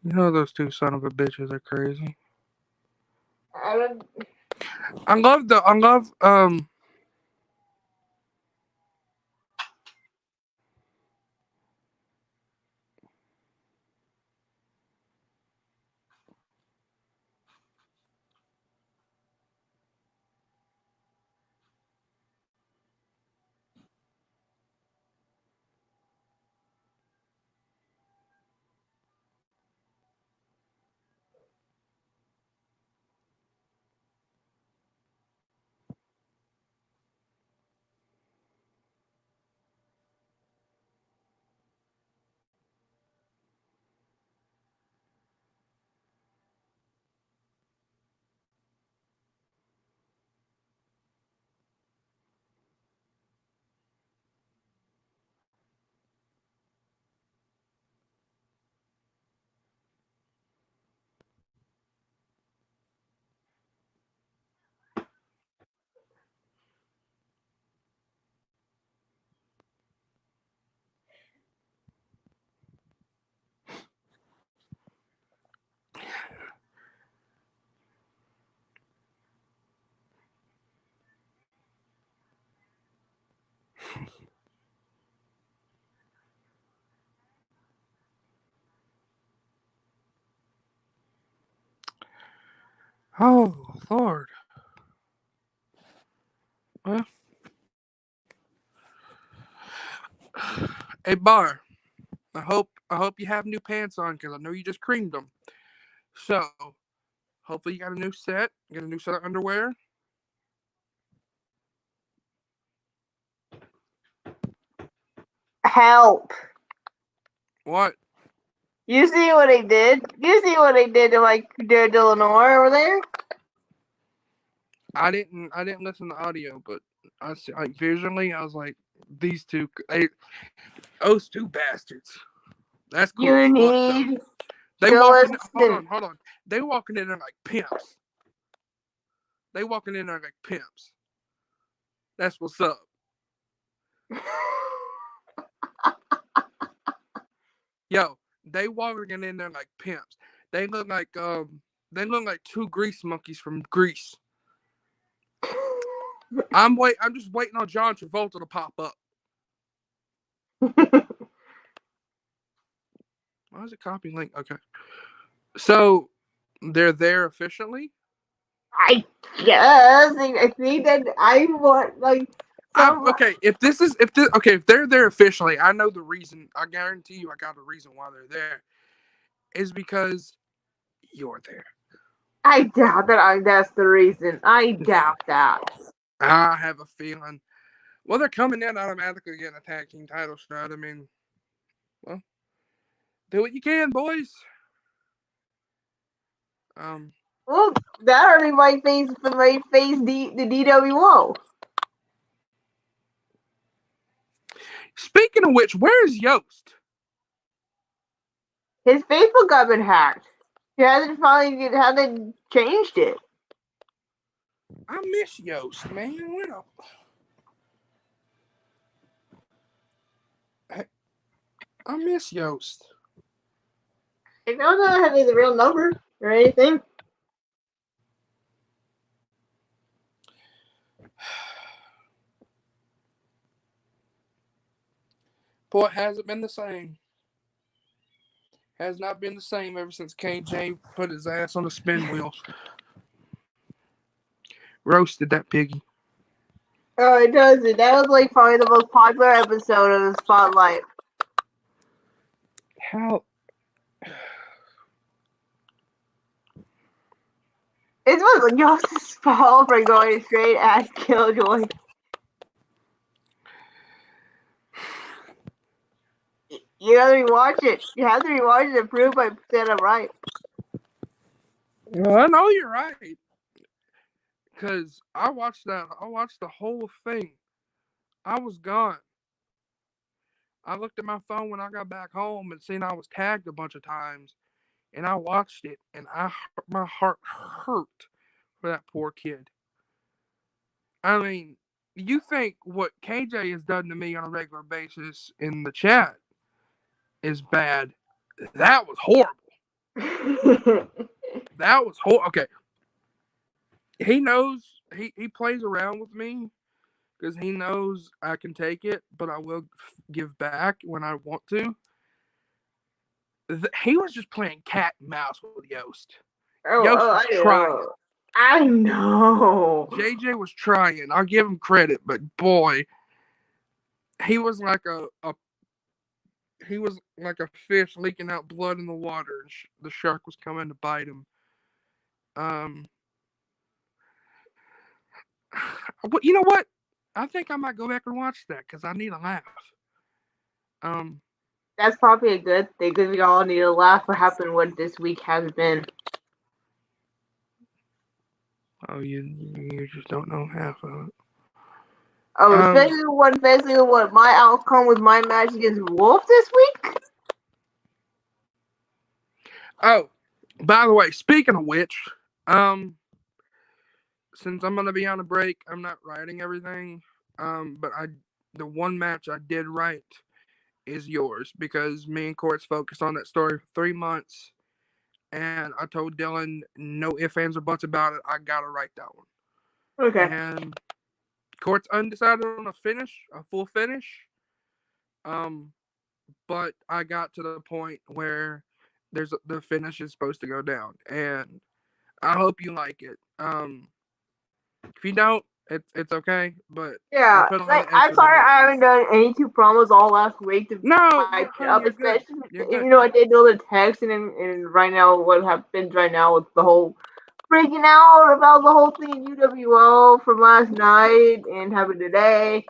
You know those two son of a bitches are crazy. I don't. I love Oh Lord. Well, hey Bar, I hope you have new pants on because I know you just creamed them. So hopefully you got a new set, you got a new set of underwear. Help. What? You see what they did? You see what they did to like Illinois over there? I didn't listen to audio, but I see, like visually, I was like, these two, those two bastards. That's cool You as fuck though. need They to walking. listen. Hold on. They walking in there like pimps. They walking in there like pimps. That's what's up. Yo, they walking in there like pimps. They look like two grease monkeys from Greece. I'm just waiting on John Travolta to pop up. Why is it copy link? Okay. So they're there officially? I guess I think that I want like some. Okay, if they're there officially, I know the reason. I guarantee you I got a reason why they're there. Is because you're there. I doubt that. That's the reason. I doubt that. I have a feeling. Well, they're coming in automatically getting a tag team title shot. I mean, well, do what you can, boys. Well, that already might face the DWO. Speaking of which, where's Yost? His Facebook got been hacked. He hasn't changed it. I miss Yost, man. What up? I miss Yost. I don't know have the real number or anything. Boy, it hasn't been the same. Has not been the same ever since KJ put his ass on the spin wheel. Roasted that piggy. Oh, it doesn't. That was like probably the most popular episode of the Spotlight. How? It was like Yos's fault for going straight at Killjoy. You have to rewatch it. You have to rewatch it to prove I said I'm right. Well, I know you're right. Because I watched that. I watched the whole thing. I was gone. I looked at my phone when I got back home and seen I was tagged a bunch of times, and I watched it, and my heart hurt for that poor kid. I mean, you think what KJ has done to me on a regular basis in the chat is bad? That was horrible. That was horrible. Okay, he knows he plays around with me because he knows I can take it, but I will give back when I want to. He was just playing cat and mouse with Yost. Yost was trying. I know. JJ was trying. I'll give him credit, but boy, he was like a fish leaking out blood in the water, and the shark was coming to bite him. You know what? I think I might go back and watch that because I need a laugh. That's probably a good thing because we all need to laugh what happened what this week has been. Oh, you just don't know half of it. Oh, especially what my outcome with my match against Wolf this week. Oh, by the way, speaking of which, since I'm gonna be on a break, I'm not writing everything. But the one match I did write is yours because me and Court's focused on that story for 3 months, and I told Dylan no ifs, ands, or buts about it. I gotta write that one. Okay. And Court's undecided on a full finish. But I got to the point where the finish is supposed to go down, and I hope you like it. If you don't, It's okay, but I Yeah, put a lot like of I'm effort sorry into it. I haven't done any two promos all last week to No, hype it honey, up, you're good. especially You're good. I did do the texting and right now what happens right now with the whole freaking out about the whole thing in UWO from last night and happened today.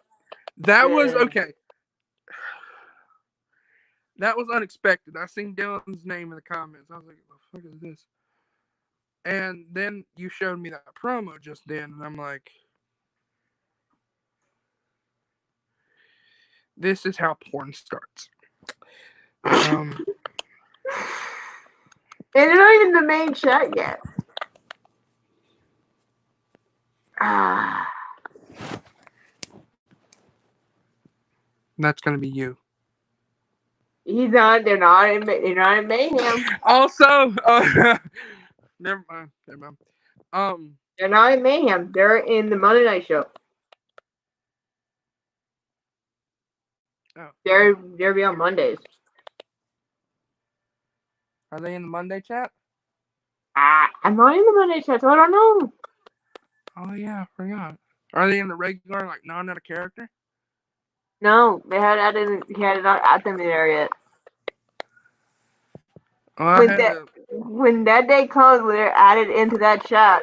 That was Yeah. okay. That was unexpected. I seen Dylan's name in the comments. I was like, "What the fuck is this?" And then you showed me that promo just then, and I'm like, "This is how porn starts." And they're not even the main chat yet. Ah, That's gonna be you. he's not. They're not in. They're not in Mayhem. Also, never mind. Never mind. They're not in Mayhem. They're in the Monday Night Show. Oh, They're be on Mondays. are they in the Monday chat? I'm not in the Monday chat, so I don't know. Oh yeah, I forgot. Are they in the regular, like not a character? No, they had added. He had not added them in there yet. Oh, I had to. When that day comes, when they're added into that chat,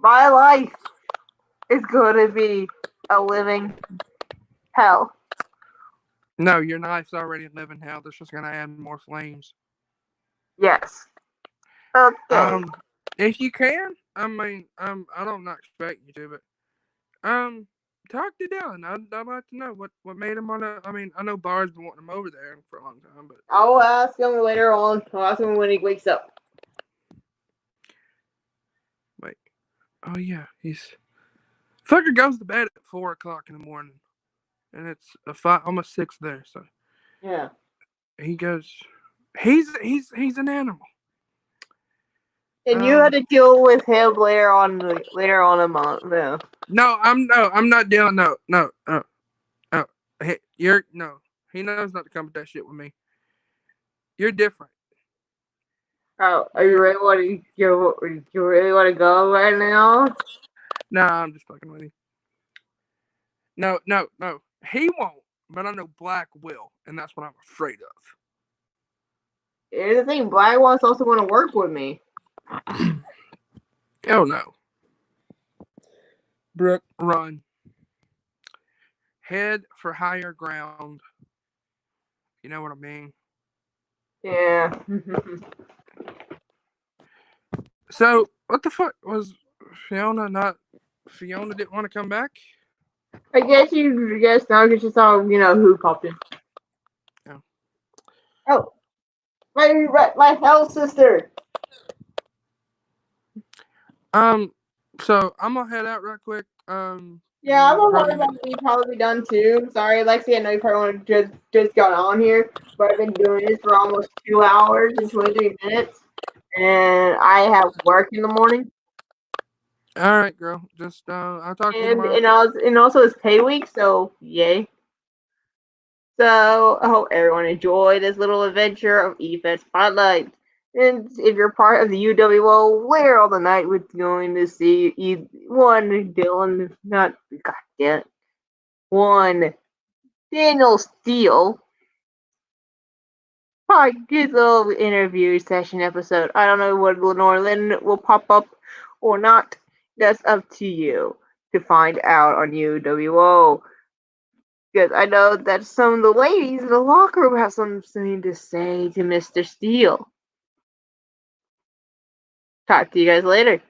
my life is going to be a living hell. No, your knife's already living hell. That's just gonna add more flames. Yes. Okay. If you can, I mean, I don't not expect you to, but talk to Dylan. I'd like to know what made him wanna. I mean, I know Bar's been wanting him over there for a long time, but I'll ask him later on. I'll ask him when he wakes up. wait. Oh yeah, he's fucker goes to bed at 4 o'clock in the morning, and it's almost 6 there. So Yeah. he goes. He's an animal. And you had to deal with him later on a month. Yeah. No, I'm not dealing. No. You're no. He knows not to come with that shit with me. You're different. Oh, are you really want to? You really want to go right now? No, I'm just fucking with you. No. He won't, but I know Black will, and that's what I'm afraid of. Here's the thing: Black wants also want to work with me. Oh no. Brooke, run. Head for higher ground. You know what I mean? Yeah. So, what the fuck was Fiona not? Fiona didn't want to come back? I guess you guess now because you saw who popped in. Yeah. Oh, my hell sister. So I'm gonna head out right quick. Yeah, I'm You gonna probably about to be probably done too. Sorry, Lexi, I know you probably want to just got on here, but I've been doing this for almost 2 hours and 23 minutes, and I have work in the morning, all right, girl. Just I'll talk to you and tomorrow. also it's pay week, so yay. So I hope everyone enjoyed this little adventure of EFED Spotlight. And if you're part of the UWO, later on the night we're going to see one Dylan, not goddamn, one Daniel Steele. His little interview session episode. I don't know what Lenore Lynn will pop up or not. That's up to you to find out on UWO. Because I know that some of the ladies in the locker room have something to say to Mr. Steele. Talk to you guys later.